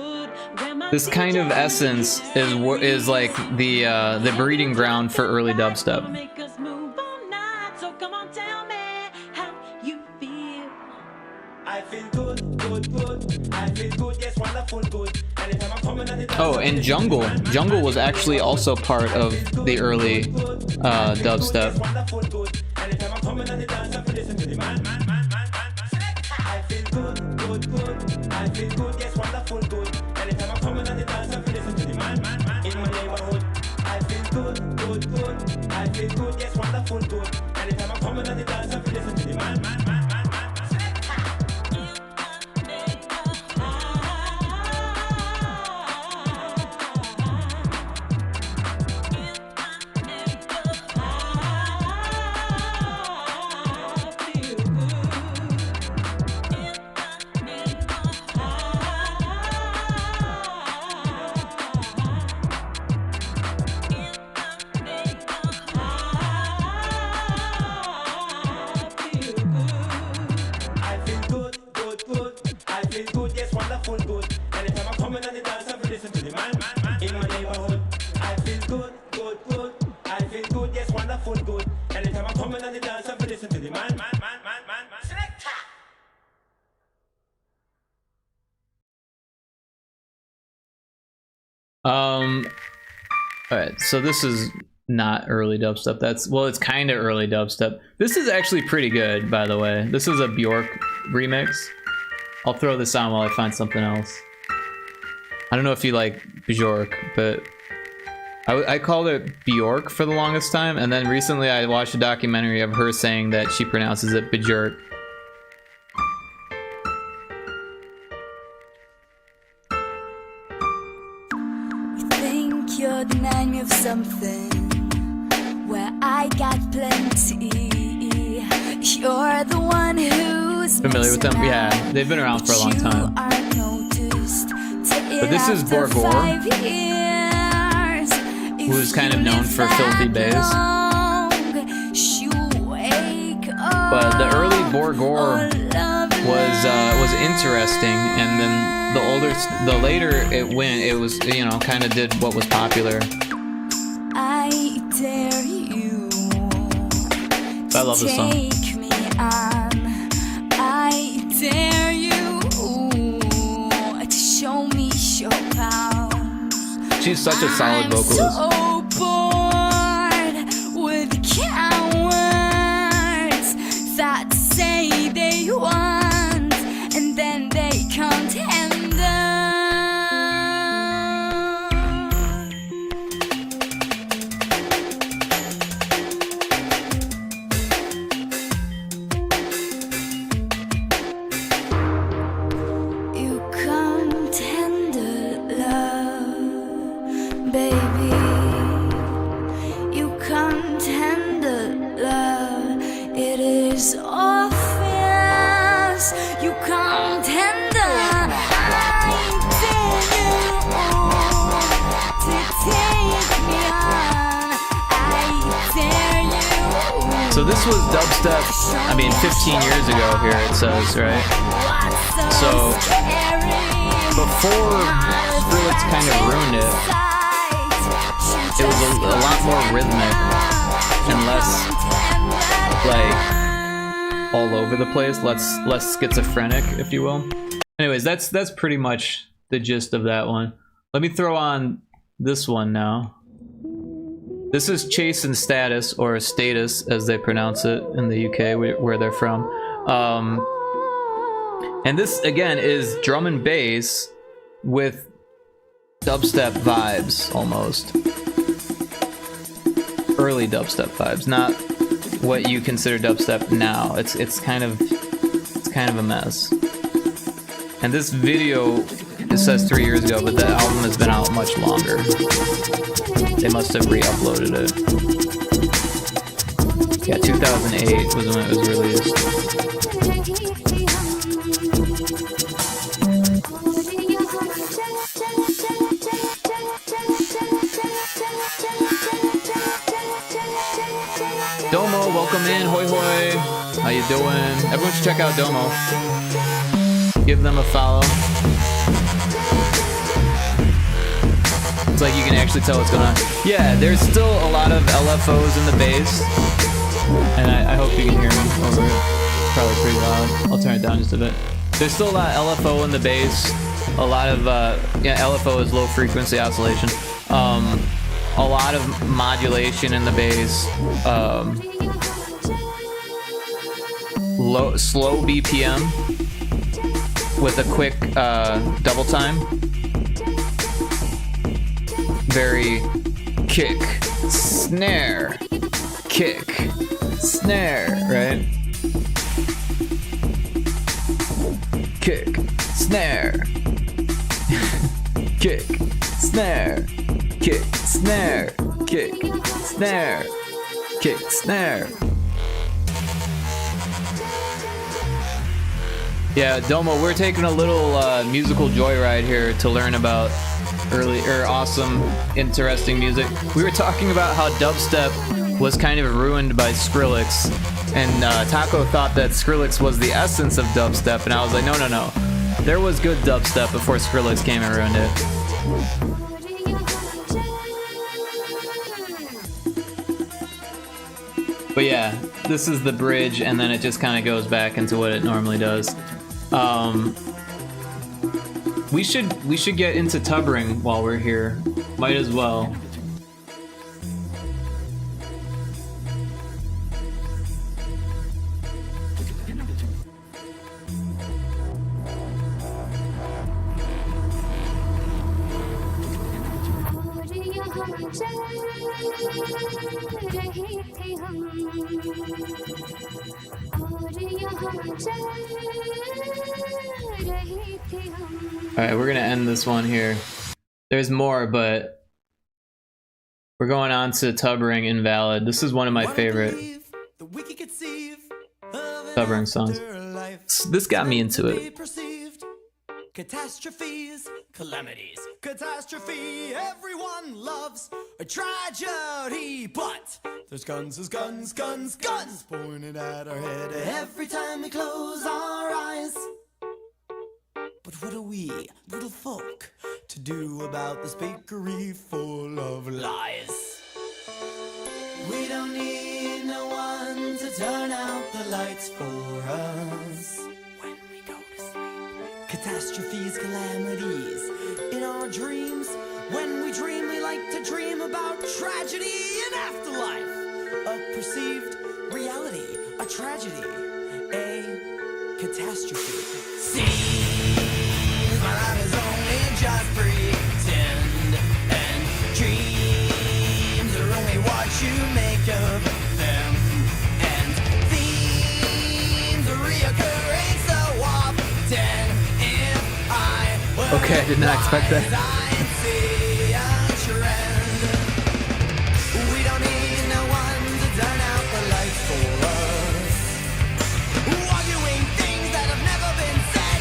this kind of essence is like the breeding ground for early dubstep. Make us move all night. So come on, tell me how you feel. I feel good. I feel good, yes, wonderful good. Anytime I come in on the dance. Oh, and Jungle was actually also part of the early dubstep. Anytime I come in on the dance, I feel listen to the man. I feel good. I feel good, yes, wonderful good. Anytime I come in on the dance, I feel listen to the man in my neighborhood. I feel good. I feel good, yes, wonderful good. Anytime I come in on the dance, I feel listen to the man. Alright, so this is not early dubstep. It's kind of early dubstep. This is actually pretty good, by the way. This is a Bjork remix. I'll throw this on while I find something else. I don't know if you like Bjork, but I called it Bjork for the longest time, and then recently I watched a documentary of her saying that she pronounces it Bjork. You're denying me of something where I got plenty. You're the one who's familiar with them? Yeah, they've been around for a long time. But this is Borgore, who's kind of known for filthy bass. But the early Borgore was interesting, and then the later it went, it was, you know, kind of did what was popular. I dare you. I love this song. Take me on. I she's such a solid I'm vocalist. so bored with cowards that say they want and then they can't handle. You can't handle love, baby. You can't handle love. It is obvious. You can't handle. I dare you to take me on. I dare you. So this was dubstep, I mean 15 years ago here it says, right? So before Skrillex kind of ruined it, it was a lot more rhythmic and less like all over the place, less schizophrenic, if you will. Anyways, that's pretty much the gist of that one. Let me throw on this one now. This is Chase and Status, or Status as they pronounce it in the UK where they're from. And this again is drum and bass with dubstep vibes almost. Early dubstep vibes, not what you consider dubstep now. It's kind of a mess. And this video, it says 3 years ago, but the album has been out much longer. They must have re-uploaded it. Yeah, 2008 was when it was released. Domo, welcome in, hoi hoi. How you doing? Everyone should check out Domo. Give them a follow. It's like you can actually tell what's going on. Yeah, there's still a lot of LFOs in the bass. And I hope you can hear me over it. Probably pretty loud. I'll turn it down just a bit. There's still a lot of LFO in the bass. A lot of, yeah, LFO is low frequency oscillation. A lot of modulation in the bass. Slow BPM with a quick double time. Very kick, snare, kick, snare, right? Kick, snare, kick, snare, kick, snare, kick, snare, kick, snare. Yeah, Domo, we're taking a little musical joyride here to learn about awesome, interesting music. We were talking about how dubstep was kind of ruined by Skrillex, and Taco thought that Skrillex was the essence of dubstep, and I was like, no. There was good dubstep before Skrillex came and ruined it. But yeah, this is the bridge, and then it just kind of goes back into what it normally does. We should get into tubbering while we're here. Might as well. Alright, we're gonna end this one here. There's more, but we're going on to Tubbering Invalid. This is one of my favorite Tubbering songs. This got me into it. Catastrophes, calamities, catastrophe. Everyone loves a tragedy, but there's guns pointed at our head every time we close our eyes. But what are we, little folk, to do about this bakery full of lies? We don't need no one to turn out the lights for us when we go to sleep. Catastrophes, calamities, in our dreams, When we dream, we like to dream about tragedy and afterlife. A perceived reality, a tragedy, a catastrophe. Seems my life is only just pretend, and dreams are only what you make of them. And themes are reoccurring so often. If I Okay, I did not expect that. I'd see a trend. We don't need no one to turn out the lights for us. Arguing things that have never been said.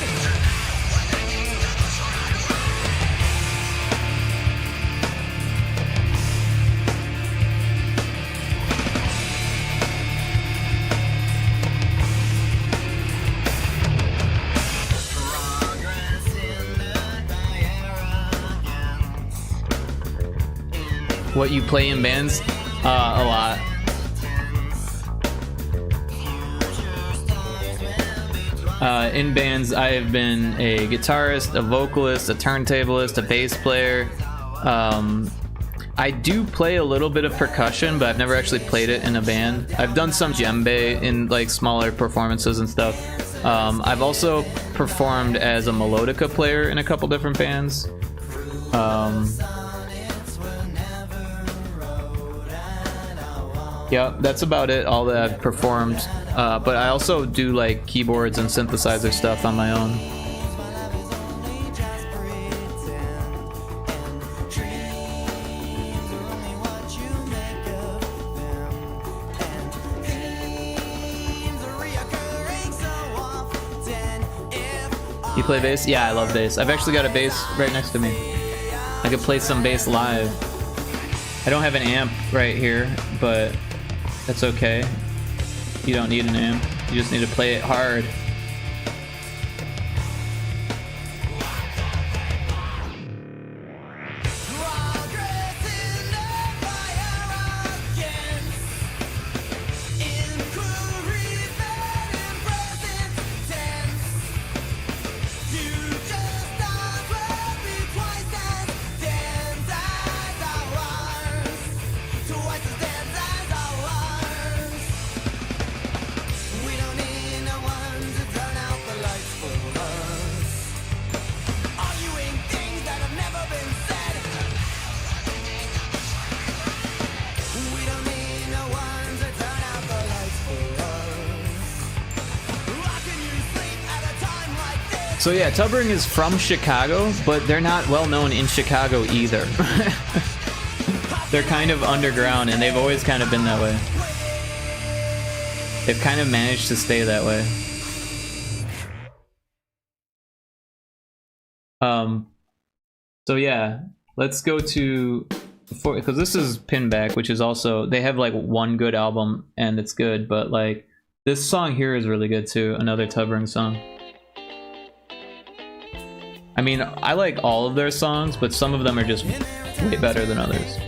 Progress hindered by arrogance. What you play in bands? A lot. In bands, I have been a guitarist, a vocalist, a turntablist, a bass player. I do play a little bit of percussion, but I've never actually played it in a band. I've done some djembe in like smaller performances and stuff. I've also performed as a melodica player in a couple different bands. Yeah, that's about it, all that I've performed. But I also do like keyboards and synthesizer stuff on my own. You play bass? Yeah, I love bass. I've actually got a bass right next to me. I could play some bass live. I don't have an amp right here, but that's okay. You don't need an amp. You just need to play it hard. So yeah, Tubbering is from Chicago, but they're not well known in Chicago either. They're kind of underground, and they've always kind of been that way. They've kind of managed to stay that way. So yeah, let's go to, because this is Pinback, which is also, they have like one good album and it's good, but like this song here is really good too, another Tubbering song. I mean, I like all of their songs, but some of them are just way better than others.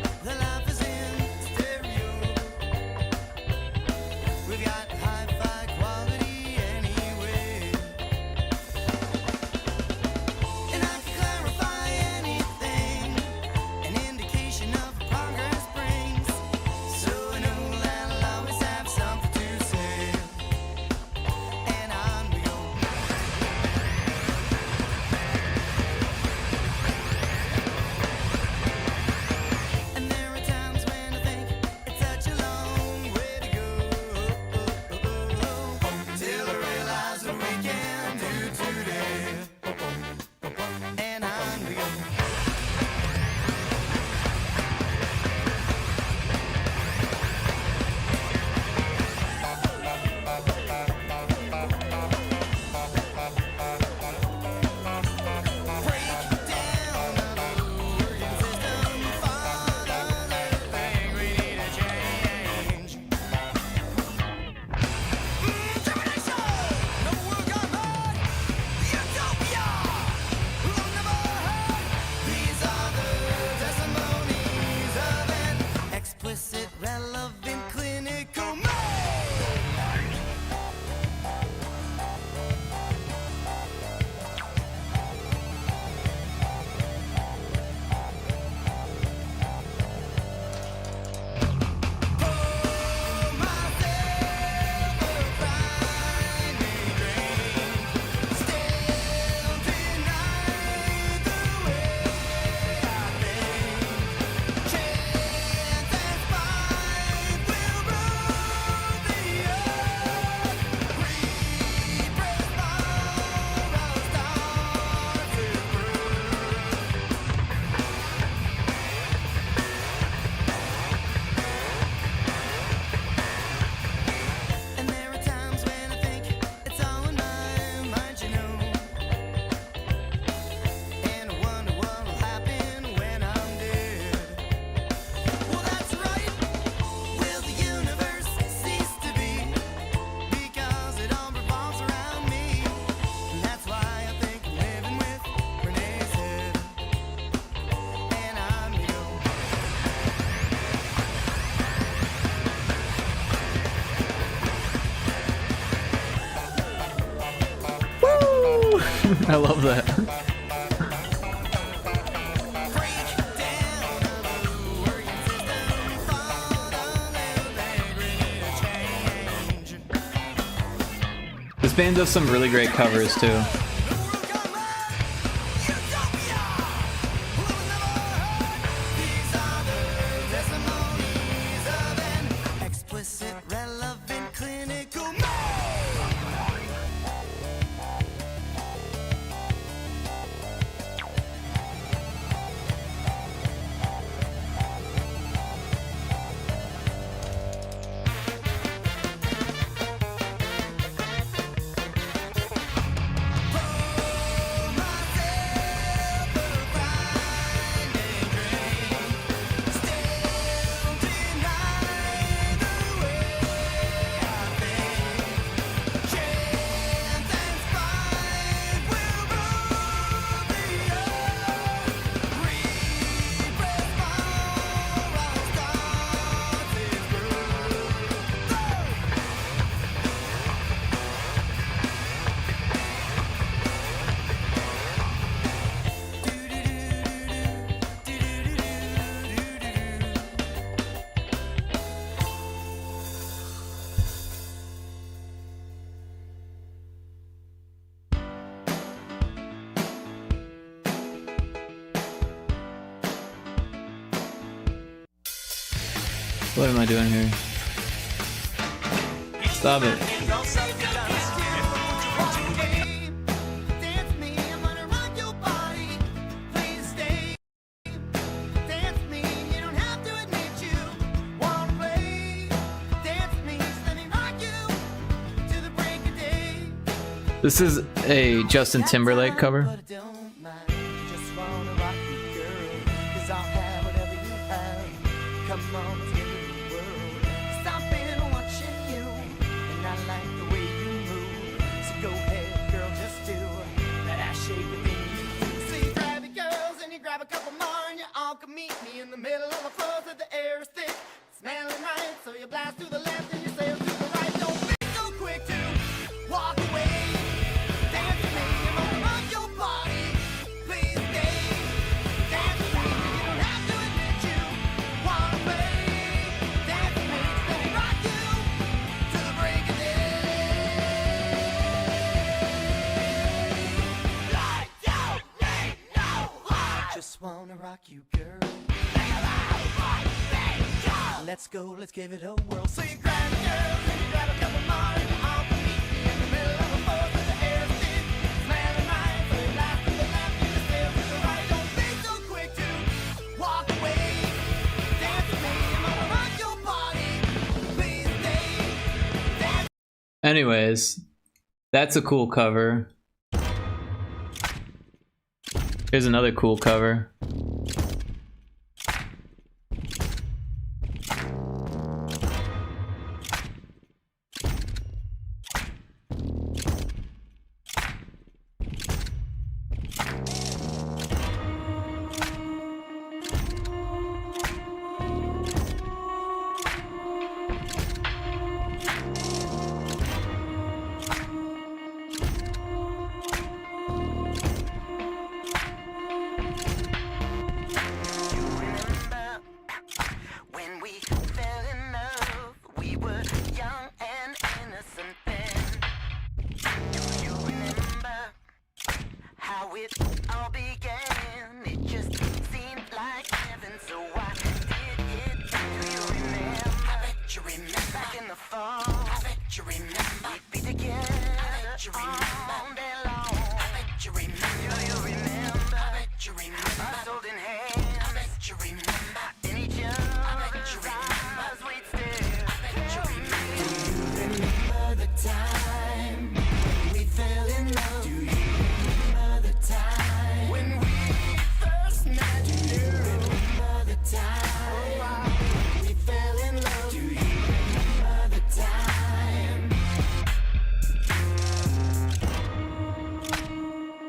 I love that. This band does some really great covers too. What am I doing here? Stop it. This is a Justin Timberlake cover. Let's go, let's give it a whirl. So you grab a girl, and you grab a couple more, and you all can meet me in the middle of a floor with the air is thick, smelling right. So you laugh to the left, and you stare to the right. Don't be so quick to walk away. Dance with me, I'm gonna rock your body. Please stay. Dance. Anyways, that's a cool cover. Here's another cool cover.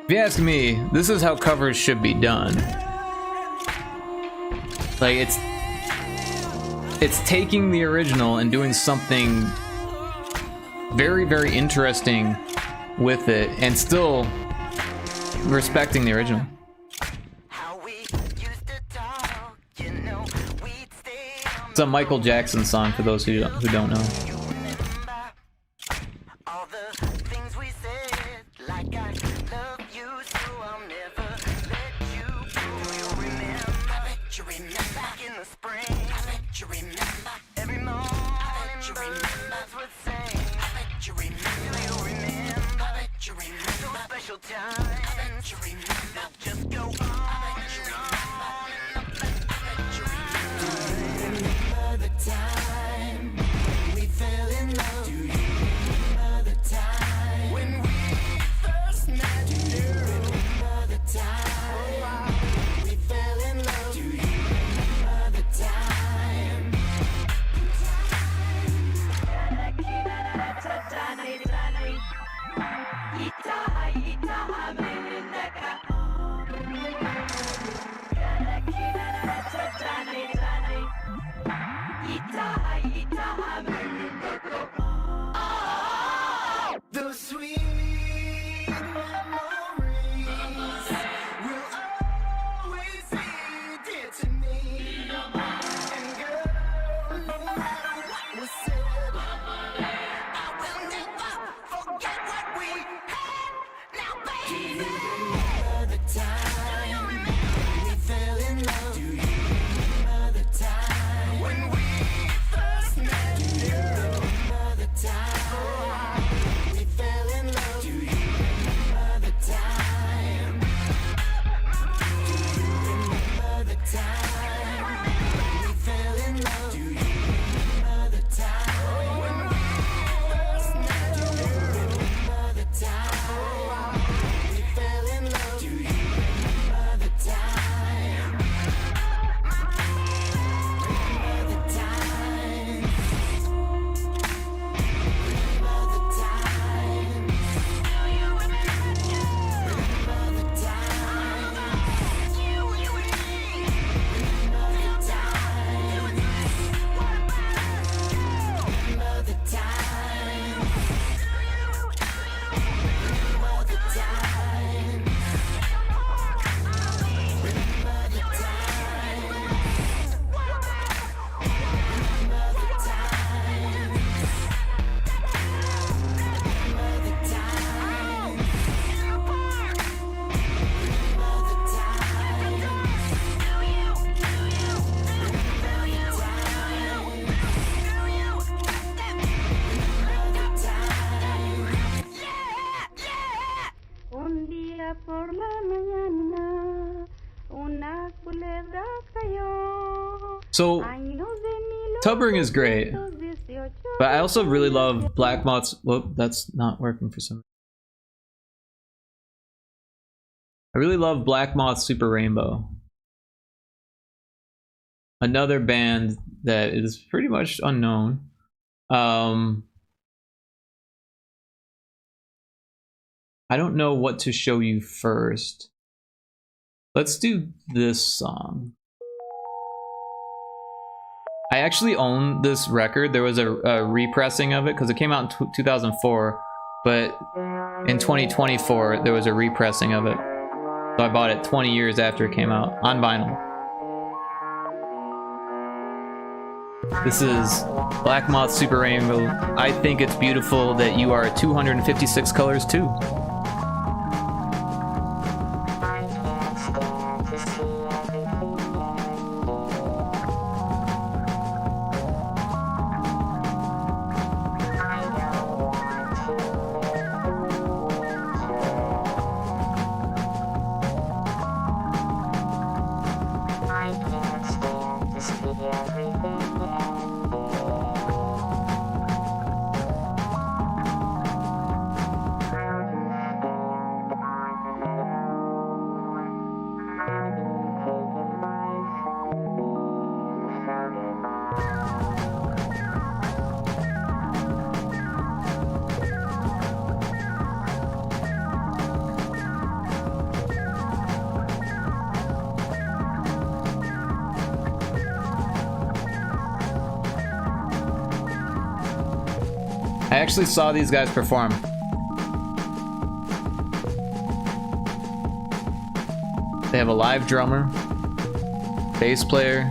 If you ask me, this is how covers should be done. Like, it's taking the original and doing something very, very interesting with it, and still respecting the original. It's a Michael Jackson song for those who don't know. The sweet memories will always be dear to me. And girl, no matter what was said, I will never forget what we had. Now, baby, do you remember the time we fell in love? Do you remember the time when we first met? Do you remember the time? So, Tubbering is great, but I also really love Black Moth's. Whoop, that's not working for some reason. I really love Black Moth Super Rainbow. Another band that is pretty much unknown. I don't know what to show you first. Let's do this song. I actually own this record. There was a repressing of it because it came out in 2004, but in 2024 there was a repressing of it. So I bought it 20 years after it came out on vinyl. This is Black Moth Super Rainbow. I think it's beautiful that you are 256 colors too. I actually saw these guys perform. They have a live drummer, bass player,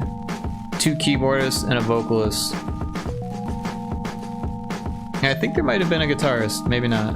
2 keyboardists, and a vocalist. Yeah, I think there might have been a guitarist, maybe not.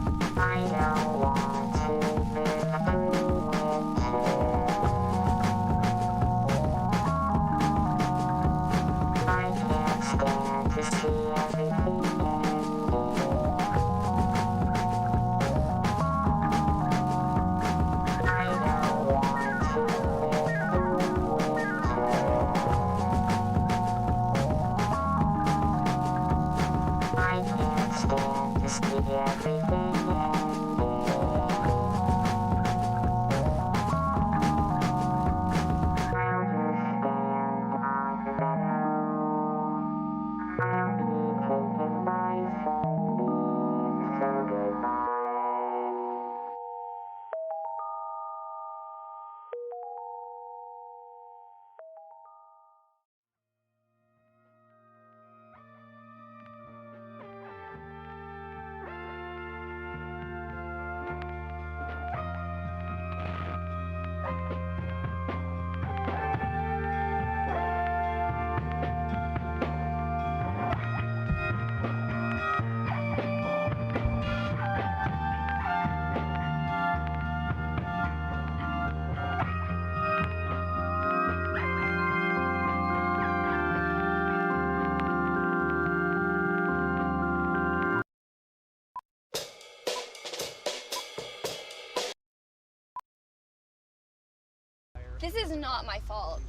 This is not my fault.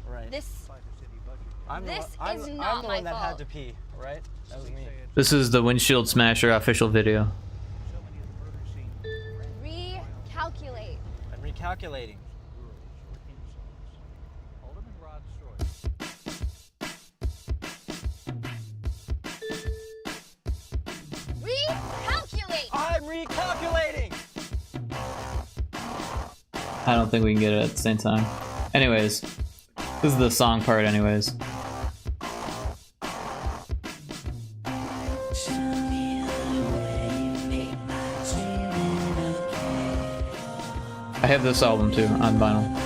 Right. This I'm is I'm not the my one that fault. had to pee, right? That was me. This is the Windshield Smasher official video. Recalculate. I'm recalculating. Recalculate. I'm recalculating. I don't think we can get it at the same time. Anyways, this is the song part anyways. I have this album too on vinyl.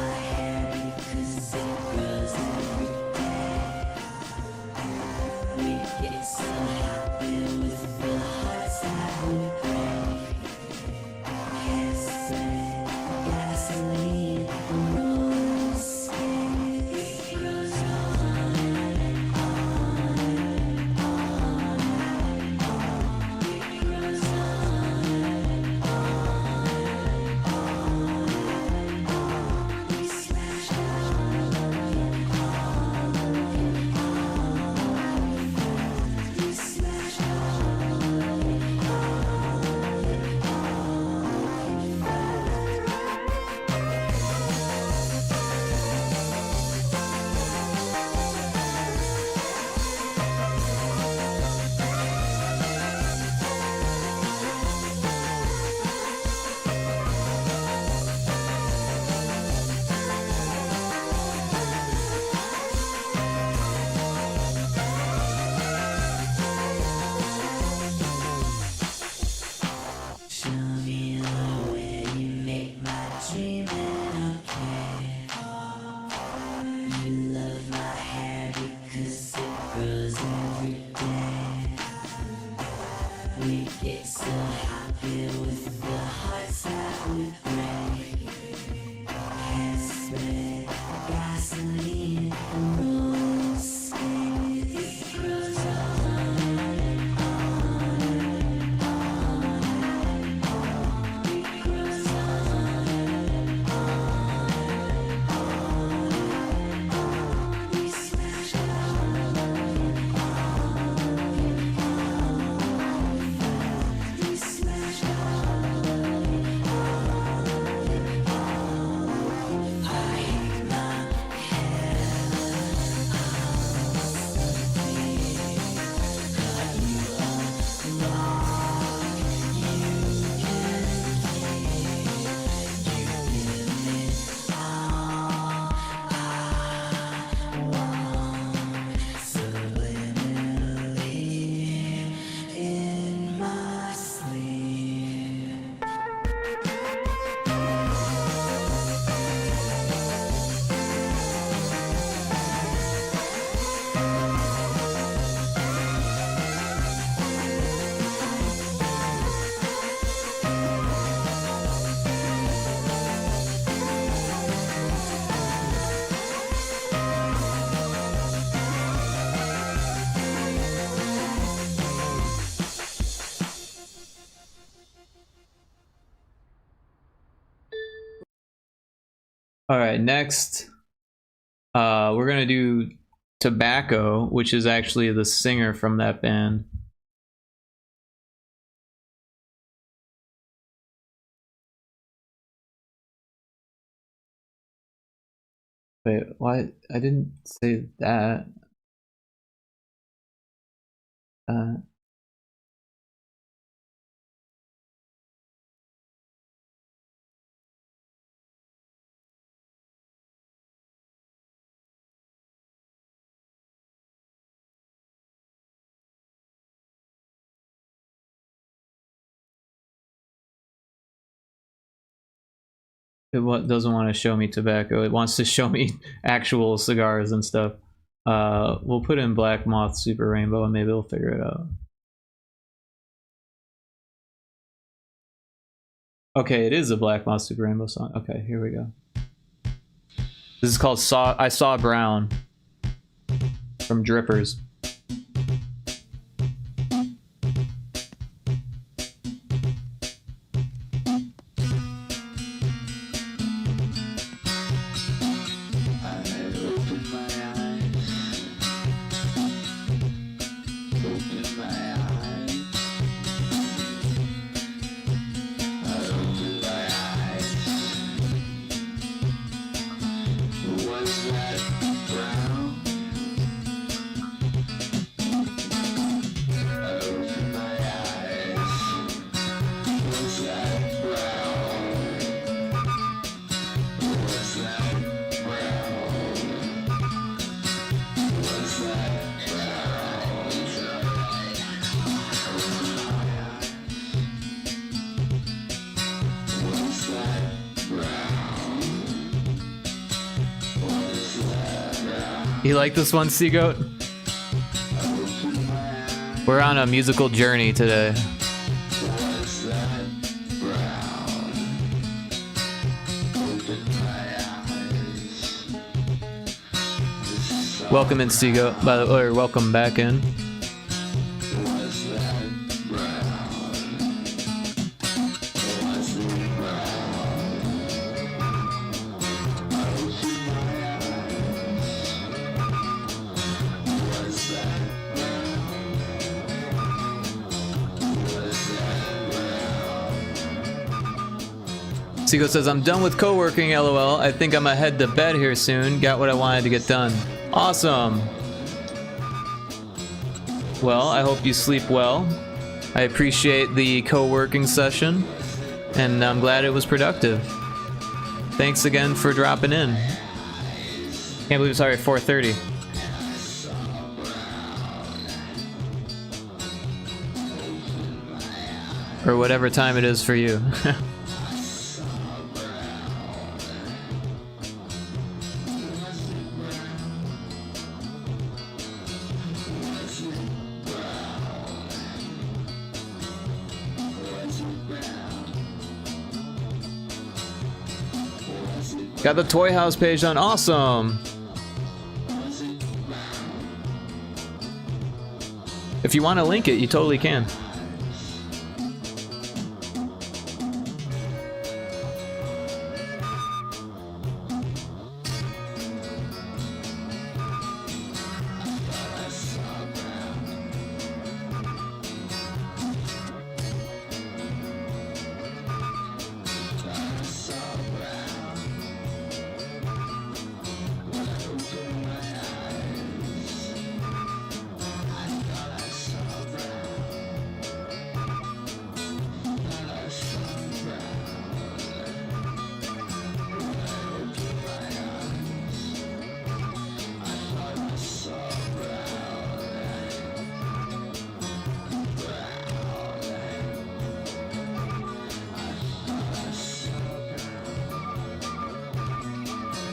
All right, next, we're gonna do Tobacco, which is actually the singer from that band. Wait, why? I didn't say that. Doesn't want to show me tobacco. It wants to show me actual cigars and stuff. We'll put in Black Moth Super Rainbow and maybe we'll figure it out. Okay, it is a Black Moth Super Rainbow song. Okay, here we go. This is called I Saw Brown from Drippers. You like this one, Seagoat? We're on a musical journey today. Welcome in, Seagoat. By the way, welcome back in. Seago says, I'm done with co-working, lol. I think I'm gonna head to bed here soon. Got what I wanted to get done. Awesome. Well, I hope you sleep well. I appreciate the co-working session, and I'm glad it was productive. Thanks again for dropping in. Can't believe it's already 4:30. Or whatever time it is for you. Got the Toy House page on. Awesome. If you want to link it, you totally can.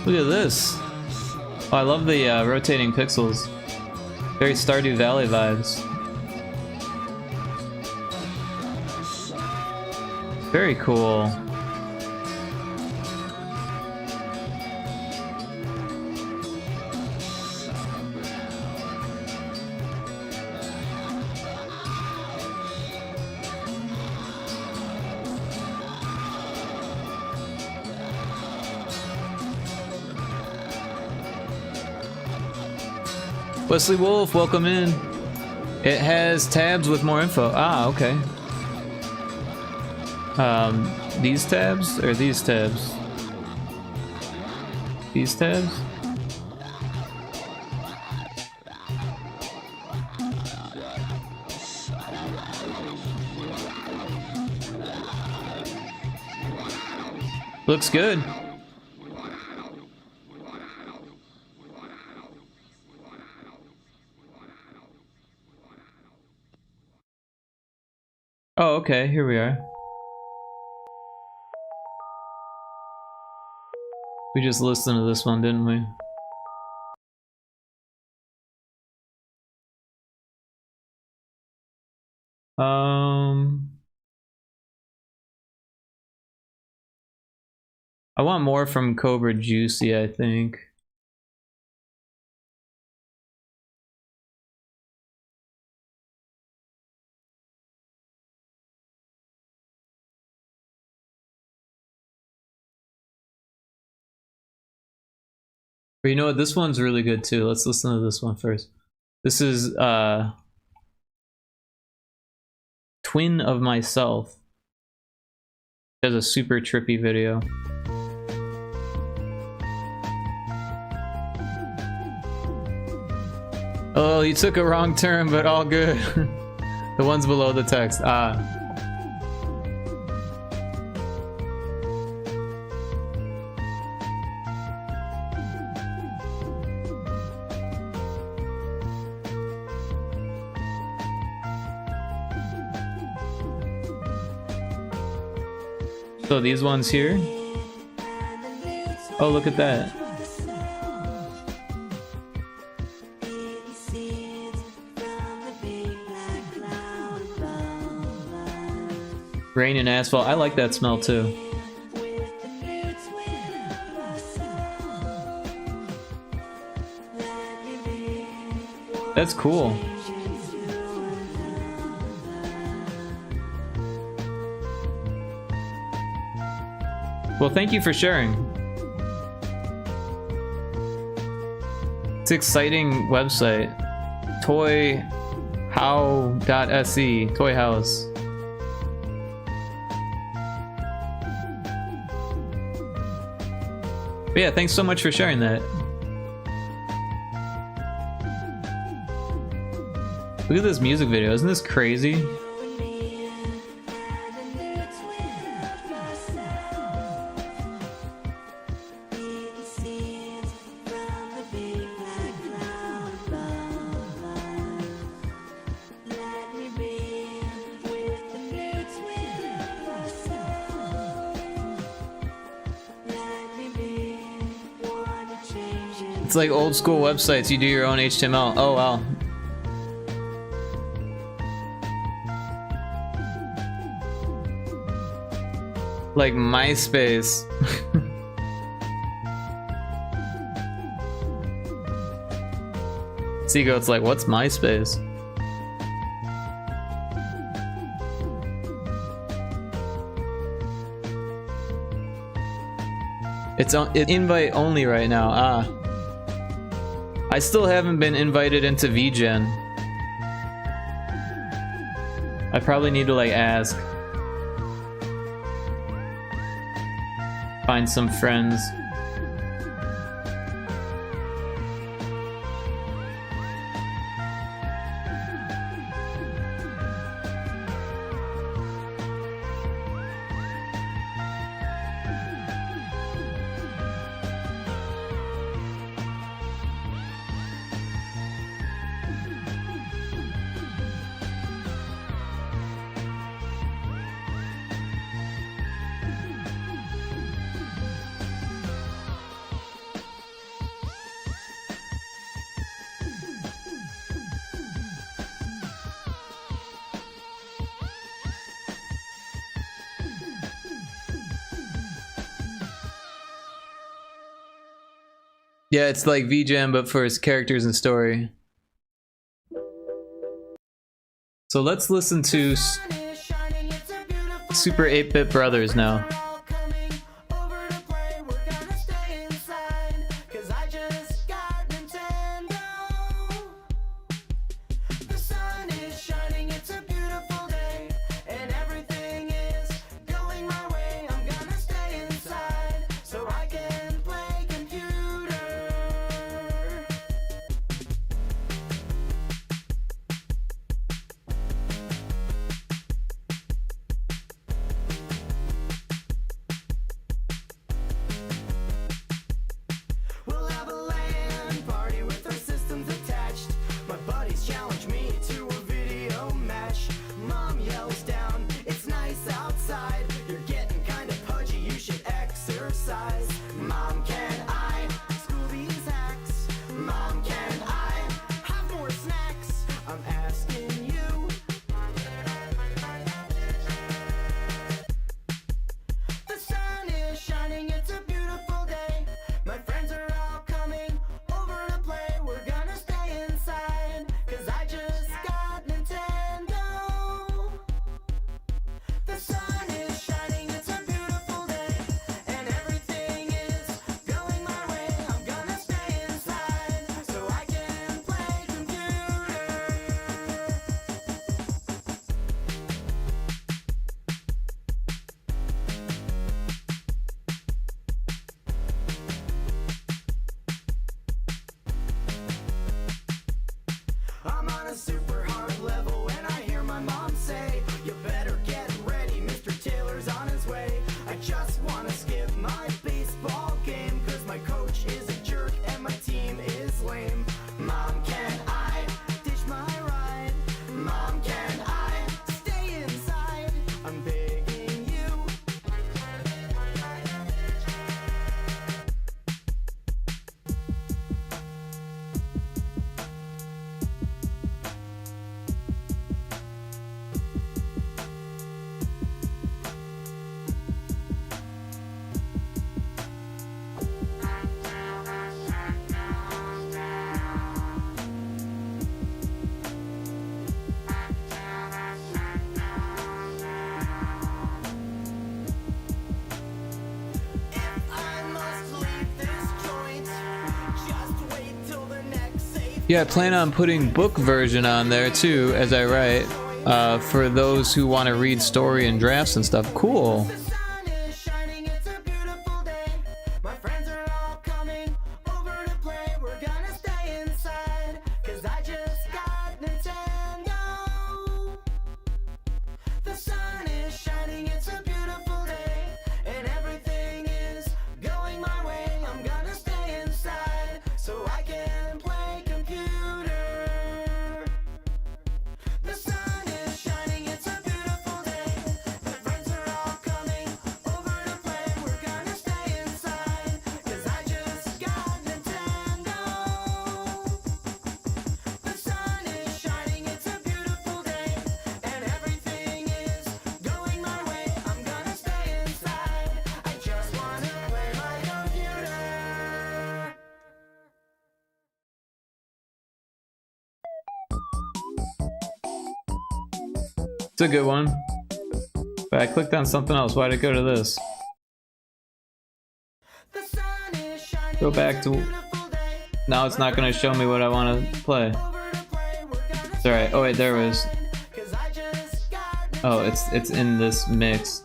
Look at this. Oh, I love the rotating pixels. Very Stardew Valley vibes. Very cool. Wesley Wolf, welcome in. It has tabs with more info. Ah, okay. These tabs or these tabs? These tabs? Looks good. Oh, okay, here we are. We just listened to this one, didn't we? I want more from Cobra Juicy, I think. But you know what? This one's really good too. Let's listen to this one first. This is Twin of Myself. It has a super trippy video. Oh, you took a wrong turn, but all good. The ones below the text. Ah. So these ones here. Oh, look at that. Rain and asphalt. I like that smell too. That's cool. Well, thank you for sharing. It's an exciting website. Toyhow.se. Toy House. But yeah, thanks so much for sharing that. Look at this music video. Isn't this crazy? It's like old school websites. You do your own HTML. Oh wow. Like MySpace. Seagoat's like, what's MySpace? It's invite only right now. Ah. I still haven't been invited into VGen. I probably need to like ask. Find some friends. Yeah, it's like VGen, but for its characters and story. So let's listen to Super 8-Bit Brothers now. exercise. Mom, can I school these hacks? Mom, can I have more snacks? I'm asking you. The sun is shining, it's a beautiful day. My friends are all coming over to play. We're gonna stay inside, cause I just got Nintendo. The sun is shining, it's a beautiful day, and everything is going my way. I'm gonna stay inside, so I can play computer. I'm on a super hard level and I hear my mom say, you better get ready, Mr. Taylor's on his way. I just wanna skip my baseball game, cause my coach is a jerk and my team is lame. Mom, can I ditch my ride? Mom, can I stay inside? I'm begging you. I must leave this joint. Just wait till the next save. Yeah, I plan on putting book version on there too as I write, for those who want to read story and drafts and stuff. Cool. The sun is shining, it's a beautiful day. My friends are all coming over to play. We're gonna stay inside, cause I just got Nintendo. The sun is shining, it's a beautiful day, and everything is going my way. I'm gonna stay inside, so I can play computer. The sun is shining, it's a beautiful day. My friends are all coming over to play. We're gonna stay inside, cause I just got Nintendo. The sun is shining, it's a beautiful day, and everything is going my way. I'm gonna stay inside, I just wanna play my computer. It's a good one. But I clicked on something else. Why'd it go to this? The sun is shining, Go back to... beautiful day. Now it's not going to show me what I want to play. Over to play, we're gonna It's alright. Oh wait, there it was. cause I just got Oh, it's in this mix.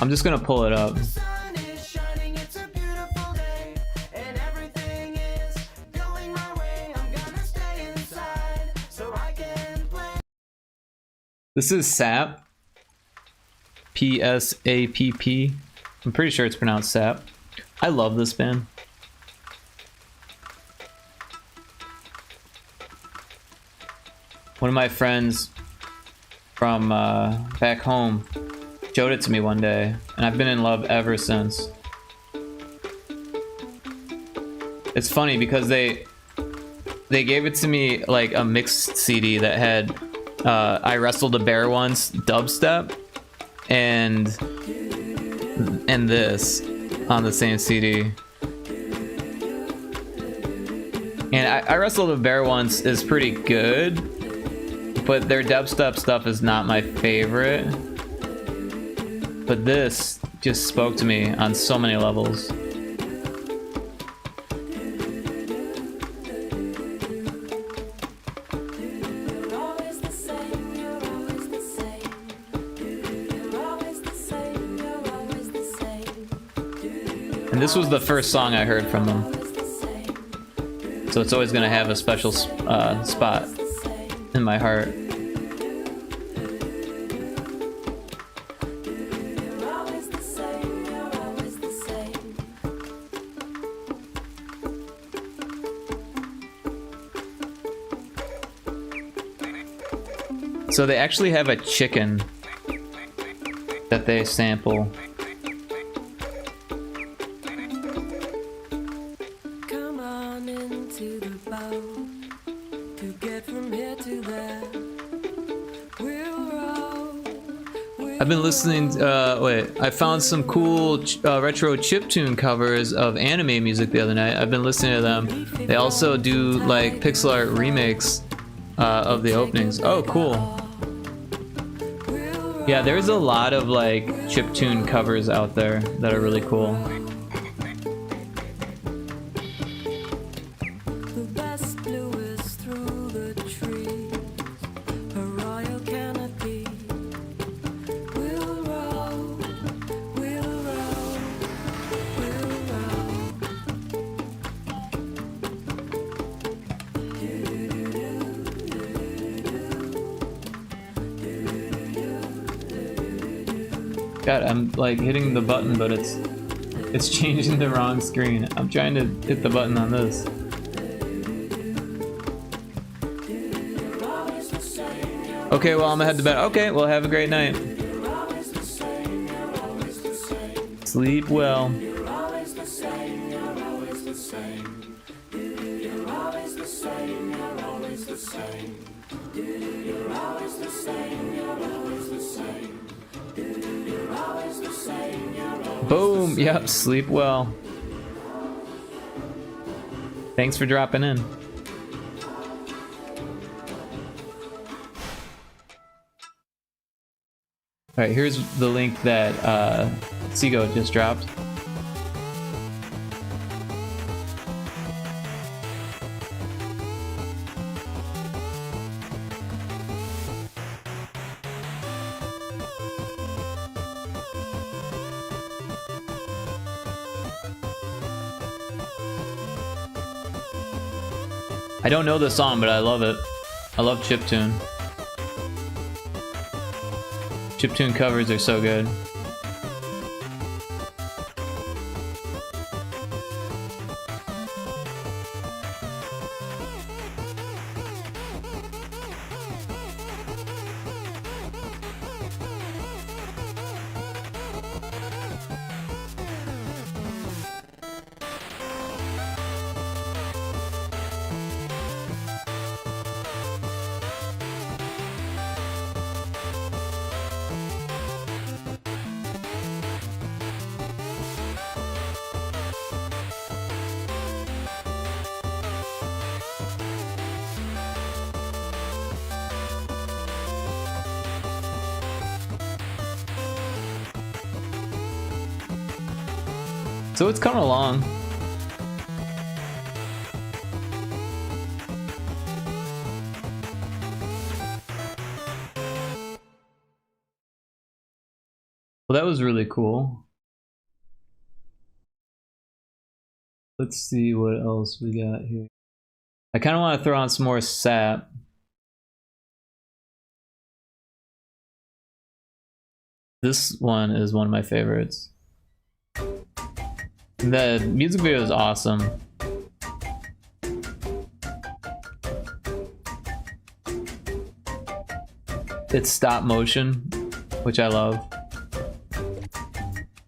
I'm just going to pull it up. The sun is shining, it's a beautiful day, and everything is going my way. I'm gonna stay inside, so I can play. This is Sap. P-S-A-P-P. I'm pretty sure it's pronounced Sap. I love this band. One of my friends from back home showed it to me one day, and I've been in love ever since. It's funny because they gave it to me like a mixed CD that had I Wrestled a Bear Once dubstep and this on the same CD. And I Wrestled a Bear Once is pretty good, but their dubstep stuff is not my favorite. But this just spoke to me on so many levels. And this was the first song I heard from them. So it's always gonna have a special spot in my heart. So they actually have a chicken that they sample. I've been listening. I found some cool retro chiptune covers of anime music the other night. I've been listening to them. They also do like pixel art remakes of the openings. Oh, cool. Yeah, there's a lot of like chiptune covers out there that are really cool. God, I'm like hitting the button, but it's changing the wrong screen. I'm trying to hit the button on this. Okay, well, I'm gonna head to bed. Okay, well, have a great night. Sleep well. Boom! Yep, sleep well. Thanks for dropping in. Alright, here's the link that Seago just dropped. I don't know the song, but I love it. I love chiptune. Chiptune covers are so good. So it's coming along. Well, that was really cool. Let's see what else we got here. I kind of want to throw on some more sap. This one is one of my favorites. The music video is awesome. It's stop motion, which I love.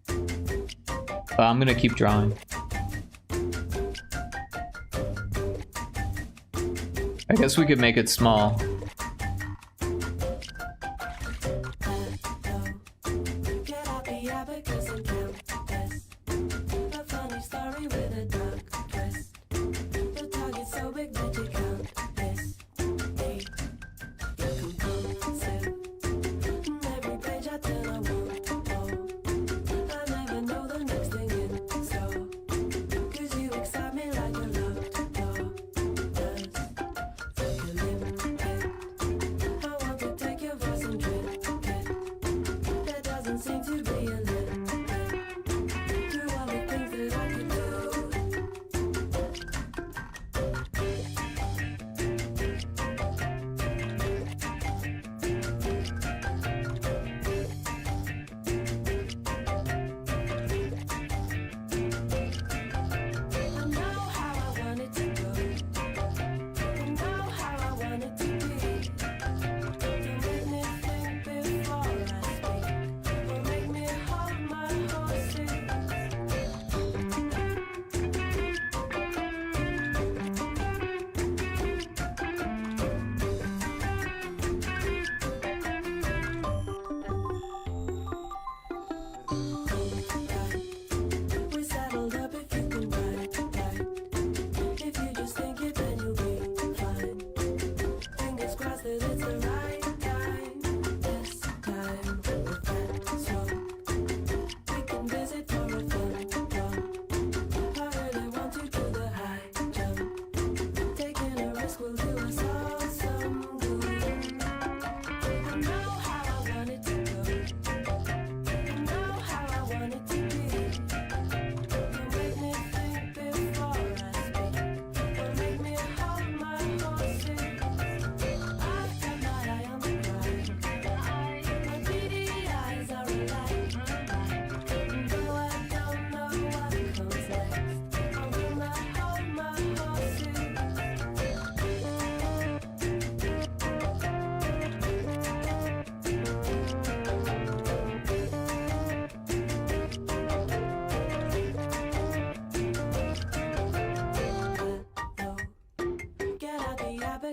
But I'm gonna keep drawing. I guess we could make it small.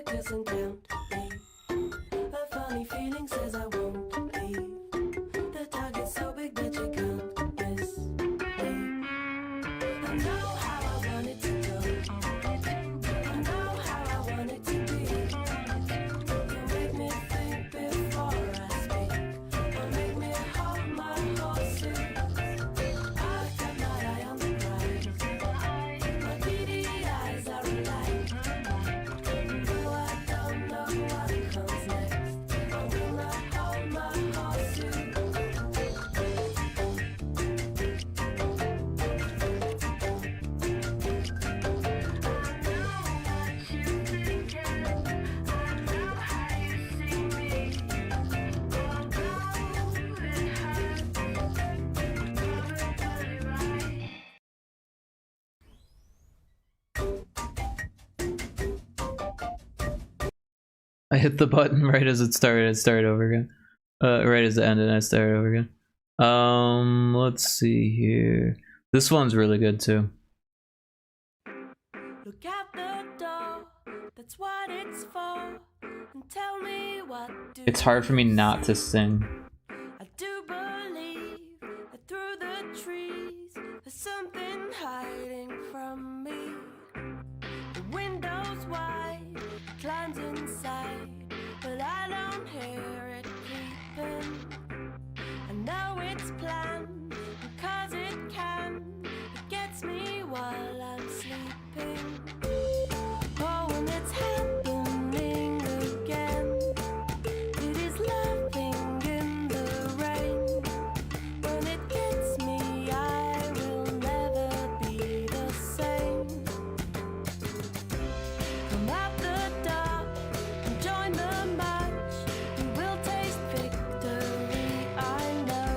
focus and count me. A funny feeling says I won't leave. The target's so big that you can't miss me. I know how I want it to go. I know how I want it to be. You make me think before I speak. You make me hold my horses. I've got my eye on the prize. My beady eyes are alive. Though I don't know what comes next, I will not hold my horses. I hit the button right as it started. It started over again. Right as it ended, I started over again. Let's see here. This one's really good too. Look out the door, that's what it's for. And tell me what do It's hard for me not to sing. I do believe that through the trees there's something hiding from me. The window's wide, it climbs inside, but I don't hear it creeping. I know it's planned because it can. It gets me while I'm sleeping. Oh, and it's happening again. It is laughing in the rain. When it gets me, I will never be the same. Come out the dark and join the march. You will taste victory, I know.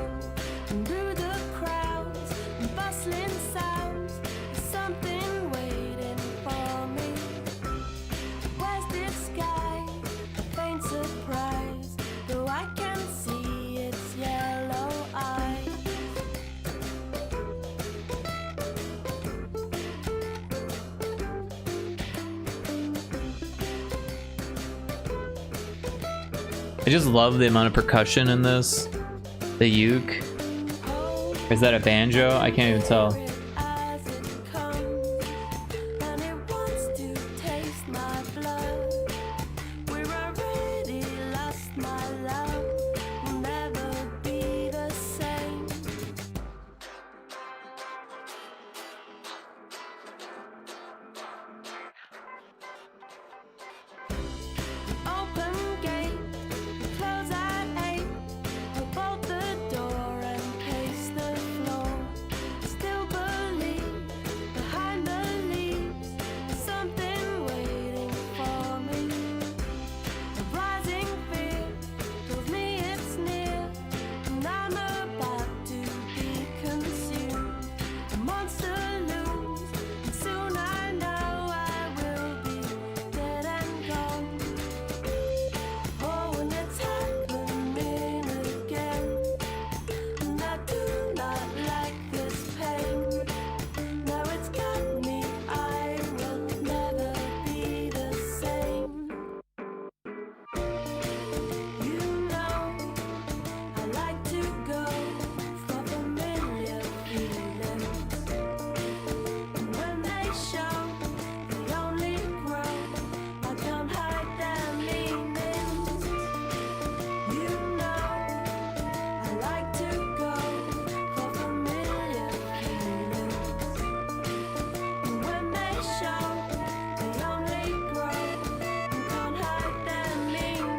And through the crowds and bustling sounds, there's something waiting for me. Where's this sky? A faint surprise, though I can see its yellow eyes. I just love the amount of percussion in this. The uke. Or is that a banjo? I can't even tell. As it comes, and it wants to taste my blood. We're already lost, my love. We'll never be the same. Open gate, we close at 8. We bolt the door and pace the floor. Still believe behind the leaves there's something waiting for me. A rising fear tells me it's near, and I'm about to be consumed. A monster looms, and soon I know I will be dead and gone. Oh, and it's happening again, and I do not like this pain. Now it's got me, I will never be the same. You know, I like to go for familiar feelings, and when they show, they only grow. I can't hide their meanings. You know, I like to go for familiar feelings, and when they show, they only grow. I can't hide their meanings.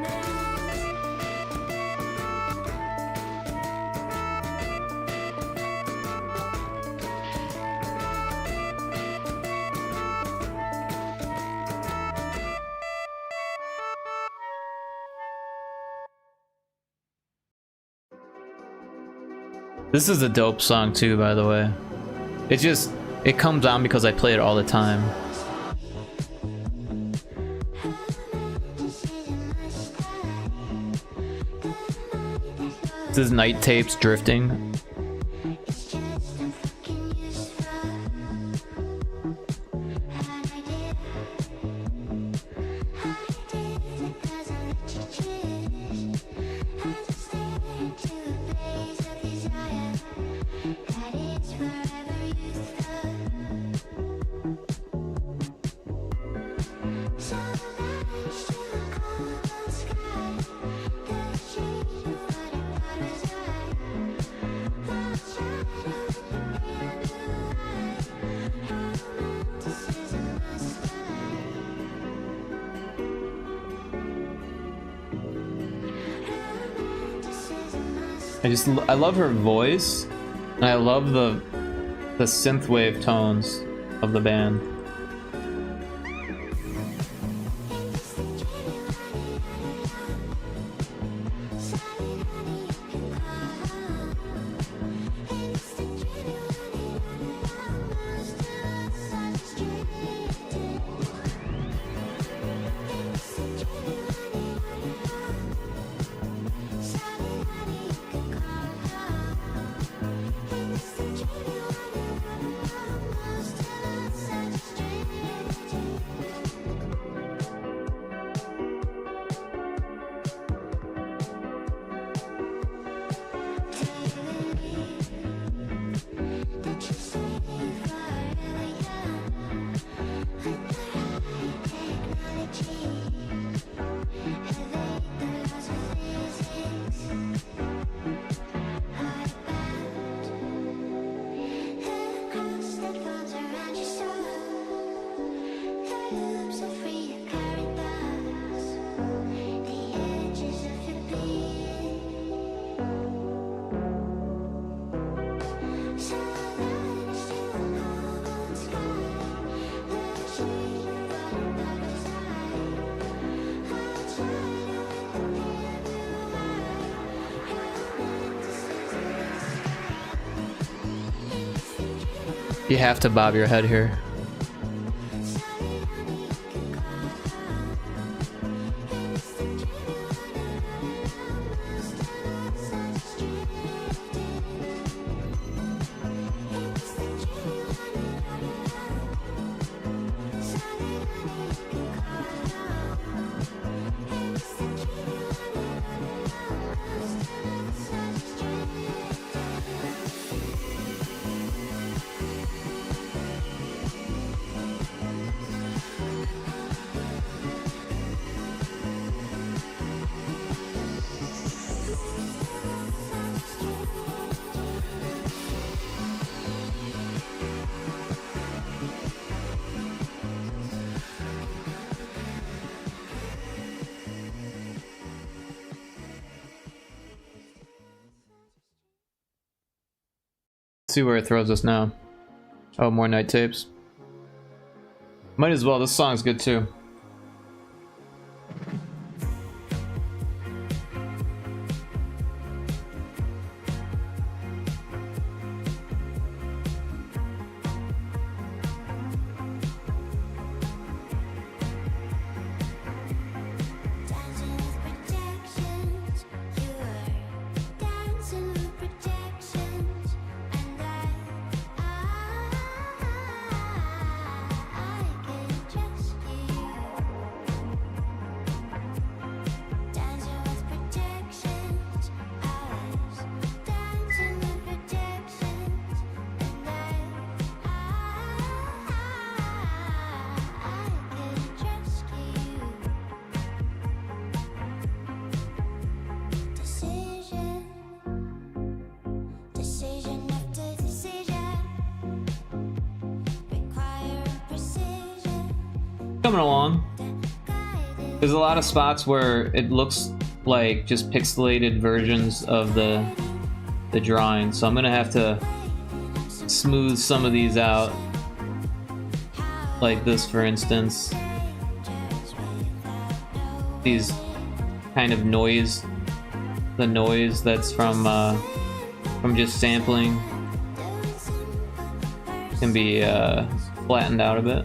This is a dope song too, by the way. It comes on because I play it all the time. This is Night Tapes Drifting. I love her voice, and I love the synthwave tones of the band. You have to bob your head here. See where it throws us now. Oh, more night tapes. Might as well, this song's good too. Coming along. There's a lot of spots where it looks like just pixelated versions of the drawing, so I'm gonna have to smooth some of these out, like this for instance. These kind of noise, the noise that's from just sampling can be flattened out a bit.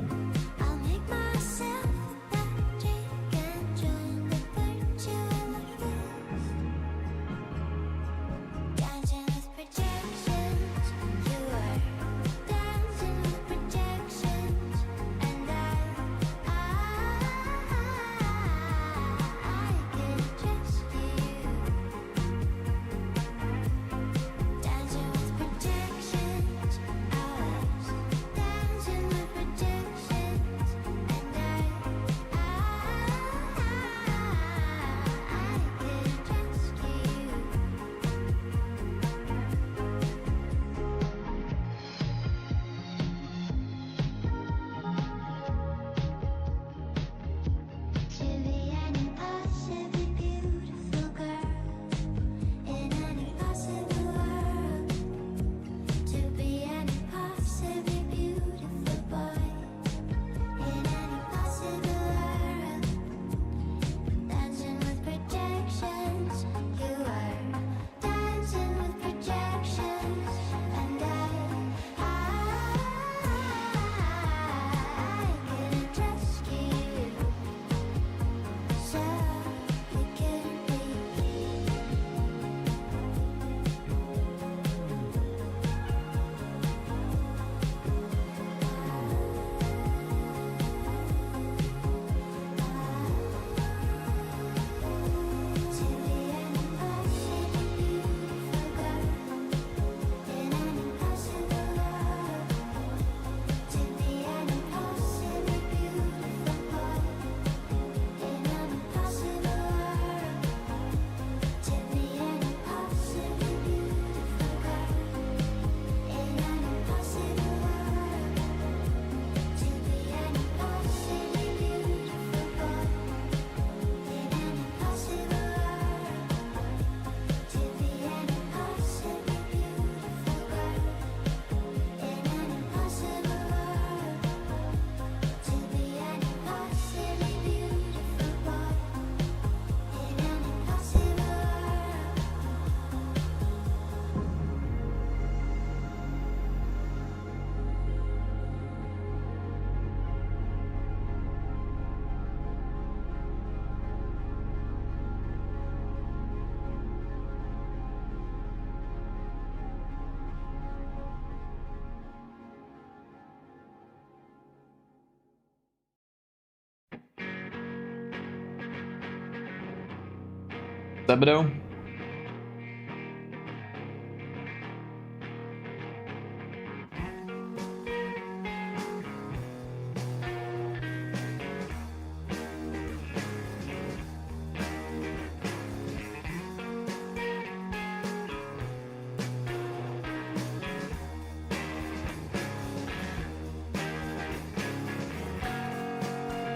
Zebedo.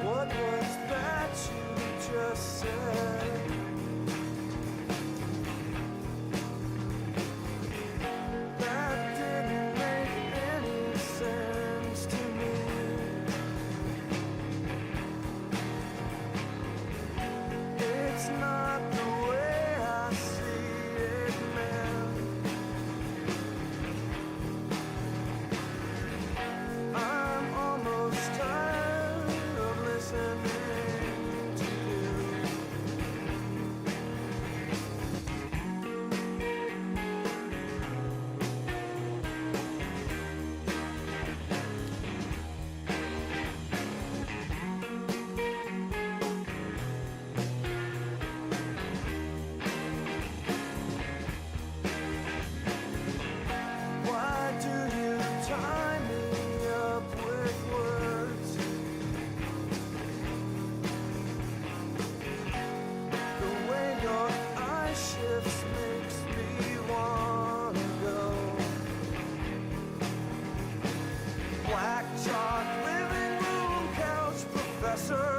What was that you just said? That didn't make any sense to me. It's not the way I see it, man. I'm almost tired of listening to you. Why do you tie me up with words? The way your eye shifts makes me wanna go. Black chalk living room couch professor.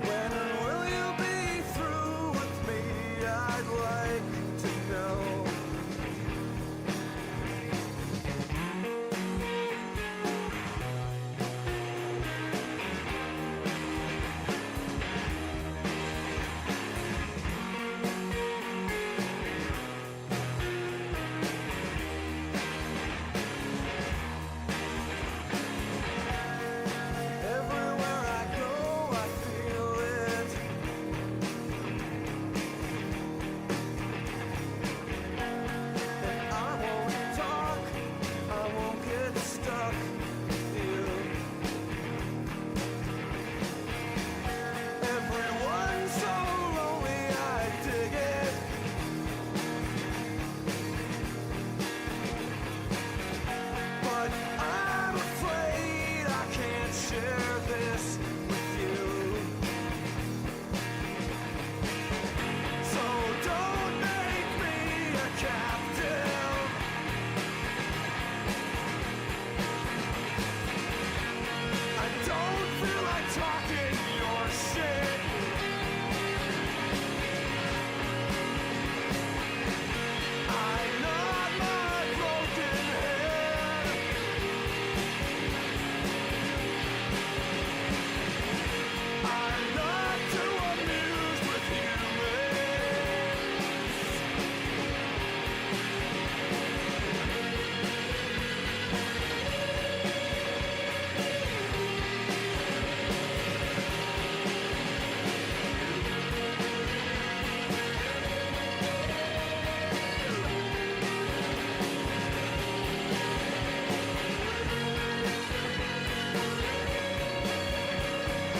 When will you be through with me? I'd like to know. Everywhere I go, I feel it. And I won't talk, I won't get stuck with you. Everyone's so lonely, I dig it. But I'm afraid I can't share this with you. So don't make me a captive. I don't feel like talking your shit. I nod my broken head. I'm not too amused with humans.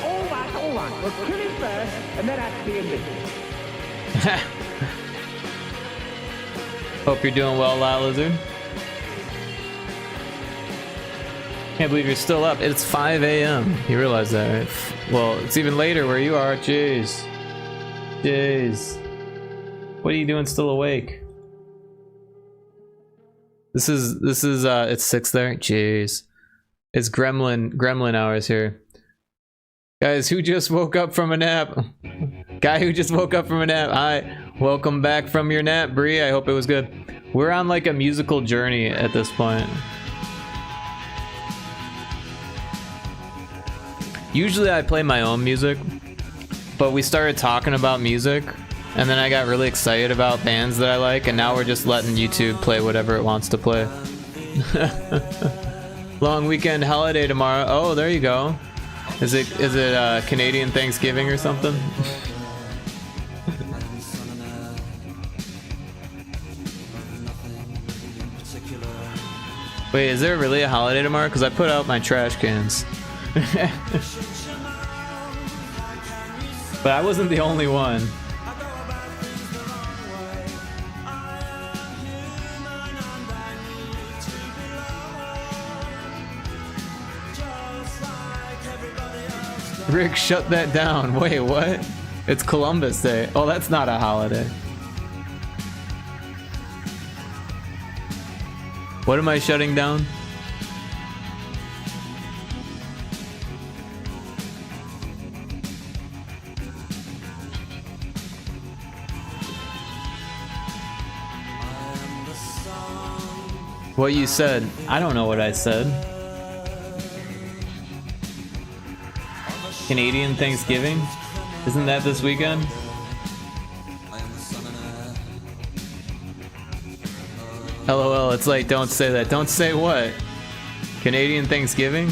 All right. We'll kill him first, and then ask the invisible. Hope you're doing well, La Lizard. Can't believe you're still up. It's 5 a.m. You realize that, right? Well, it's even later where you are. Jeez. Jeez. What are you doing still awake? This is it's 6 there. Jeez. It's gremlin hours here. Guys, who just woke up from a nap? Guy who just woke up from a nap. Hi. Welcome back from your nap, Bree. I hope it was good. We're on like a musical journey at this point. Usually I play my own music, but we started talking about music, and then I got really excited about bands that I like, and now we're just letting YouTube play whatever it wants to play. Long weekend holiday tomorrow. Oh, there you go. Is it Canadian Thanksgiving or something? Wait, is there really a holiday tomorrow? Because I put out my trash cans. But I wasn't the only one. Rick, shut that down. Wait, what? It's Columbus Day. Oh, that's not a holiday. What am I shutting down? What you said. I don't know what I said. Canadian Thanksgiving? Isn't that this weekend? LOL, it's like, don't say that. Don't say what? Canadian Thanksgiving?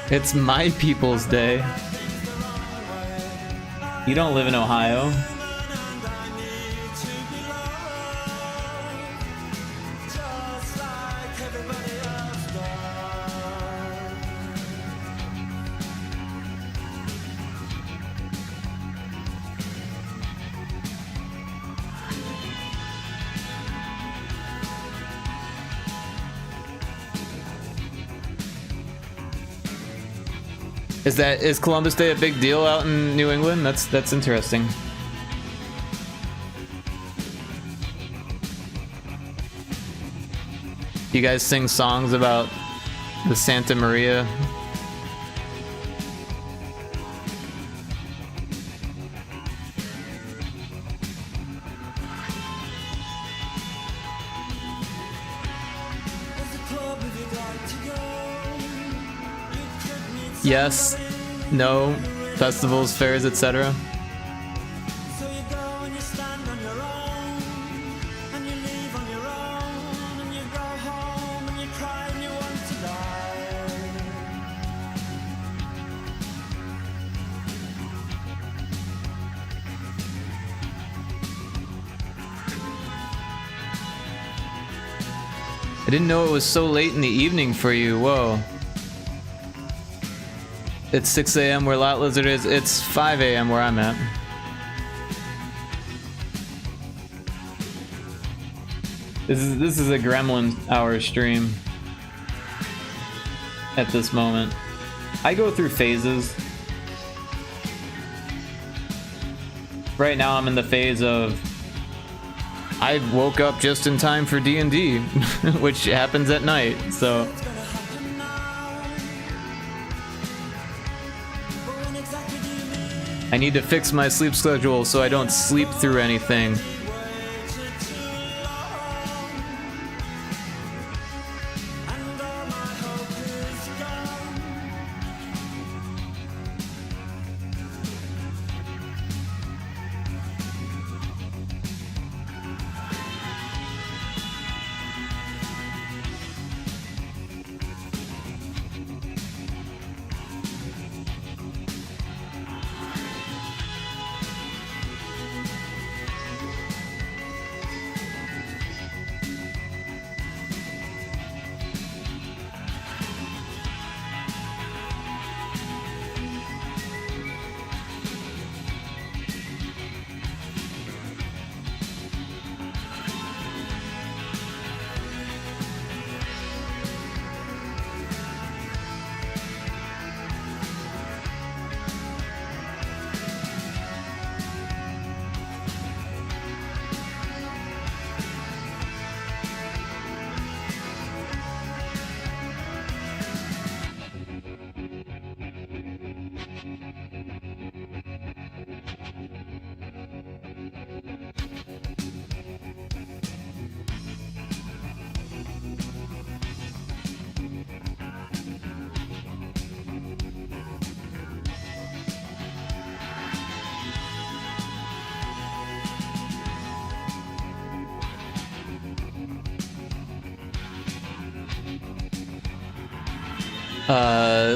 It's my people's day. You don't live in Ohio. Is Columbus Day a big deal out in New England? That's interesting. You guys sing songs about the Santa Maria? Yes, no, festivals, fairs, etc. I didn't know it was so late in the evening for you. Whoa. It's 6 a.m. where Lot Lizard is. It's 5 a.m. where I'm at. This is a Gremlin hour stream at this moment. I go through phases. Right now I'm in the phase of I woke up just in time for D&D, which happens at night, so I need to fix my sleep schedule so I don't sleep through anything.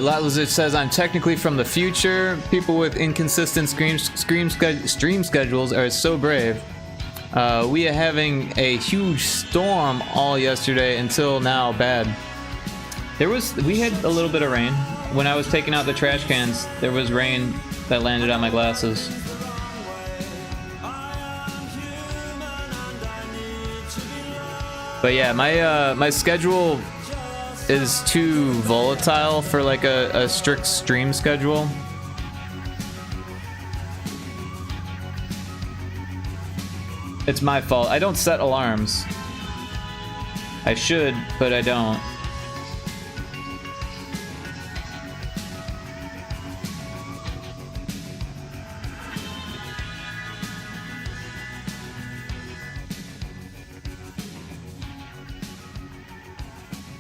Latlazit says, I'm technically from the future. People with inconsistent stream schedules are so brave. We are having a huge storm all yesterday until now. Bad. We had a little bit of rain. When I was taking out the trash cans, there was rain that landed on my glasses. But yeah, my schedule is too volatile for like a strict stream schedule. It's my fault. I don't set alarms. I should, but I don't.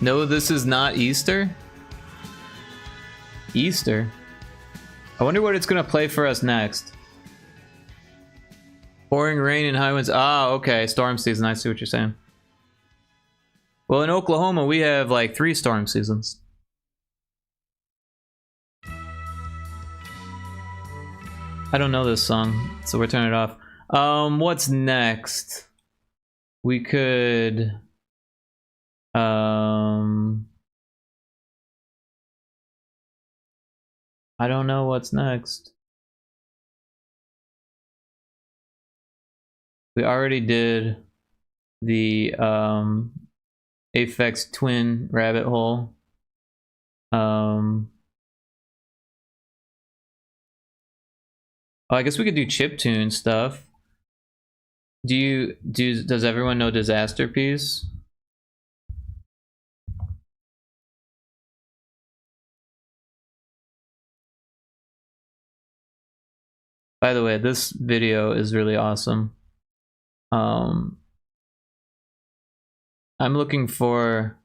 No, this is not Easter? Easter? I wonder what it's gonna play for us next. Pouring rain and high winds. Ah, okay. Storm season. I see what you're saying. Well, in Oklahoma, we have like 3 storm seasons. I don't know this song, so we're turning it off. What's next? We could... I don't know what's next. We already did the Aphex Twin rabbit hole. Oh, I guess we could do chiptune stuff. Does everyone know Disaster Piece? By the way, this video is really awesome. I'm looking for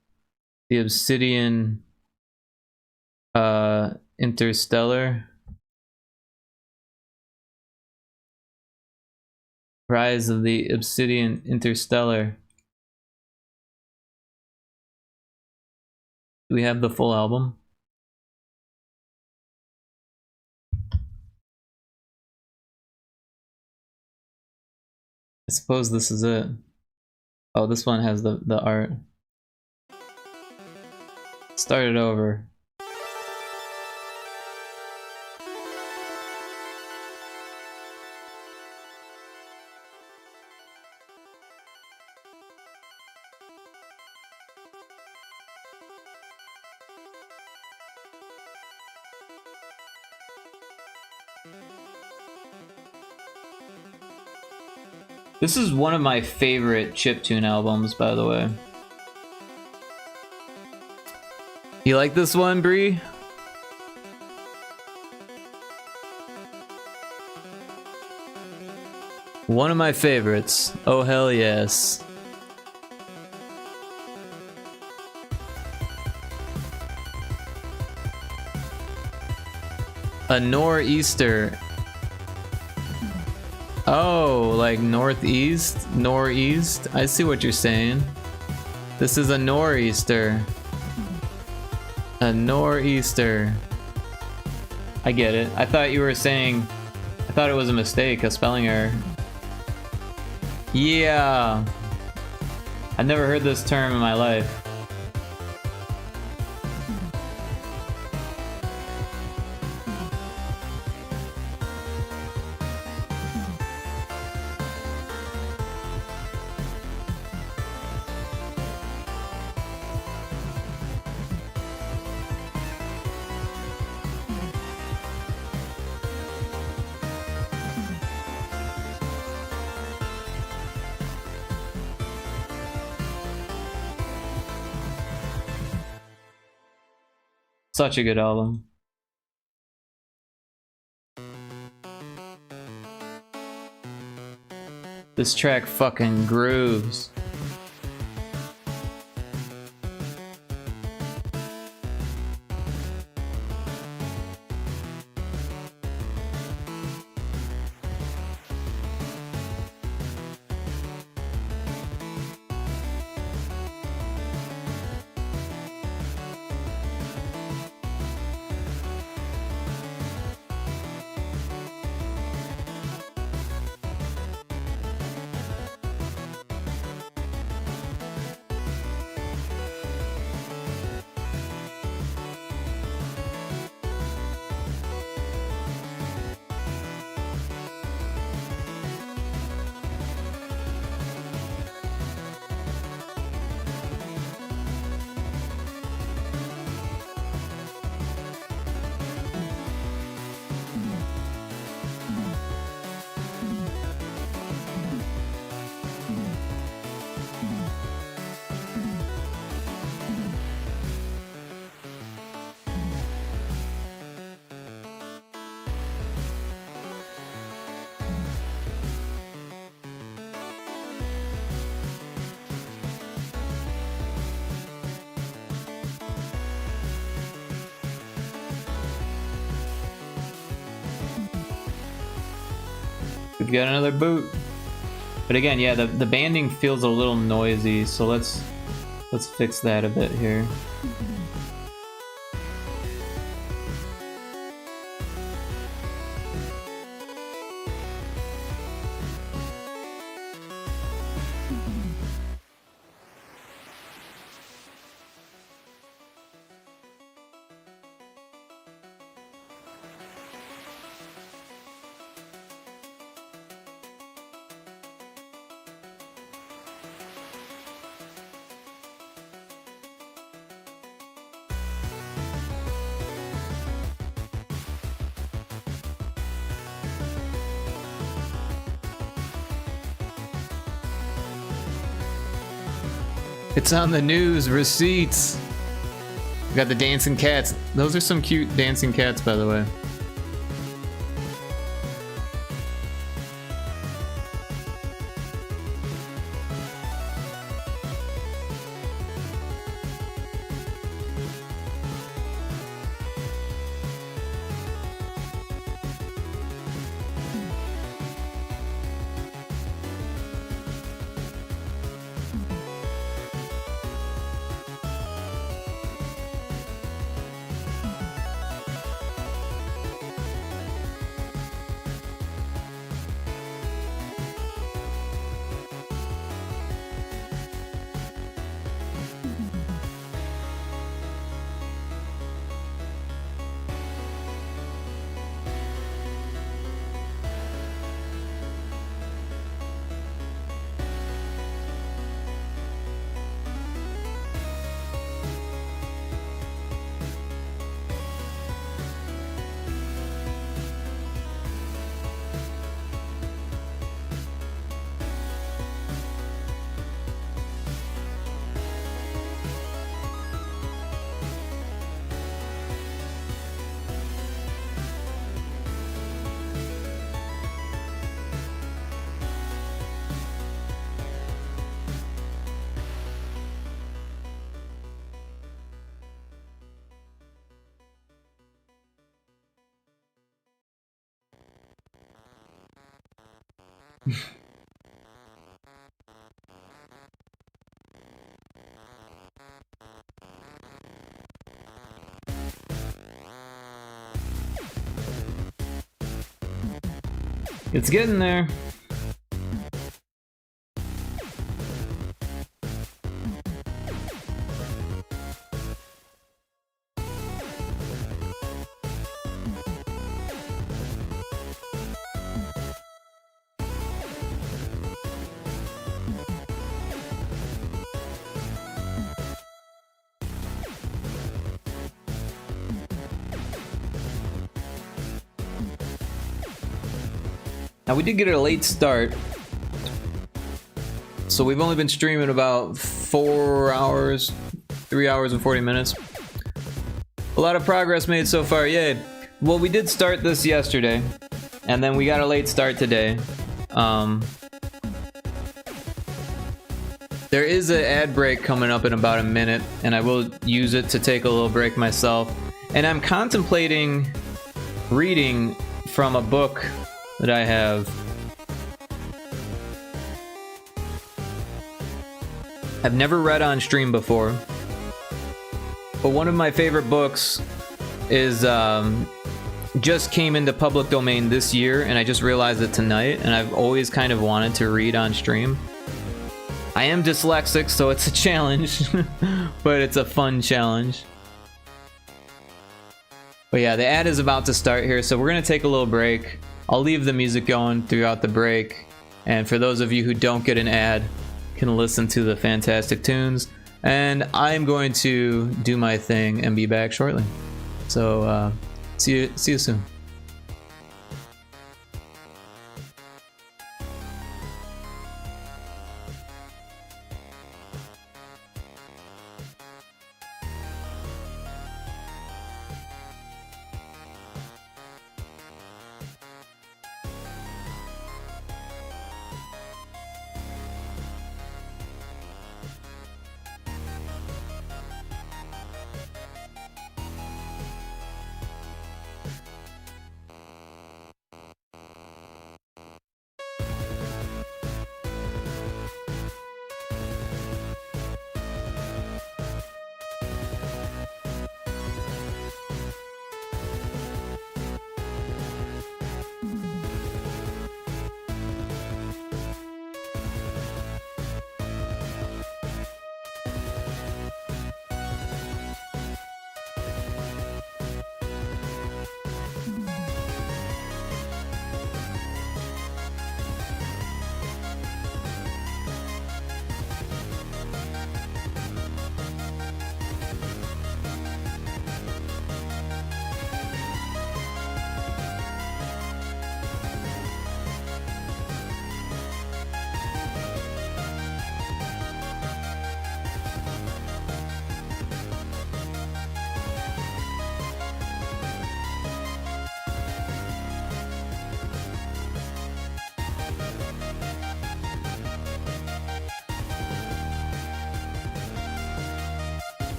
the Obsidian Interstellar. Rise of the Obsidian Interstellar. Do we have the full album? I suppose this is it. Oh, this one has the art. Start it over. This is one of my favorite chiptune albums, by the way. You like this one, Bree? One of my favorites. Oh hell yes. A nor'easter. Oh, like northeast? Northeast? I see what you're saying. This is a nor'easter. A nor'easter. I get it. I thought you were saying... I thought it was a mistake, a spelling error. Yeah. I've never heard this term in my life. Such a good album. This track fucking grooves. We've got another boot. But again, yeah, the banding feels a little noisy, so let's fix that a bit here. It's on the news, receipts. We got the dancing cats. Those are some cute dancing cats, by the way. It's getting there. Now we did get a late start, so we've only been streaming about 4 hours, 3 hours and 40 minutes. A lot of progress made so far, yay. Well, we did start this yesterday, and then we got a late start today. There is an ad break coming up in about a minute, and I will use it to take a little break myself. And I'm contemplating reading from a book that I have. I've never read on stream before, but one of my favorite books is just came into public domain this year, and I just realized it tonight, and I've always kind of wanted to read on stream. I am dyslexic, so it's a challenge, but it's a fun challenge. But yeah, the ad is about to start here, so we're gonna take a little break. I'll leave the music going throughout the break, and for those of you who don't get an ad, can listen to the fantastic tunes. And I'm going to do my thing and be back shortly. So see you soon.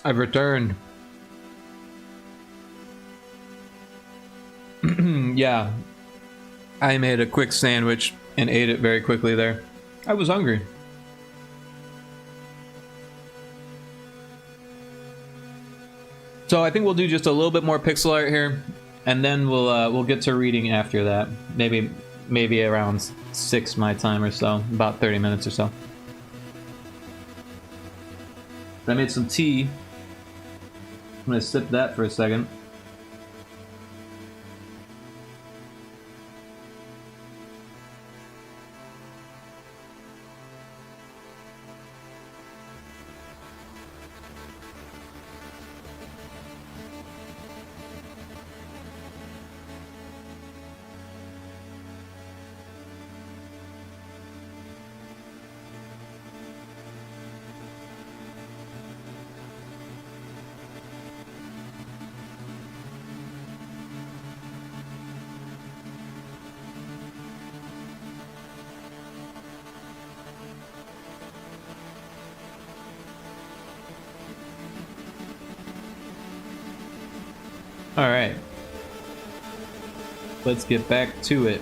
I've returned. Yeah. I made a quick sandwich and ate it very quickly there. I was hungry. So I think we'll do just a little bit more pixel art here, and then we'll get to reading after that. Maybe around 6 my time or so, about 30 minutes or so. I made some tea. I'm gonna sip that for a second. Alright. Let's get back to it.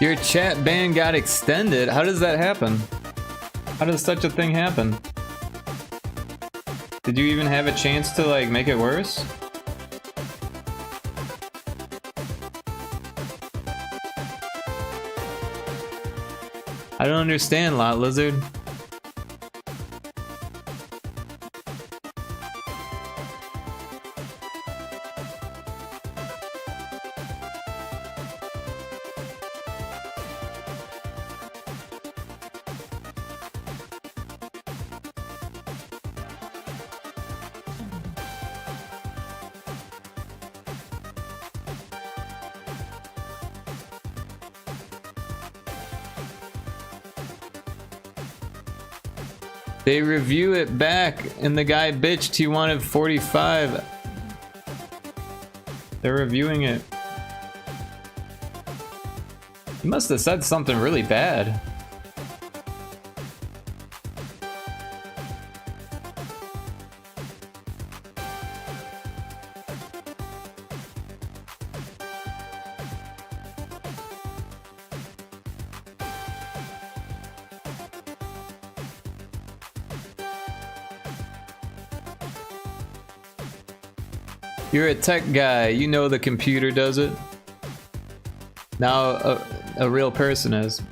Your chat ban got extended? How does that happen? How does such a thing happen? Did you even have a chance to like make it worse? I don't understand, Lot Lizard. They review it back, and the guy bitched he wanted 45. They're reviewing it. He must have said something really bad. You're a tech guy, you know the computer does it. Now a real person is.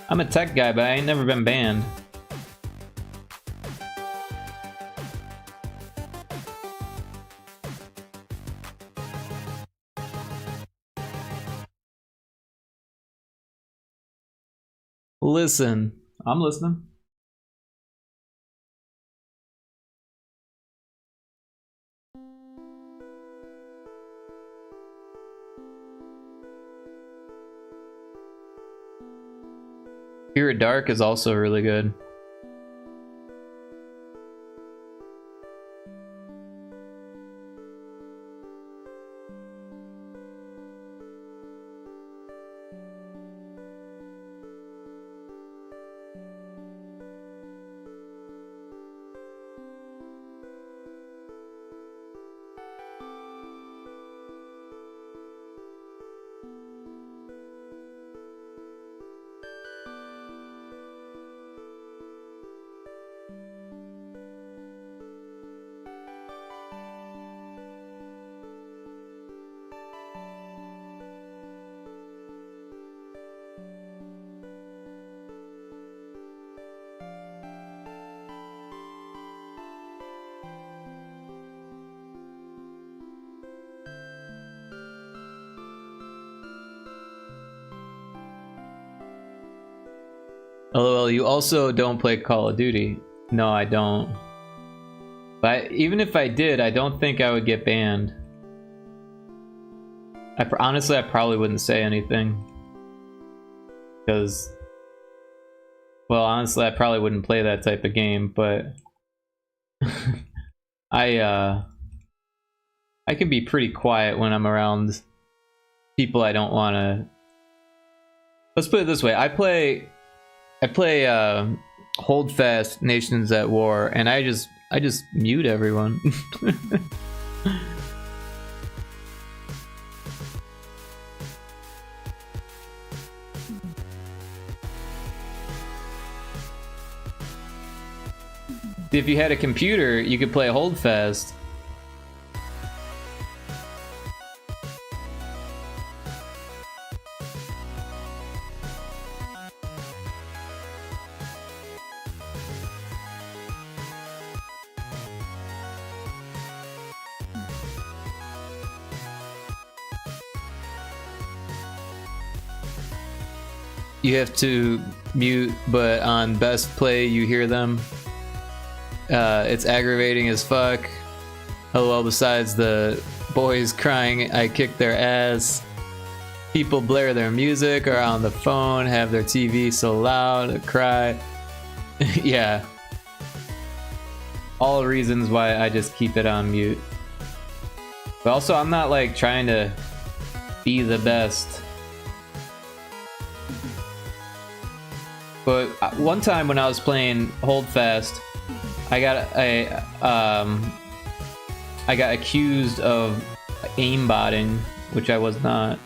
I'm a tech guy, but I ain't never been banned. Listen, I'm listening. Fear of Dark is also really good. LOL, you also don't play Call of Duty. No, I don't. But even if I did, I don't think I would get banned. Honestly, I probably wouldn't say anything. Because... well, honestly, I probably wouldn't play that type of game, but... I can be pretty quiet when I'm around people I don't want to... Let's put it this way, I play Hold Fast Nations at War, and I just mute everyone. If you had a computer, you could play Hold Fast. You have to mute, but on best play you hear them. It's aggravating as fuck. LOL, besides the boys crying I kicked their ass. People blare their music or on the phone, have their TV so loud, cry. Yeah. All reasons why I just keep it on mute. But also, I'm not like trying to be the best. But one time when I was playing Hold Fast, I got accused of aimbotting which I was not.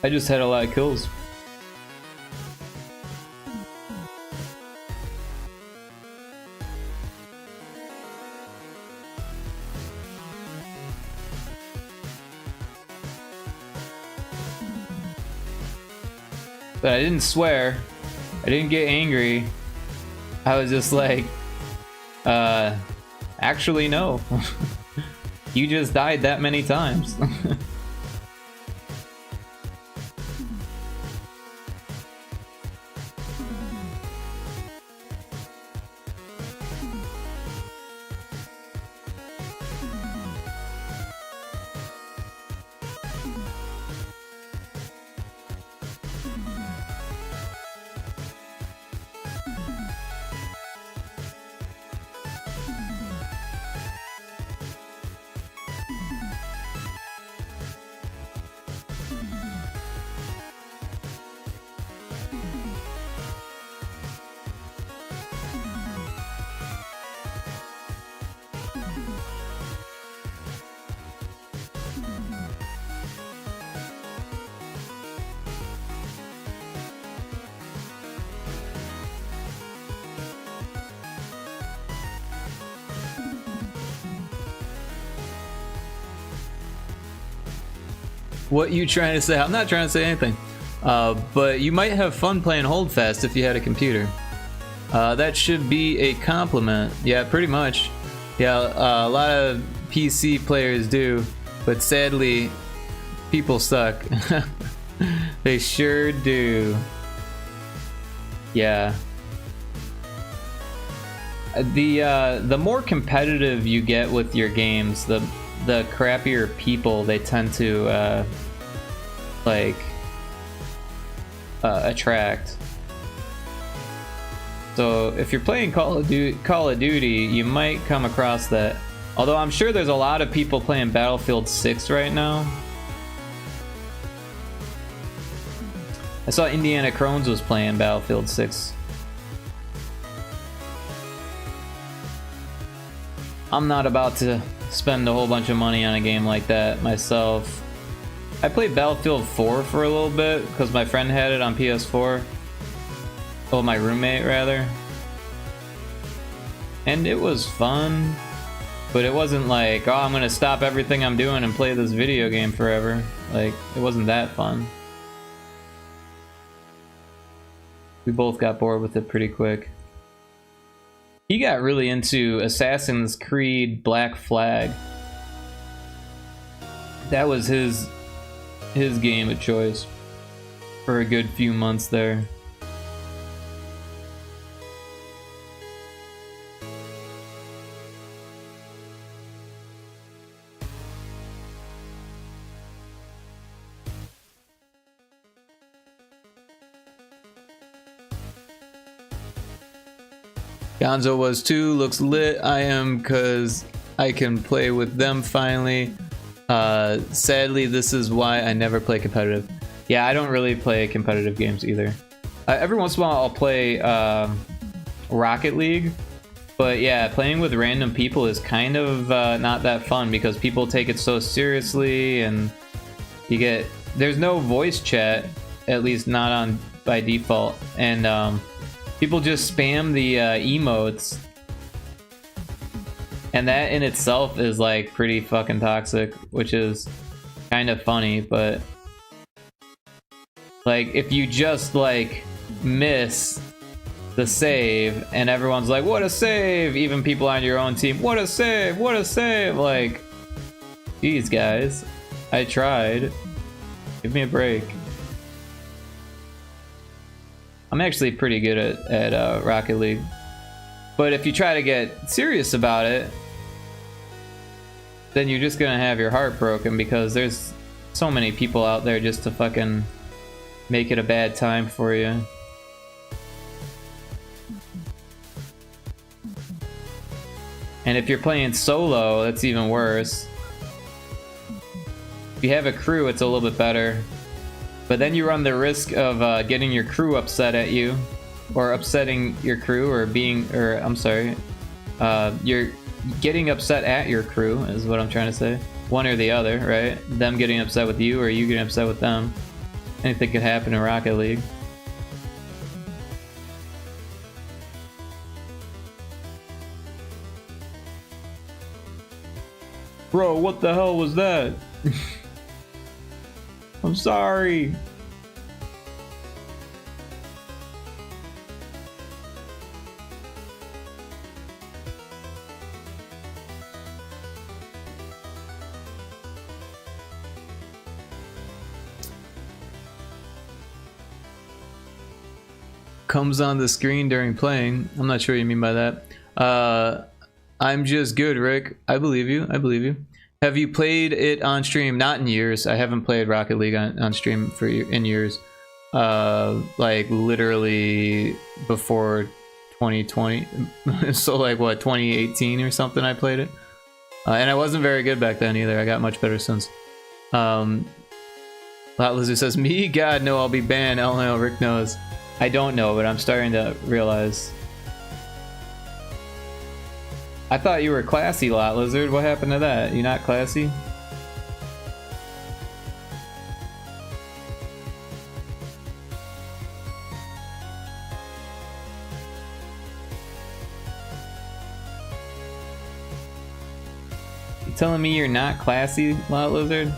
I just had a lot of kills. But I didn't swear. I didn't get angry. I was just like, actually no. You just died that many times. What you trying to say? I'm not trying to say anything. But you might have fun playing Holdfast if you had a computer. That should be a compliment. Yeah, pretty much. Yeah, a lot of PC players do, but sadly, people suck. They sure do. Yeah. The more competitive you get with your games, the crappier people they tend to attract. So if you're playing Call of Duty, you might come across that. Although I'm sure there's a lot of people playing Battlefield 6 right now. I saw Indiana Crones was playing Battlefield 6. I'm not about to spend a whole bunch of money on a game like that myself. I played Battlefield 4 for a little bit because my friend had it on PS4. Well, my roommate rather. And it was fun, but it wasn't like, oh, I'm gonna stop everything I'm doing and play this video game forever. Like, it wasn't that fun. We both got bored with it pretty quick. He got really into Assassin's Creed Black Flag. That was his game of choice for a good few months there. Gonzo was too, looks lit. I am cause I can play with them finally. Sadly, this is why I never play competitive. Yeah, I don't really play competitive games either. Every once in a while I'll play Rocket League, but yeah, playing with random people is kind of not that fun because people take it so seriously, and there's no voice chat, at least not on by default, and people just spam the emotes, and that in itself is like pretty fucking toxic, which is kind of funny. But like, if you just like miss the save and everyone's like, what a save, even people on your own team, what a save, what a save, like, geez guys, I tried, give me a break. I'm actually pretty good at Rocket League, but if you try to get serious about it, then you're just gonna have your heart broken because there's so many people out there just to fucking make it a bad time for you. And if you're playing solo, that's even worse. If you have a crew, it's a little bit better. But then you run the risk of getting your crew upset at you or upsetting your crew, or I'm sorry, you're getting upset at your crew is what I'm trying to say. One or the other, right? Them getting upset with you or you getting upset with them. Anything could happen in Rocket League. Bro, what the hell was that? I'm sorry. Comes on the screen during playing. I'm not sure what you mean by that. I'm just good, Rick. I believe you. I believe you. Have you played it on stream? Not in years. I haven't played Rocket League on stream in years. Like literally before 2020. So like what, 2018 or something I played it. And I wasn't very good back then either. I got much better since. Lot Lizard says, me? God, no, I'll be banned. LMAO, Rick knows. I don't know, but I'm starting to realize. I thought you were classy, Lot Lizard. What happened to that? You not classy? You telling me you're not classy, Lot Lizard?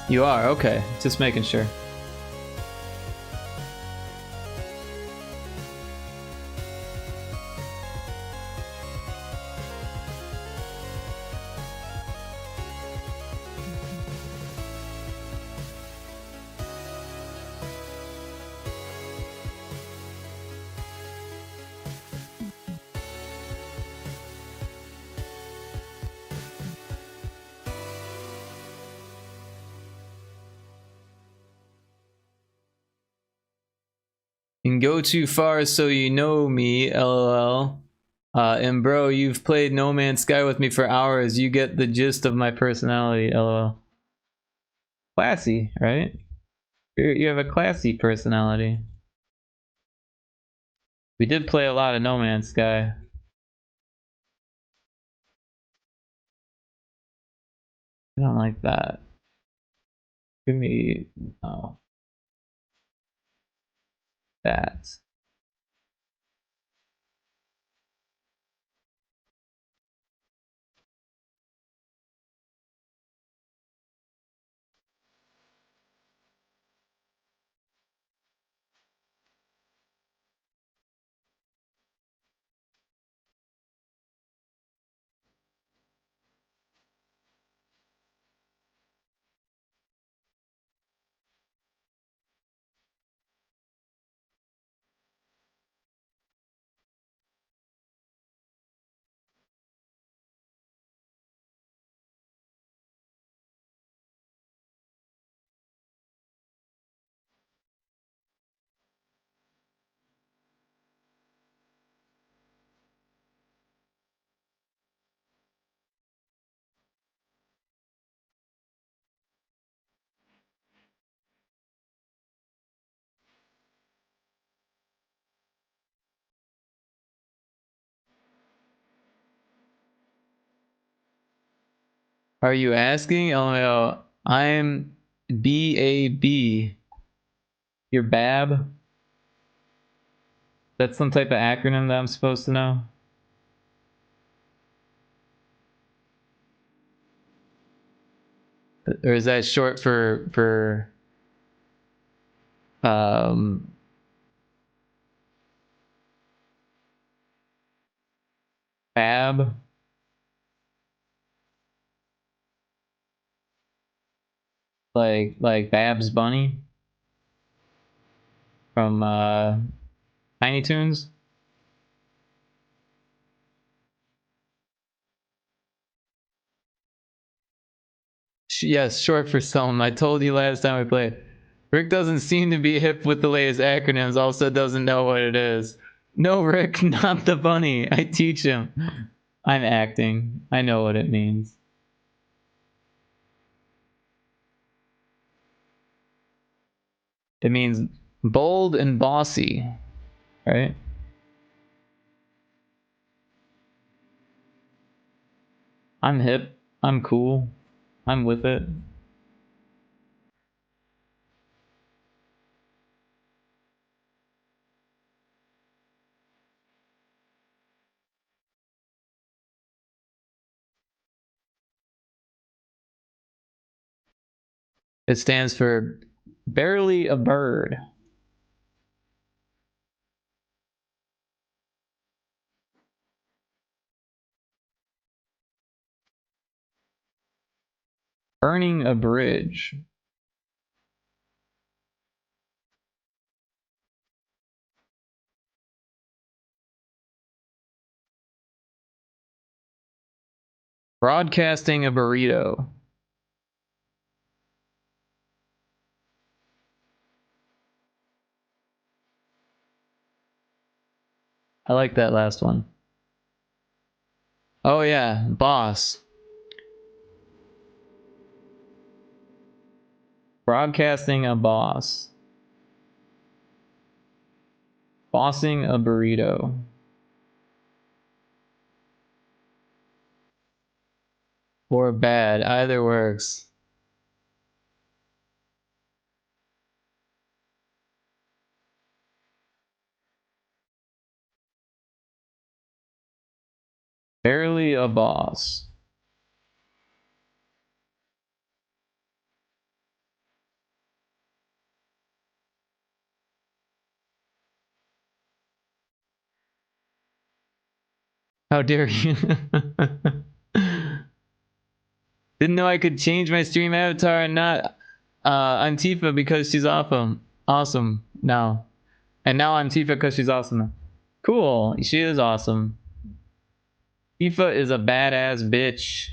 You are? Okay. Just making sure. And go too far so you know me, lol. And bro, you've played No Man's Sky with me for hours. You get the gist of my personality, lol. Classy, right? You have a classy personality. We did play a lot of No Man's Sky. I don't like that. Give me... oh. That. Are you asking? LMAO. I'm BAB. You're Bab? That's some type of acronym that I'm supposed to know? Or is that short for Fab? Like Babs Bunny from Tiny Toons? Yes, short for some. I told you last time we played. Rick doesn't seem to be hip with the latest acronyms, also doesn't know what it is. No, Rick, not the bunny. I teach him. I'm acting. I know what it means. It means bold and bossy, right? I'm hip. I'm cool. I'm with it. It stands for barely a bird. Burning a bridge. Broadcasting a burrito. I like that last one. Oh yeah, boss. Broadcasting a boss. Bossing a burrito. Or bad, either works. Barely a boss. How dare you? Didn't know I could change my stream avatar and not I'm Tifa because she's awesome. Awesome now. And now I'm Tifa because she's awesome. Cool. She is awesome. Tifa is a badass bitch.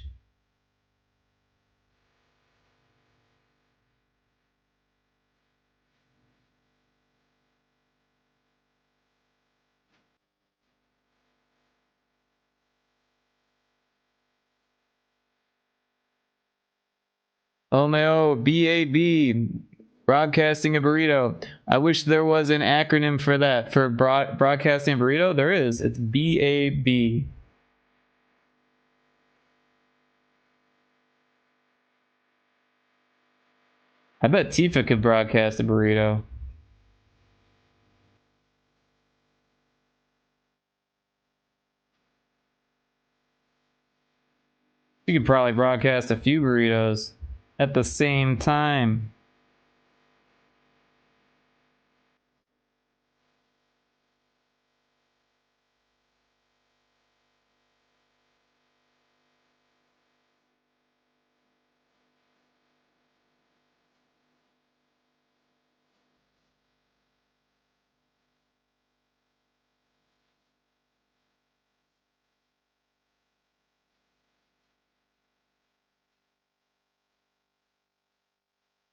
Oh, BAB. Broadcasting a burrito. I wish there was an acronym for that. For broadcasting a burrito? There is. It's BAB. I bet Tifa could broadcast a burrito. She could probably broadcast a few burritos at the same time.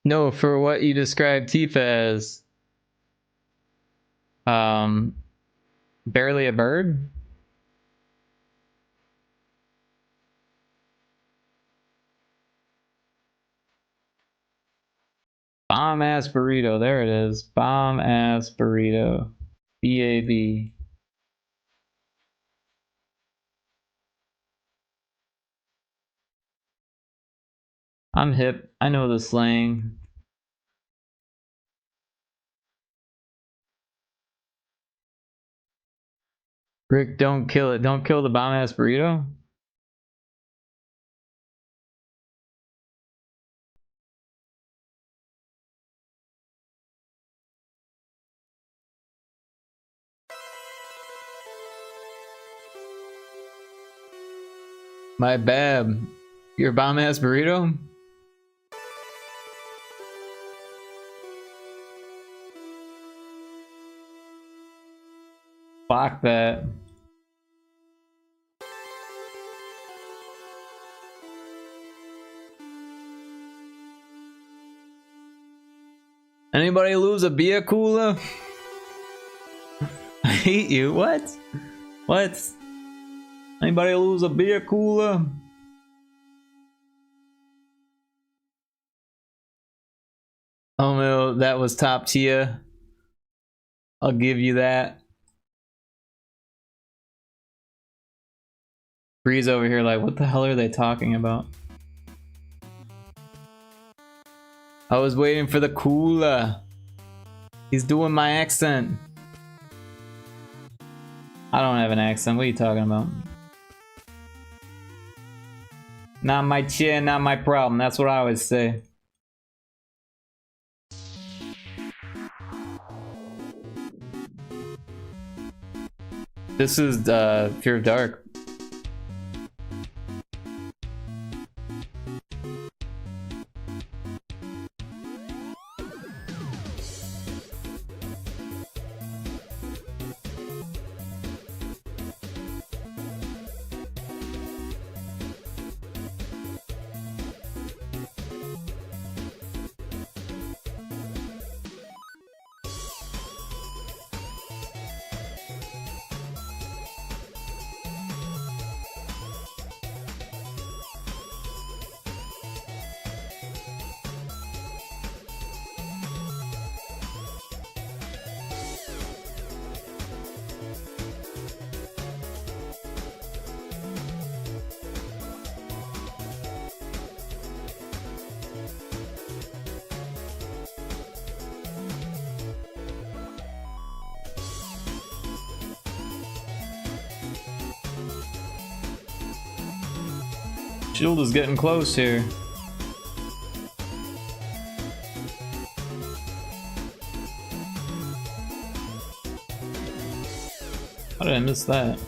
No, for what you described Tifa as. Barely a bird? Bomb ass burrito. There it is. Bomb ass burrito. BAB. I'm hip. I know the slang. Rick, don't kill it. Don't kill the bomb ass burrito. My bad. Your bomb ass burrito? Fuck that. Anybody lose a beer cooler? I hate you. What? What? Anybody lose a beer cooler? Oh no, that was top tier. I'll give you that. Breeze over here like, what the hell are they talking about? I was waiting for the cooler. He's doing my accent. I don't have an accent. What are you talking about? Not my chair, not my problem. That's what I always say. This is Fear of Dark. Shield is getting close here. How did I miss that?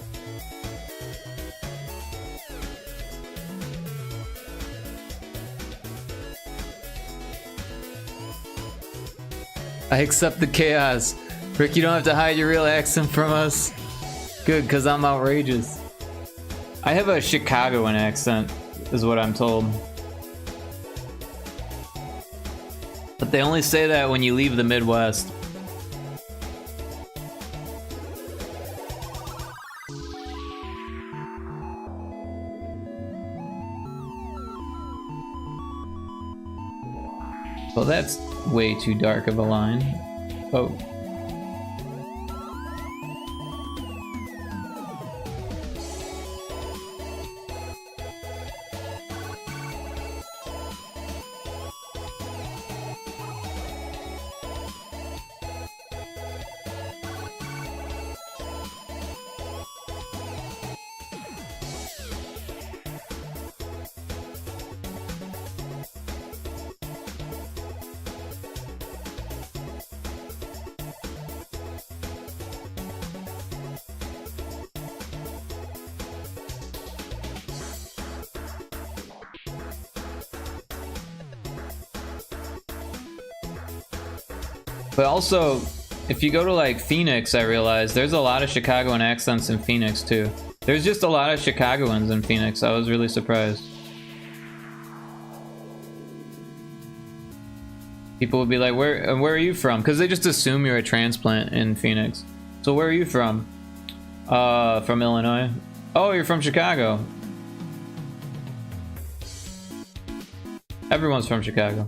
I accept the chaos. Rick, you don't have to hide your real accent from us. Good, because I'm outrageous. I have a Chicagoan accent, is what I'm told. But they only say that when you leave the Midwest. Well, that's way too dark of a line. Oh. But also, if you go to like Phoenix, I realized there's a lot of Chicagoan accents in Phoenix too. There's just a lot of Chicagoans in Phoenix. I was really surprised. People would be like, where are you from? Because they just assume you're a transplant in Phoenix. So where are you from? From Illinois. Oh, you're from Chicago. Everyone's from Chicago.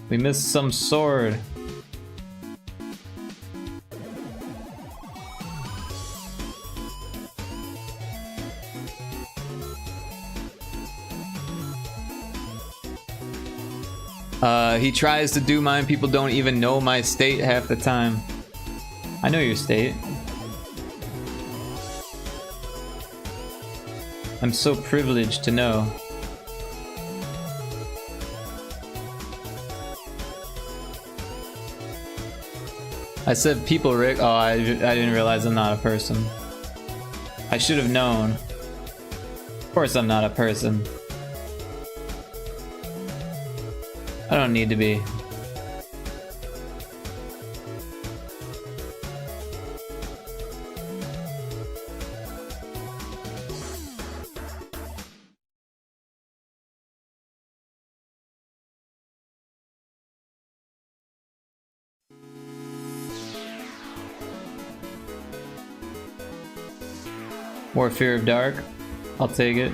We missed some sword. He tries to do mine. People don't even know my state half the time. I know your state. I'm so privileged to know. I said people, Rick. Oh, I didn't realize I'm not a person. I should have known. Of course I'm not a person. I don't need to be. More Fear of Dark. I'll take it.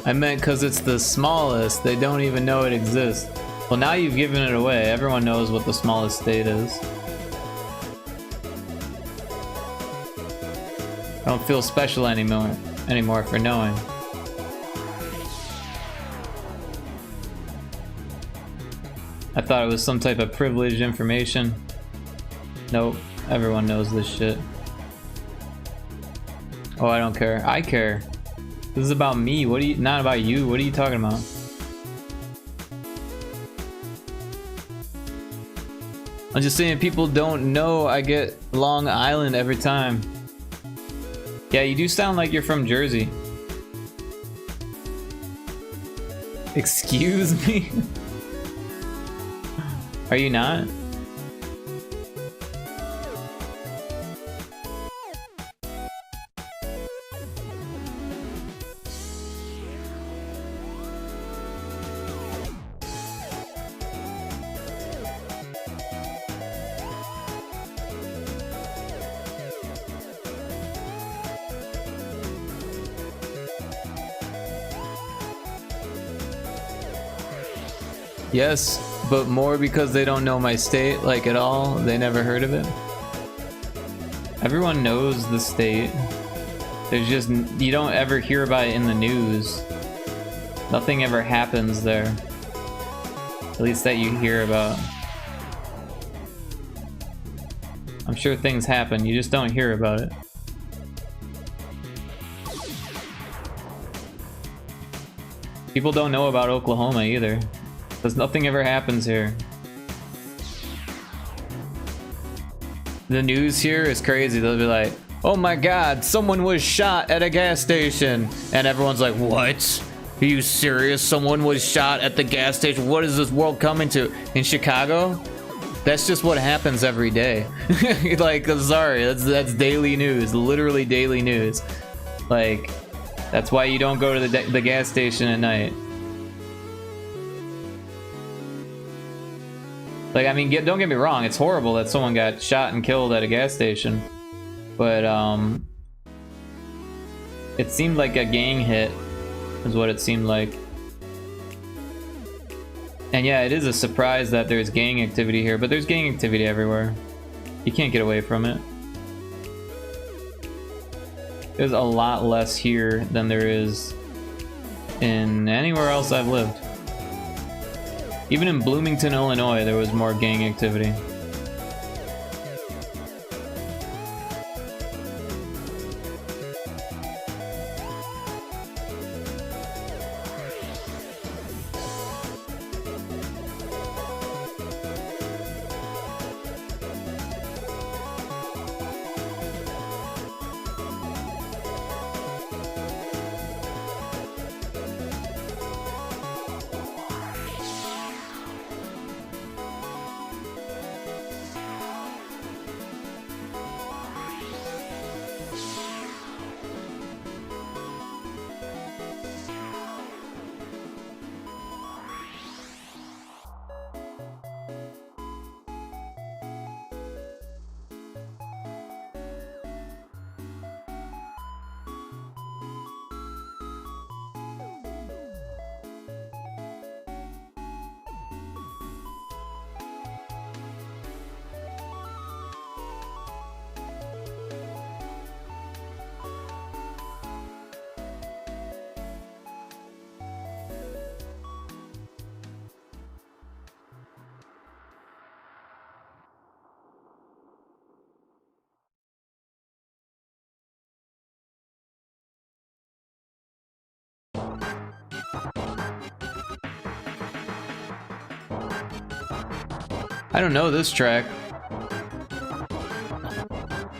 I meant because it's the smallest, they don't even know it exists. Well, now you've given it away. Everyone knows what the smallest state is. I don't feel special anymore for knowing. I thought it was some type of privileged information. Nope, everyone knows this shit. Oh, I don't care. I care. This is about me. What are you? Not about you. What are you talking about? I'm just saying people don't know I get Long Island every time. Yeah, you do sound like you're from Jersey. Excuse me? Are you not? Yes, but more because they don't know my state, like at all. They never heard of it. Everyone knows the state. There's just, you don't ever hear about it in the news. Nothing ever happens there. At least that you hear about. I'm sure things happen, you just don't hear about it. People don't know about Oklahoma either. Because nothing ever happens here. The news here is crazy. They'll be like, oh my god, someone was shot at a gas station. And everyone's like, what? Are you serious? Someone was shot at the gas station? What is this world coming to? In Chicago? That's just what happens every day. Like, sorry, that's daily news. Literally daily news. Like, that's why you don't go to the gas station at night. Like, I mean, don't get me wrong, it's horrible that someone got shot and killed at a gas station. But, it seemed like a gang hit, is what it seemed like. And yeah, it is a surprise that there's gang activity here, but there's gang activity everywhere. You can't get away from it. There's a lot less here than there is in anywhere else I've lived. Even in Bloomington, Illinois, there was more gang activity. I don't know this track.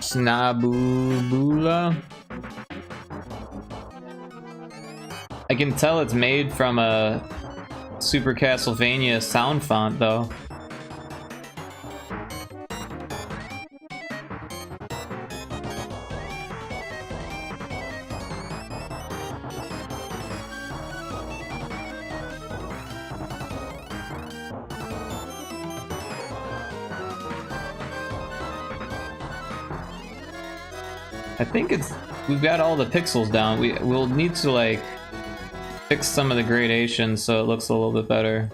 Snabubula. I can tell it's made from a Super Castlevania sound font though. I think we've got all the pixels down. We'll need to like fix some of the gradation so it looks a little bit better.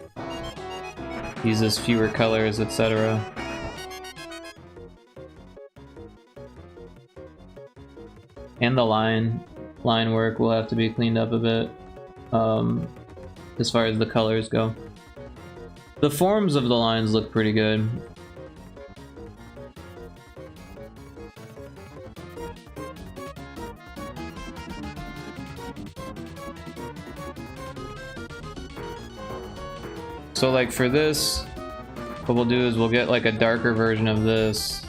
Uses fewer colors, etc. And the line work will have to be cleaned up a bit, as far as the colors go. The forms of the lines look pretty good. So like for this, what we'll do is we'll get like a darker version of this.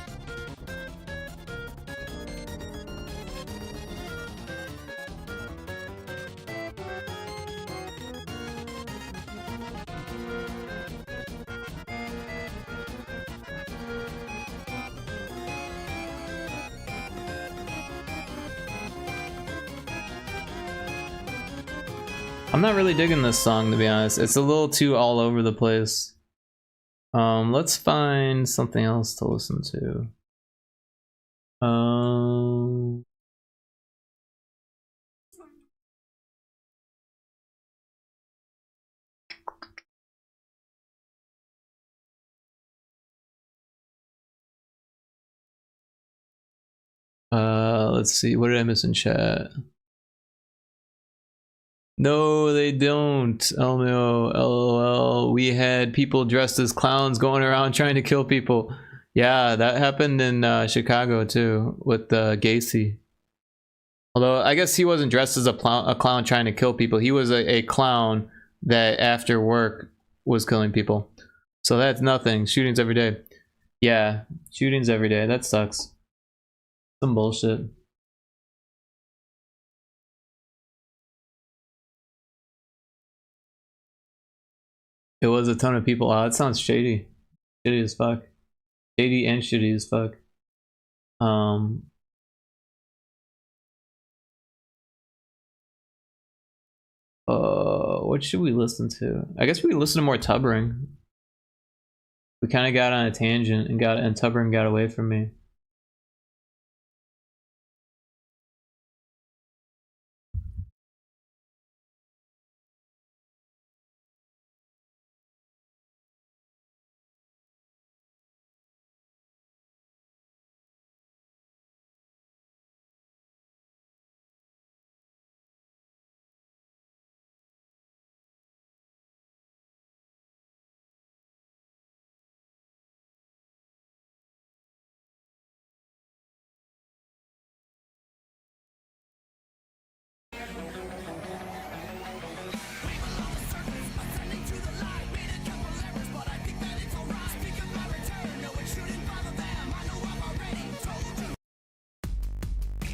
I'm not really digging this song, to be honest. It's a little too all over the place. Let's find something else to listen to. Let's see. What did I miss in chat? No, they don't. Oh no, LOL. We had people dressed as clowns going around trying to kill people. Yeah, that happened in Chicago too, with Gacy. Although, I guess he wasn't dressed as a clown trying to kill people. He was a clown that after work was killing people. So that's nothing. Shootings every day. Yeah, shootings every day. That sucks. Some bullshit. It was a ton of people. Oh, that sounds shady. Shady as fuck. Shady and shitty as fuck. What should we listen to? I guess we listen to more Tubbering. We kind of got on a tangent and Tubbering got away from me.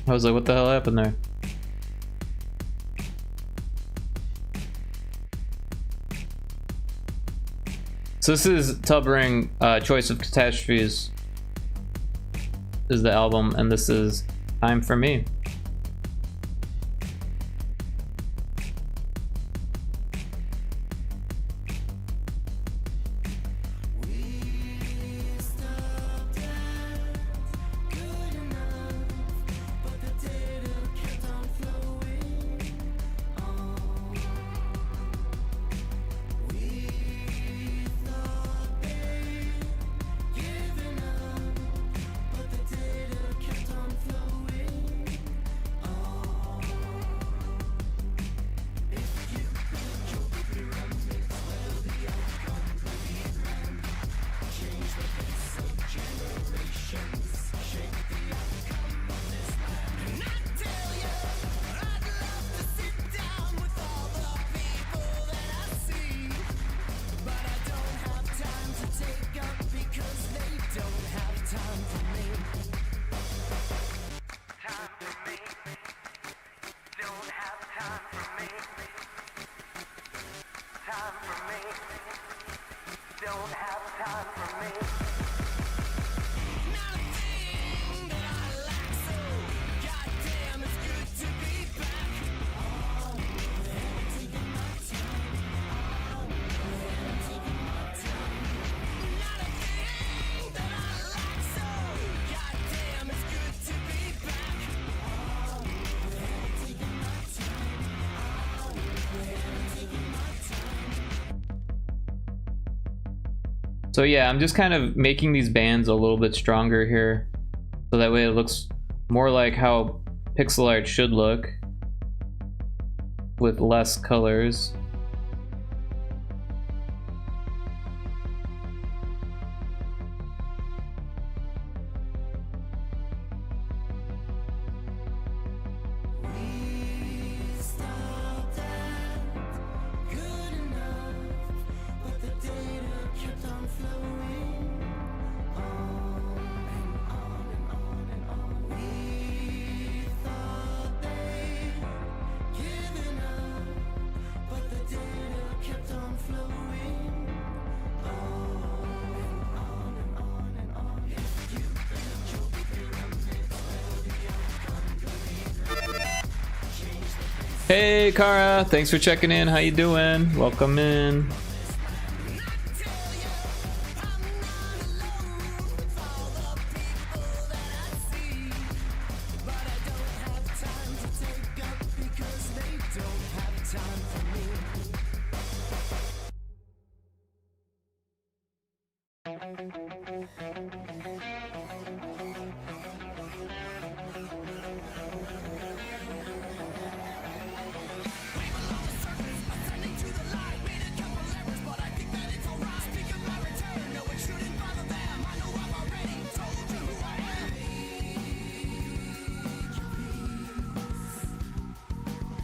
I was like, what the hell happened there? So this is Tubbering, Choice of Catastrophes. This is the album, and this is Time for Me. So yeah, I'm just kind of making these bands a little bit stronger here, so that way it looks more like how pixel art should look, with less colors. Hey Kara, thanks for checking in. How you doing? Welcome in.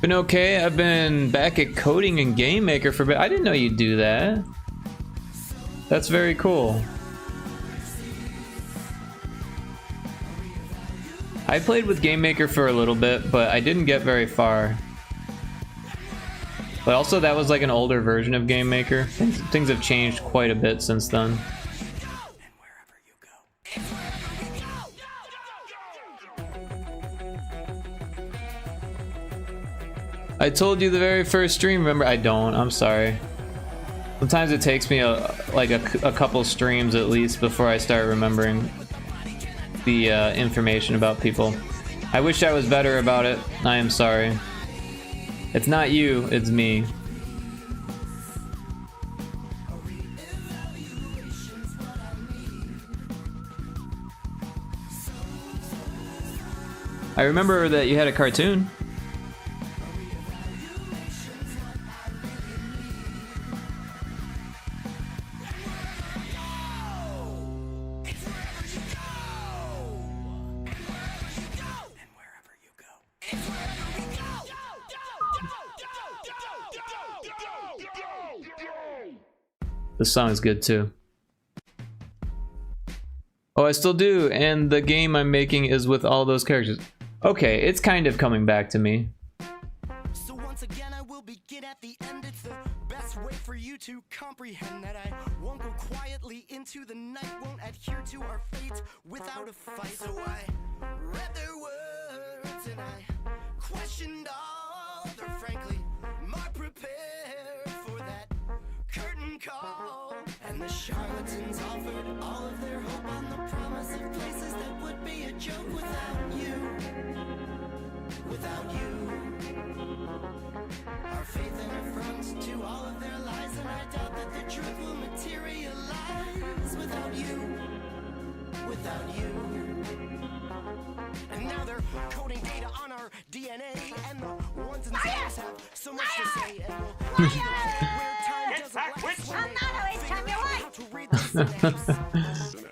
Been okay. I've been back at coding in Game Maker for a bit. I didn't know you'd do that. That's very cool. I played with Game Maker for a little bit, but I didn't get very far. But also that was like an older version of Game Maker. Things have changed quite a bit since then. I told you the very first stream, remember? I don't, I'm sorry. Sometimes it takes me a couple streams at least before I start remembering the information about people. I wish I was better about it. I am sorry. It's not you, it's me. I remember that you had a cartoon. This song is good too. Oh, I still do, and the game I'm making is with all those characters. Okay, it's kind of coming back to me. So once again I will begin at the end. It's the best way for you to comprehend that I won't go quietly into the night, won't adhere to our fate without a fight. So I read their words and I questioned all their frankly more prepared for that curtain call. And the charlatans offered all of their hope on the promise of places that would be a joke without you. Without you. Our faith and affront to all of their lies, and I doubt that the truth will materialize without you. Without you. And now they're coding data on our DNA, and the ones in space have so much to say, and we'll where time doesn't last.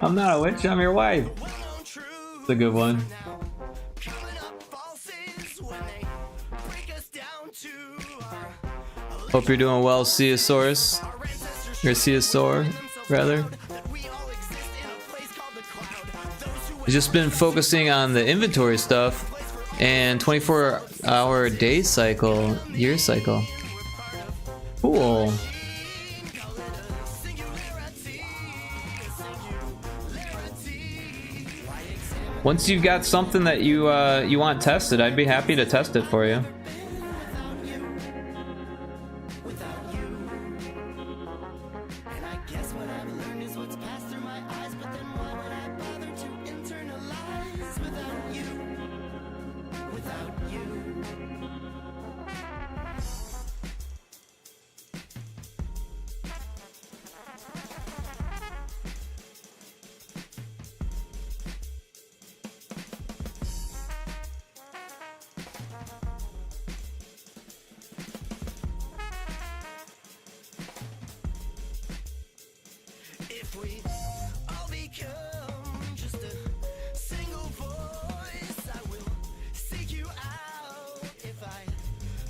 I'm not a witch, I'm your wife. It's a good one. Hope you're doing well, Ceosaurus. Or Ceosaur, rather. I've just been focusing on the inventory stuff and 24-hour day cycle, year cycle. Cool. Once you've got something that you want tested, I'd be happy to test it for you. if we all become just a single voice, I will seek you out if I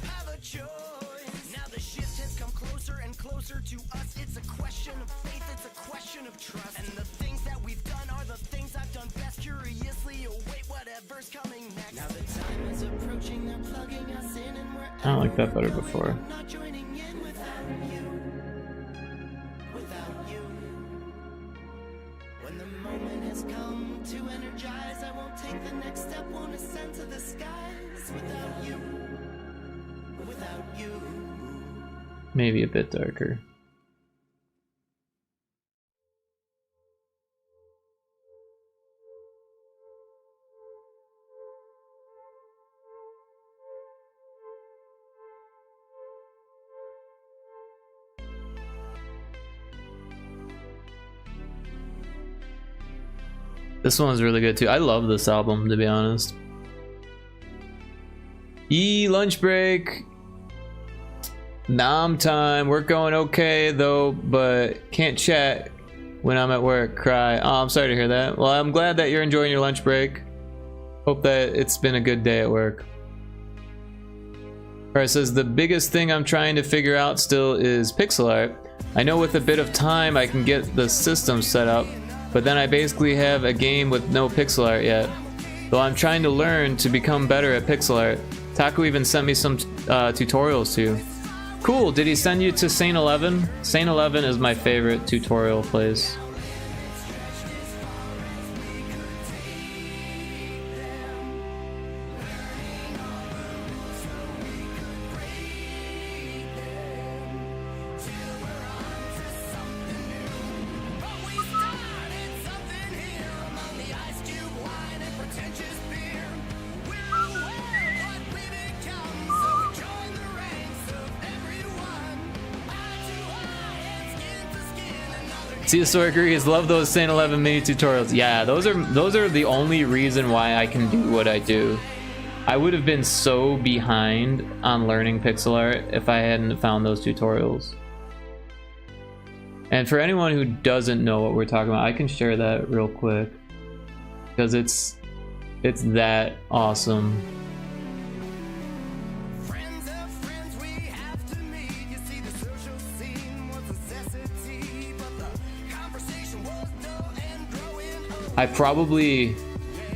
have a choice. Now the shift has come closer and closer to us. It's a question of faith, it's a question of trust. And the things that we've done are the things I've done best. Curiously await whatever's coming next. Now the time is approaching, they're plugging us in, and we're I like that better before. not joining in without you. Without you. When the moment has come to energize, I won't take the next step, won't ascend to the skies without you. Without you. Maybe a bit darker. This one's really good too. I love this album, to be honest. Lunch break. Nom time. We're going okay though, but can't chat when I'm at work. Cry. Oh, I'm sorry to hear that. Well, I'm glad that you're enjoying your lunch break. Hope that it's been a good day at work. Alright, says the biggest thing I'm trying to figure out still is pixel art. I know with a bit of time I can get the system set up, but then I basically have a game with no pixel art yet. Though I'm trying to learn to become better at pixel art. Taku even sent me some tutorials too. Cool, did he send you to Saint 11? Saint 11 is my favorite tutorial place. Caesar agrees. Love those Saint 11 mini tutorials. Yeah, those are the only reason why I can do what I do. I would have been so behind on learning pixel art if I hadn't found those tutorials. And for anyone who doesn't know what we're talking about, I can share that real quick because it's that awesome. I probably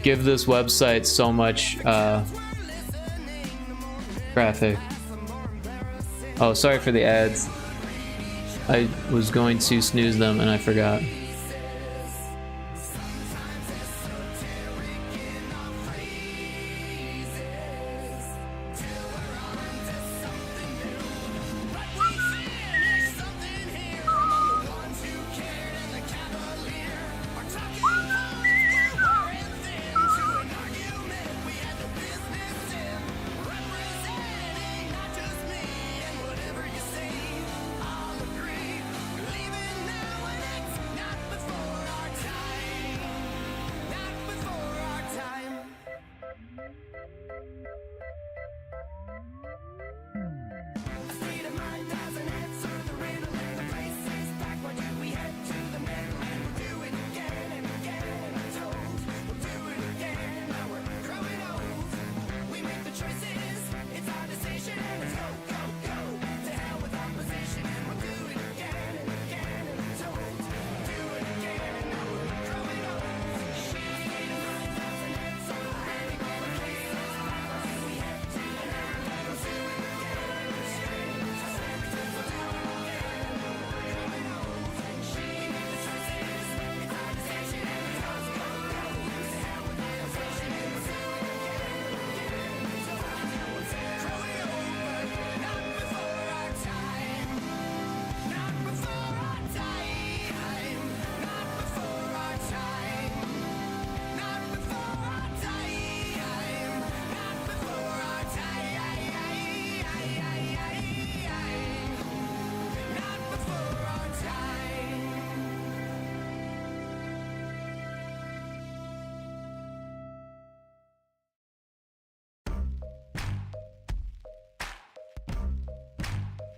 give this website so much traffic. Oh, sorry for the ads. I was going to snooze them and I forgot.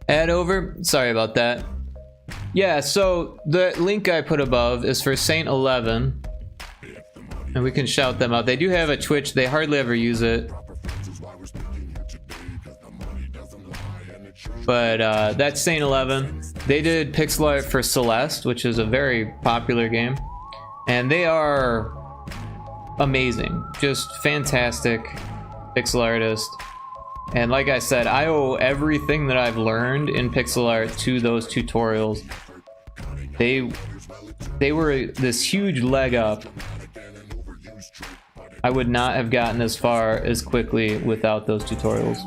Ad over. Sorry about that. Yeah, so the link I put above is for Saint 11, and we can shout them out. They do have a Twitch. They hardly ever use it, but that's Saint 11. They did pixel art for Celeste, which is a very popular game, and they are amazing, just fantastic pixel artist. And like I said, I owe everything that I've learned in pixel art to those tutorials. They were this huge leg up. I would not have gotten as far as quickly without those tutorials.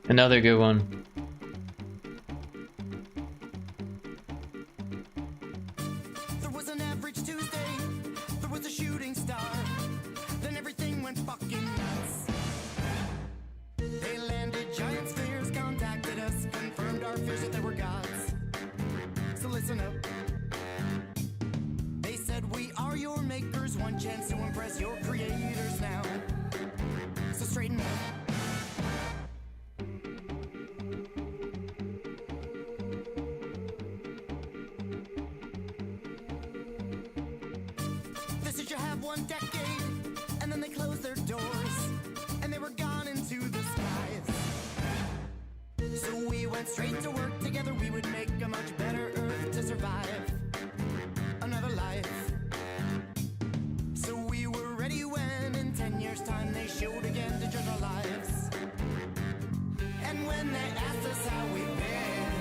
Another good one. There was an average Tuesday, there was a shooting star, then everything went fucking nuts. They landed giant spheres, contacted us, confirmed our fears that they were gods. So listen up. They said we are your makers, one chance to impress your creators now. So straighten up. One decade, and then they closed their doors, and they were gone into the skies. So we went straight to work together. We would make a much better earth to survive another life. So we were ready when in 10 years time they showed again to judge our lives. And when they asked us how we've been,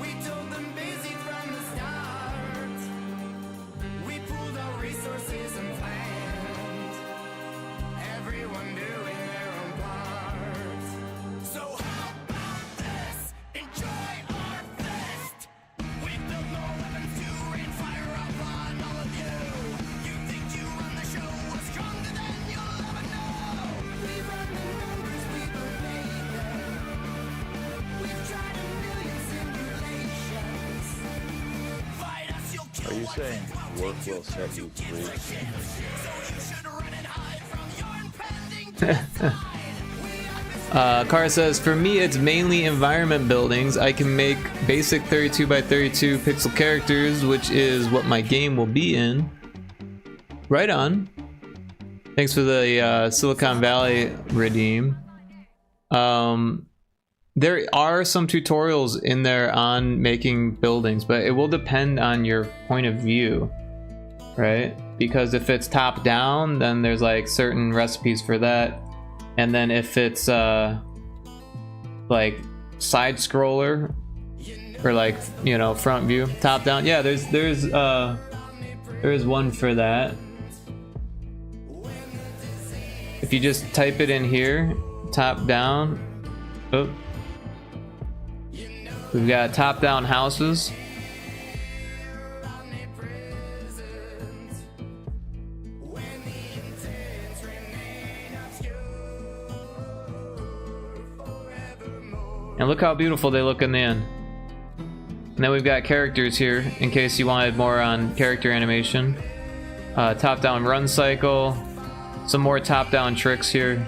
we told them busy from the start. We pulled our resources and planned, everyone doing their own part. So how about this? Enjoy our fest. We built more weapons to rain fire upon all of you. You think you run the show, we're stronger than you'll ever know. We run the numbers, we pervade them. We've tried a million simulations. Fight us, you'll kill. Are you saying work will set you free? Kara says, for me it's mainly environment buildings. I can make basic 32 by 32 pixel characters, which is what my game will be in. Right on. Thanks for the Silicon Valley redeem. There are some tutorials in there on making buildings, but it will depend on your point of view, right? Because if it's top down, then there's like certain recipes for that. And then if it's like side scroller or like, you know, front view, top down, yeah, there is one for that. If you just type it in here, top down, oh, we've got top down houses. And look how beautiful they look in the end. And then we've got characters here in case you wanted more on character animation. Top down run cycle. Some more top down tricks here.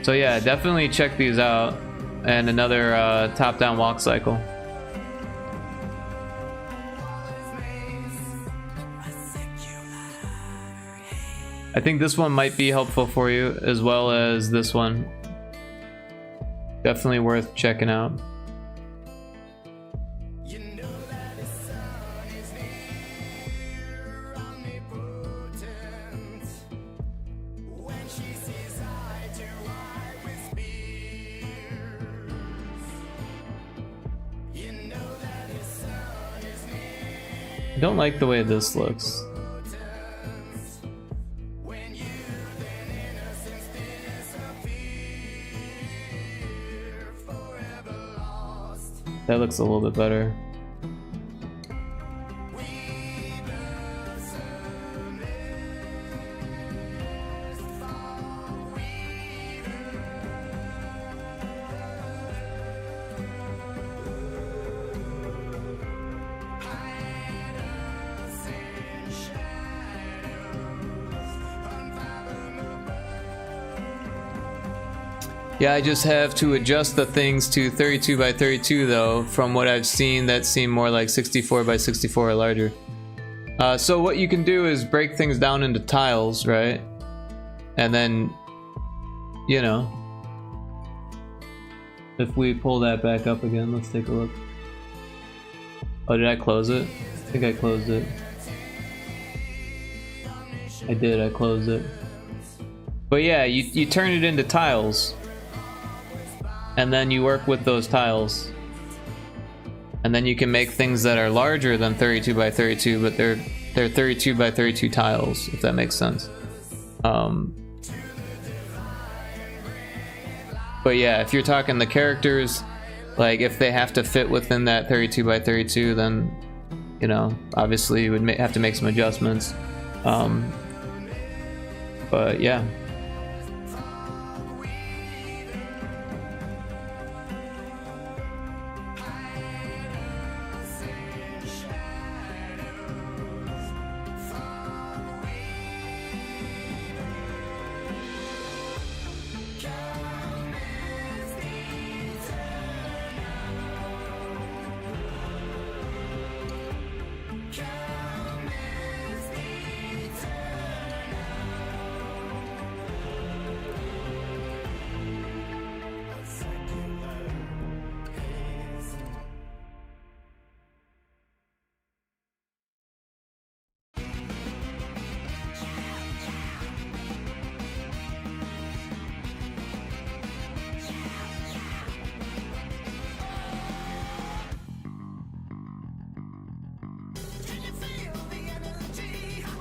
So yeah, definitely check these out. And another top down walk cycle. I think this one might be helpful for you as well as this one. Definitely worth checking out. Don't like the way this looks. That looks a little bit better. Yeah, I just have to adjust the things to 32 by 32 though. From what I've seen, that seemed more like 64 by 64 or larger. So what you can do is break things down into tiles, right? And then, you know, if we pull that back up again, let's take a look. Oh, did I close it? I think I closed it. I did, I closed it. But yeah, you turn it into tiles. And then you work with those tiles. And then you can make things that are larger than 32 by 32, but they're 32 by 32 tiles, if that makes sense. But yeah, if you're talking the characters, like if they have to fit within that 32 by 32, then, you know, obviously you would have to make some adjustments. But yeah.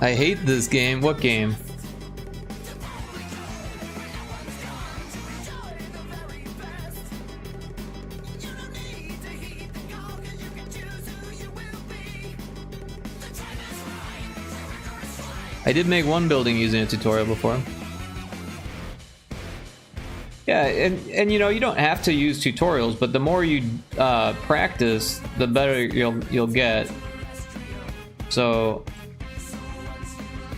I hate this game. What game? I did make one building using a tutorial before. Yeah, and you know, you don't have to use tutorials, but the more you practice, the better you'll get. So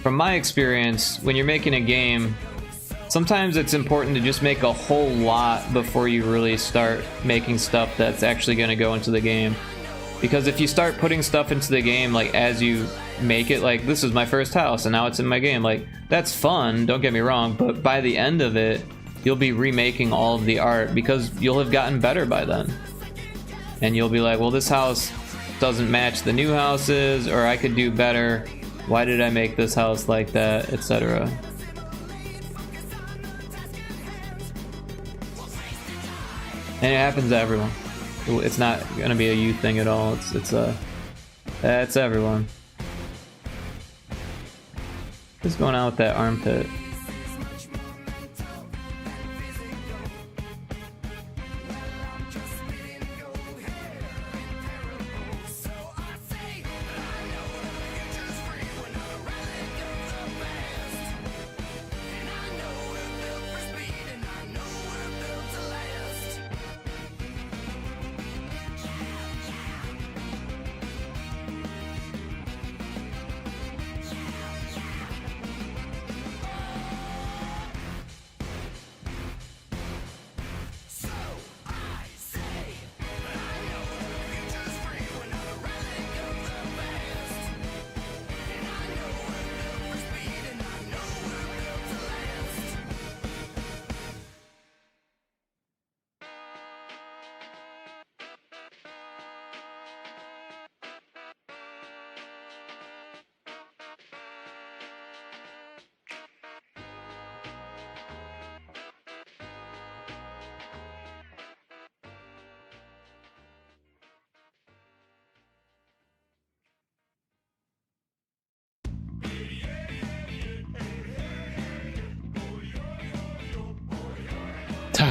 from my experience, when you're making a game, sometimes it's important to just make a whole lot before you really start making stuff that's actually going to go into the game. Because if you start putting stuff into the game, like as you make it, like this is my first house and now it's in my game, like that's fun, don't get me wrong, but by the end of it, you'll be remaking all of the art because you'll have gotten better by then. And you'll be like, well, this house doesn't match the new houses, or I could do better. Why did I make this house like that, etc. And it happens to everyone. It's not gonna be a you thing at all. It's everyone. What's going on with that armpit?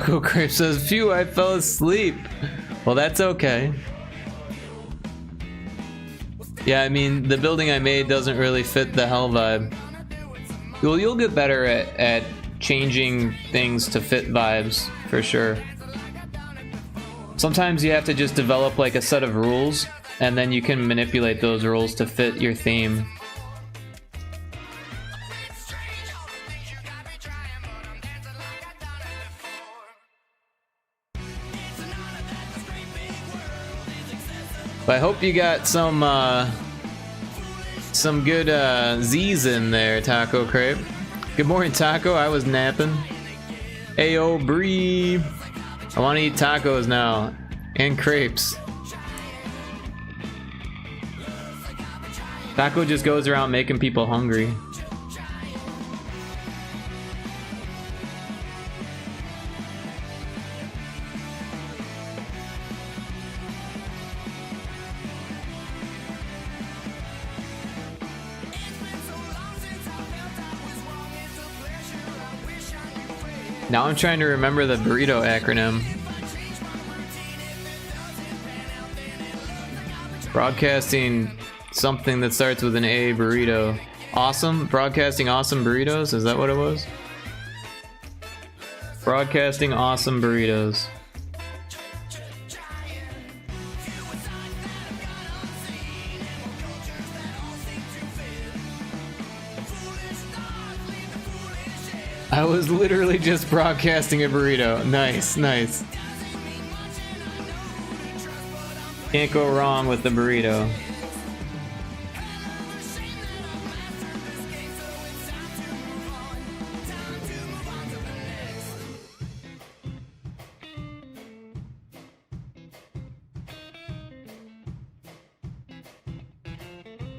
Taco Crepe says, phew, I fell asleep. Well, that's okay. Yeah, I mean, the building I made doesn't really fit the hell vibe. Well, you'll get better at changing things to fit vibes, for sure. Sometimes you have to just develop like a set of rules, and then you can manipulate those rules to fit your theme. But I hope you got some good Z's in there, Taco Crepe. Good morning, Taco. I was napping. Ayo, Bree. I want to eat tacos now and crepes. Taco just goes around making people hungry. Now I'm trying to remember the burrito acronym. Broadcasting something that starts with an A, burrito. Awesome? Broadcasting awesome burritos? Is that what it was? Broadcasting awesome burritos. I was literally just broadcasting a burrito. Nice, nice. Can't go wrong with the burrito.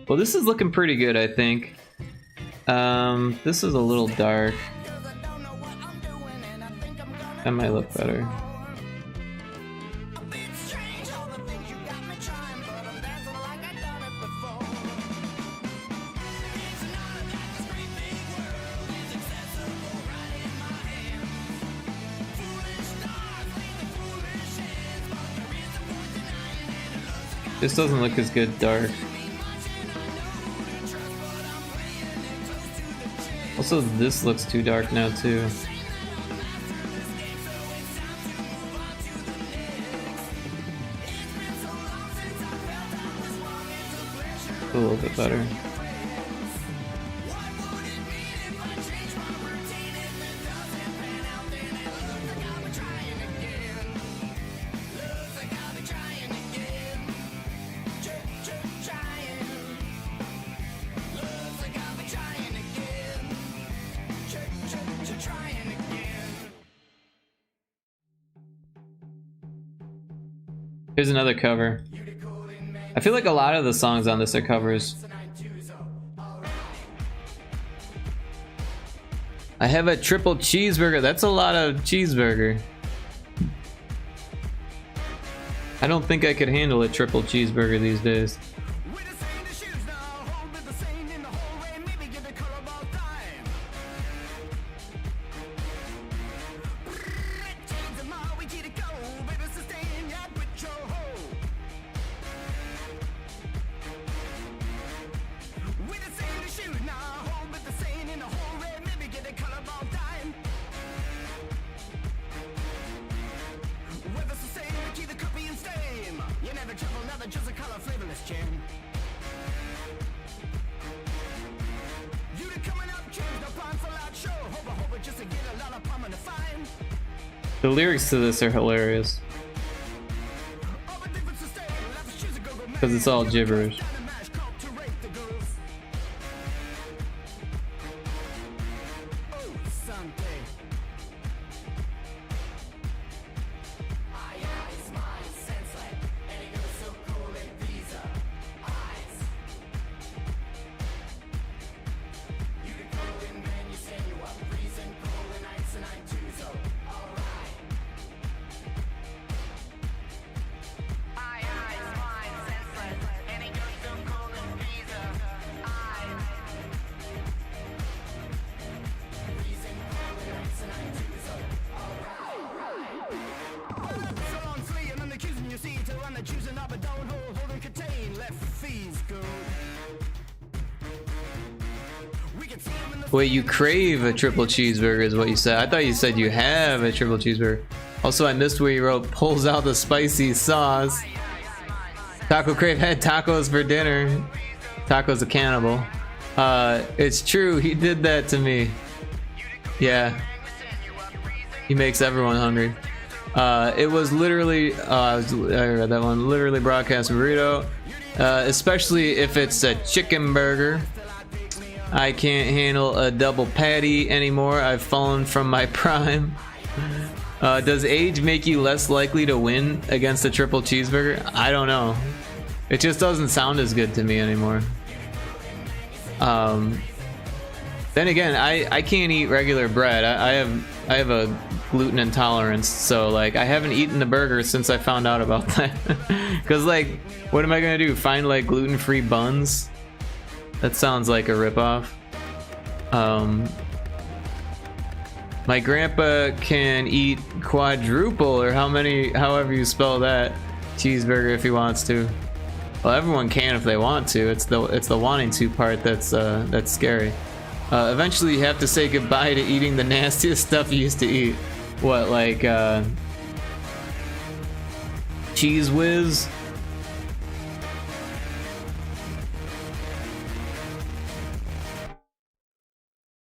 Well, this is looking pretty good, I think. This is a little dark. That might look better. This doesn't look as good dark. Also, this looks too dark now too. A little bit better. Here's another cover. I feel like a lot of the songs on this are covers. I have a triple cheeseburger. That's a lot of cheeseburger. I don't think I could handle a triple cheeseburger these days. The lyrics to this are hilarious. Because it's all gibberish. Wait, you crave a triple cheeseburger is what you said. I thought you said you have a triple cheeseburger. Also, I missed where you wrote pulls out the spicy sauce. Taco Crave had tacos for dinner. Taco's a cannibal. It's true, he did that to me. Yeah. He makes everyone hungry. It was literally, I read that one, literally broadcast burrito. Especially if it's a chicken burger. I can't handle a double patty anymore. I've fallen from my prime. Does age make you less likely to win against a triple cheeseburger? I don't know. It just doesn't sound as good to me anymore. Then again, I can't eat regular bread. I have a gluten intolerance, so like I haven't eaten a burger since I found out about that. Cause like, what am I gonna do? Find like gluten-free buns? That sounds like a ripoff. My grandpa can eat quadruple or however you spell that cheeseburger if he wants to. Well, everyone can if they want to. It's the wanting to part that's scary. Eventually, you have to say goodbye to eating the nastiest stuff you used to eat. What, like Cheese Whiz?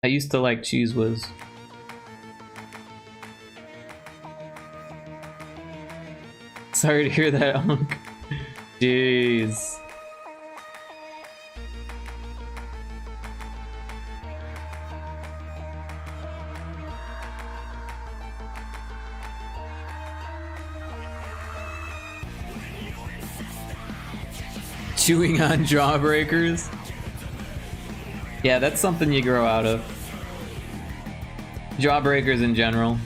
I used to like Cheese Whiz. Sorry to hear that, Unc. Jeez. Chewing on jawbreakers? Yeah, that's something you grow out of. Jawbreakers in general.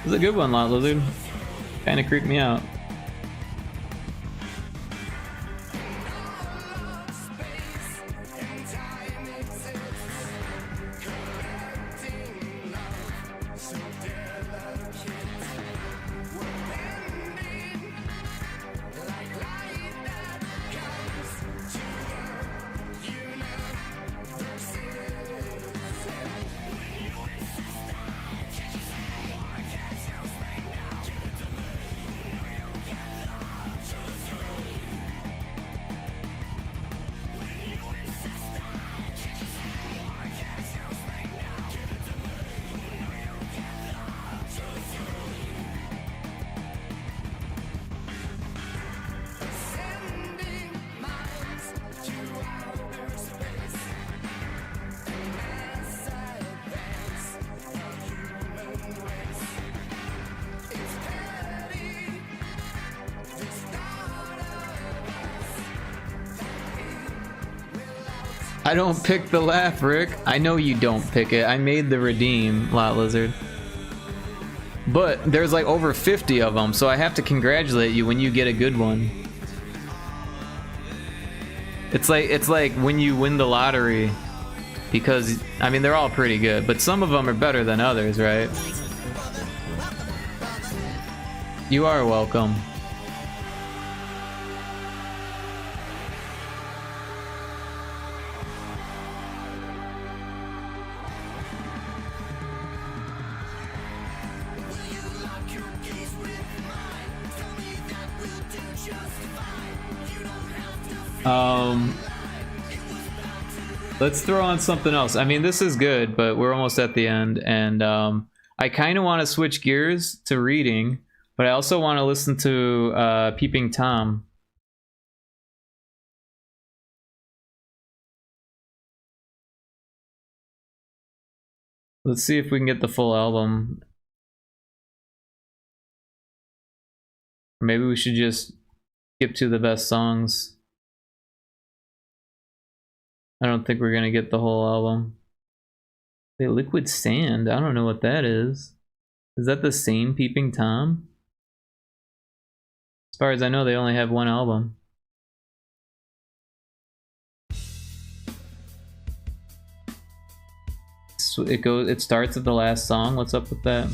This is a good one, Lot Lizard. Kinda creeped me out. I don't pick the laugh, Rick. I know you don't pick it. I made the redeem, Lot Lizard. But there's like over 50 of them, so I have to congratulate you when you get a good one. It's like when you win the lottery, because I mean they're all pretty good, but some of them are better than others, right? You are welcome. Let's throw on something else. I mean, this is good, but we're almost at the end, and I kind of want to switch gears to reading, but I also want to listen to Peeping Tom. Let's see if we can get the full album. Or maybe we should just skip to the best songs. I don't think we're gonna get the whole album. Wait, Liquid Sand? I don't know what that is. Is that the same Peeping Tom? As far as I know, they only have one album. So it starts at the last song. What's up with that?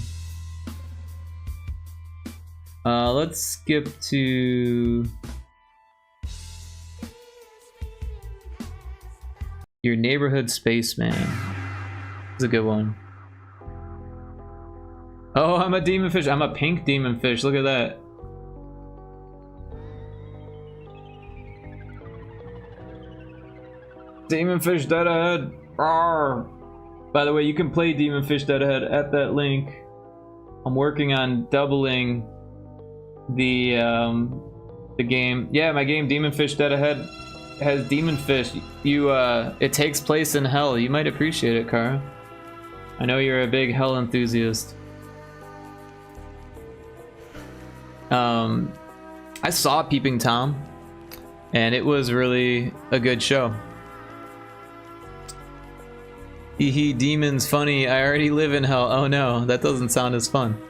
Let's skip to Your neighborhood spaceman. It's a good one. Oh, I'm a demon fish. I'm a pink demon fish. Look at that. Demon fish dead ahead. Rawr. By the way, you can play Demon Fish Dead Ahead at that link. I'm working on doubling the game. Yeah, my game Demon Fish Dead Ahead has demon fish. It takes place in hell. You might appreciate it, Kara. I know you're a big hell enthusiast. I saw Peeping Tom, and it was really a good show. Hee demons funny. I already live in hell. Oh no, that doesn't sound as fun.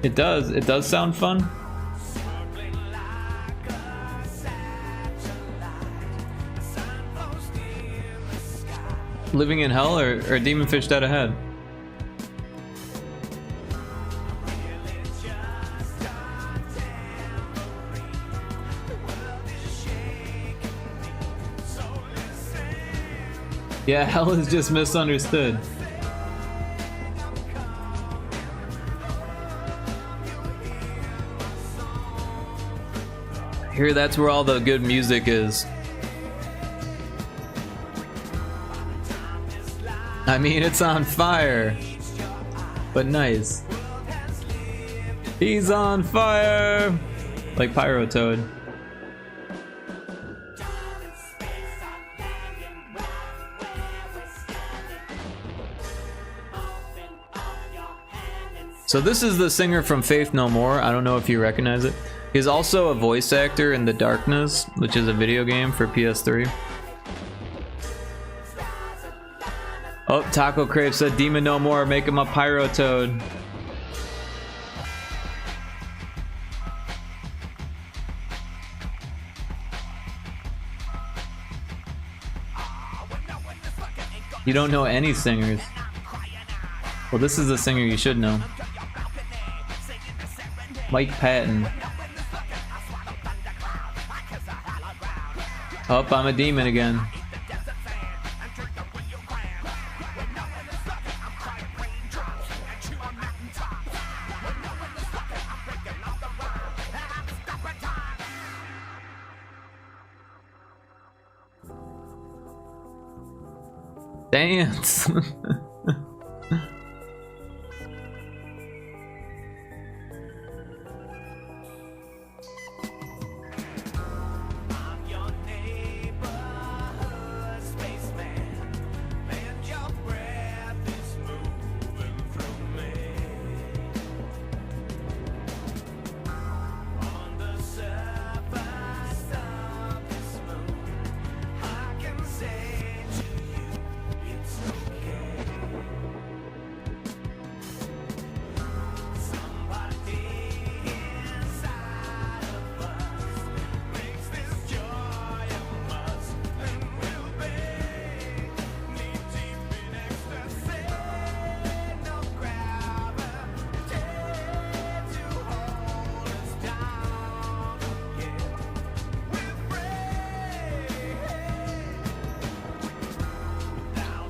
It does sound fun. Living in hell or Demon Fish Dead Ahead? Yeah, hell is just misunderstood. Here, that's where all the good music is. I mean, it's on fire, but nice. He's on fire! Like Pyro Toad. So this is the singer from Faith No More. I don't know if you recognize it. He's also a voice actor in The Darkness, which is a video game for PS3. Oh, Taco Crave said Demon No More, make him a Pyro Toad. You don't know any singers. Well, this is the singer you should know. Mike Patton. Oh, I'm a demon again. Dance.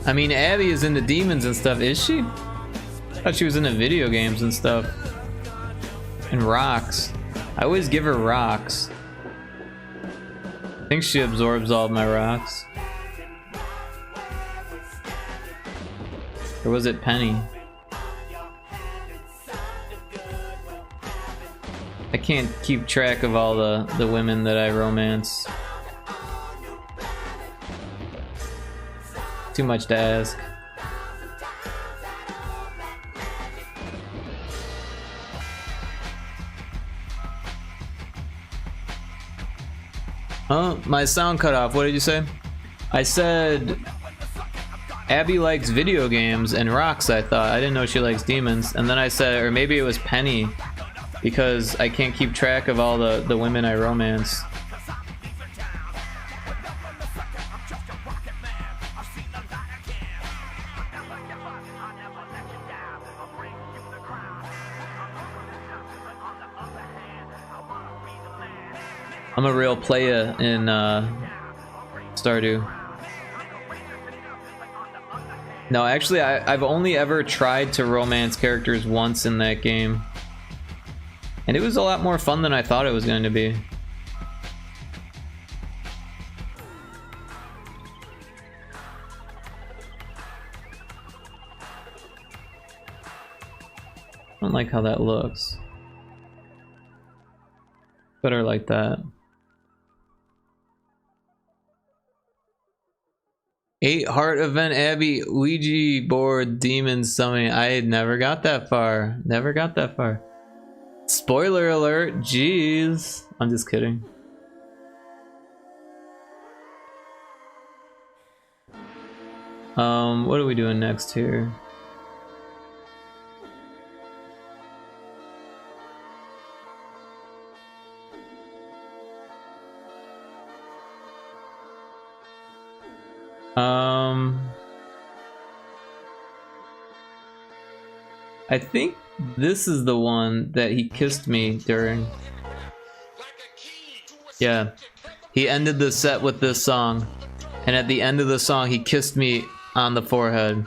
I mean, Abby is into demons and stuff, is she? I thought she was into video games and stuff. And rocks. I always give her rocks. I think she absorbs all of my rocks. Or was it Penny? I can't keep track of all the women that I romance. Too much to ask. Oh, my sound cut off. What did you say? I said Abby likes video games and rocks, I thought. I didn't know she likes demons. And then I said, or maybe it was Penny, because I can't keep track of all the women I romance. I'm a real player in Stardew. No, actually, I've only ever tried to romance characters once in that game. And it was a lot more fun than I thought it was going to be. I don't like how that looks. Better like that. 8 heart event Abby Ouija board demon summoning. I never got that far. Never got that far. Spoiler alert. Jeez. I'm just kidding. What are we doing next here? I think this is the one that he kissed me during. Yeah. He ended the set with this song. And at the end of the song, he kissed me on the forehead.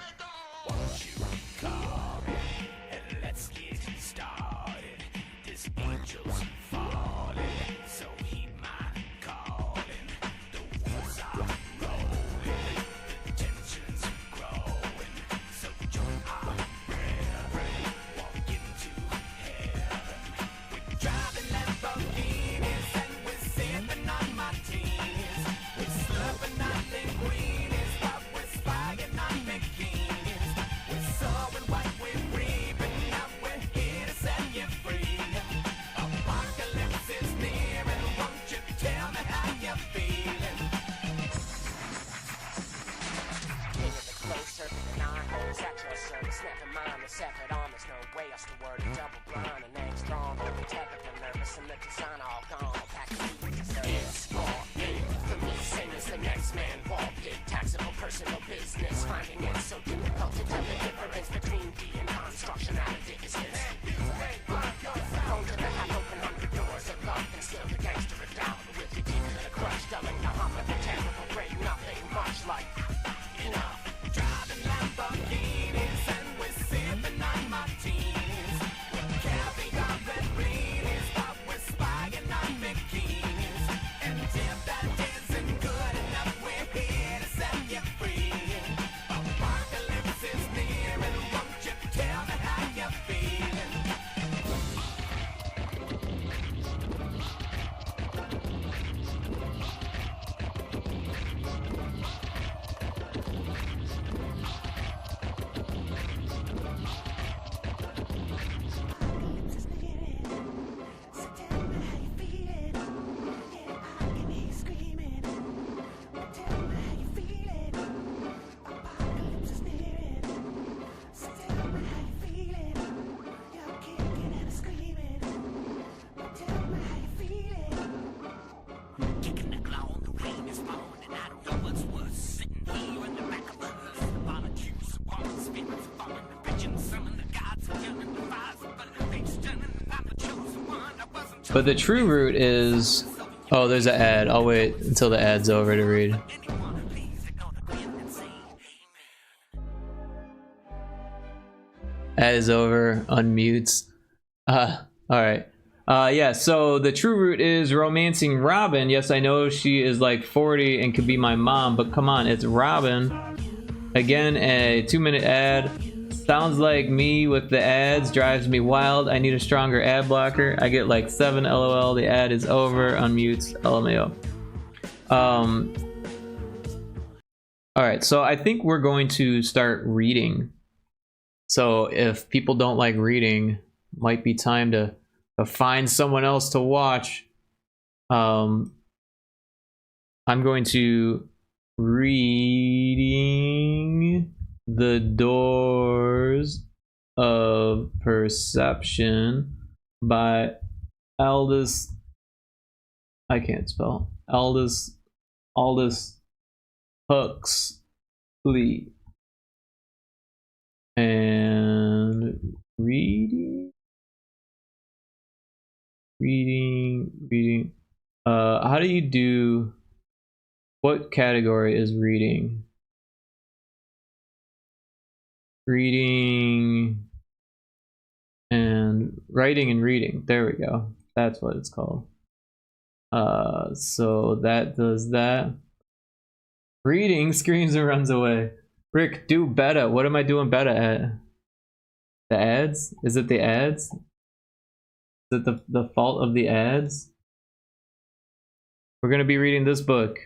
But the true route is... Oh, there's an ad. I'll wait until the ad's over to read. Ad is over. Unmutes. Alright. Yeah, so the true route is romancing Robin. Yes, I know she is like 40 and could be my mom, but come on, it's Robin. Again, a 2-minute ad. Sounds like me with the ads, drives me wild. I need a stronger ad blocker. I get like 7 LOL. The ad is over. Unmutes. LMAO. Alright, so I think we're going to start reading. So if people don't like reading, might be time to find someone else to watch. I'm going to reading The Doors of Perception by Aldous. I can't spell. Aldous Huxley. And reading. How do you do? What category is reading? Reading and writing and reading. There we go. That's what it's called. So that does that. Reading screams and runs away. Rick, do beta. What am I doing beta at? The ads? Is it the ads? Is it the fault of the ads? We're gonna be reading this book.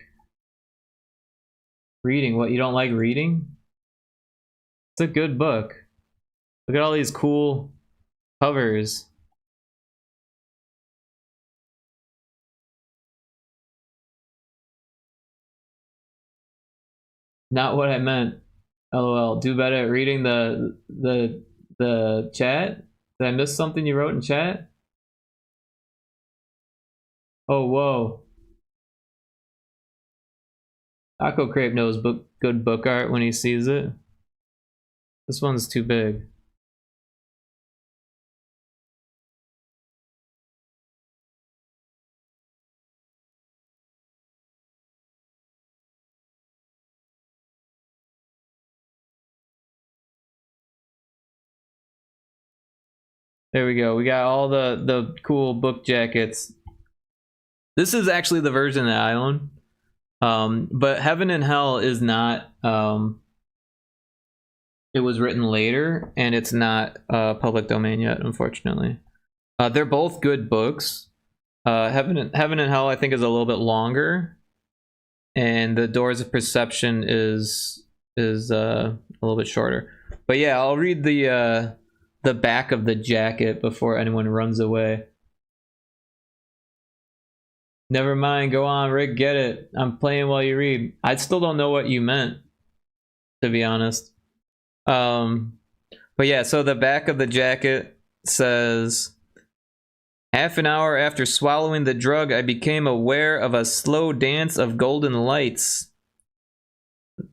Reading? What, you don't like reading? It's a good book. Look at all these cool covers. Not what I meant. LOL. Do better at reading the chat? Did I miss something you wrote in chat? Oh, whoa. Taco Crepe knows good book art when he sees it. This one's too big. There we go. We got all the cool book jackets. This is actually the version that I own. But Heaven and Hell is not, it was written later and it's not public domain yet, unfortunately. They're both good books. Heaven and Hell I think is a little bit longer, and The Doors of Perception is a little bit shorter. But yeah, I'll read the back of the jacket before anyone runs away. Never mind, go on, Rick, get it. I'm playing while you read. I still don't know what you meant, to be honest. But yeah, so the back of the jacket says, half an hour after swallowing the drug, I became aware of a slow dance of golden lights.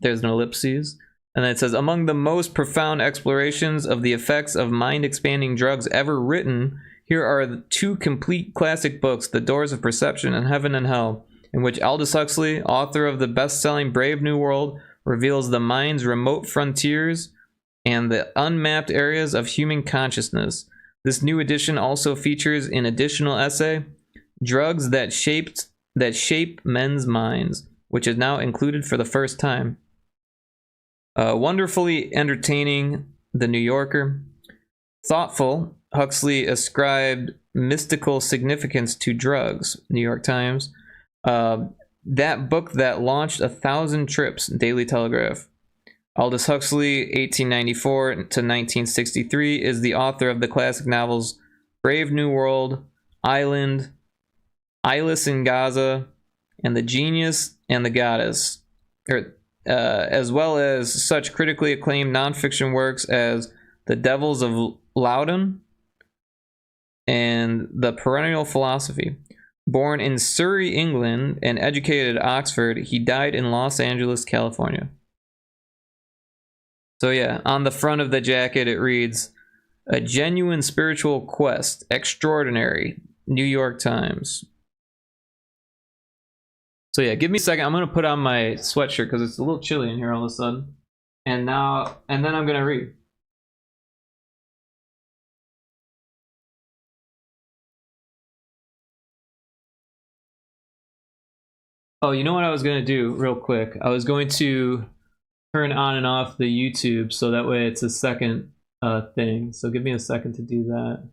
There's an ellipses. And then it says, among the most profound explorations of the effects of mind-expanding drugs ever written, here are the two complete classic books, The Doors of Perception and Heaven and Hell, in which Aldous Huxley, author of the best-selling Brave New World, reveals the mind's remote frontiers and the unmapped areas of human consciousness. This new edition also features an additional essay, Drugs That Shape Men's Minds, which is now included for the first time. Wonderfully entertaining, The New Yorker. Thoughtful, Huxley ascribed mystical significance to drugs, New York Times. That book that launched 1,000 trips, Daily Telegraph. Aldous Huxley, 1894 to 1963, is the author of the classic novels Brave New World, Island, Eyeless in Gaza, and The Genius and the Goddess, as well as such critically acclaimed nonfiction works as The Devils of Loudon and The Perennial Philosophy. Born in Surrey, England, and educated at Oxford, he died in Los Angeles, California. So yeah, on the front of the jacket it reads, A Genuine Spiritual Quest, Extraordinary, New York Times. So yeah, give me a second. I'm going to put on my sweatshirt because it's a little chilly in here all of a sudden. And then I'm going to read. Oh, you know what I was going to do real quick? I was going to turn on and off the YouTube so that way it's a second thing. So give me a second to do that.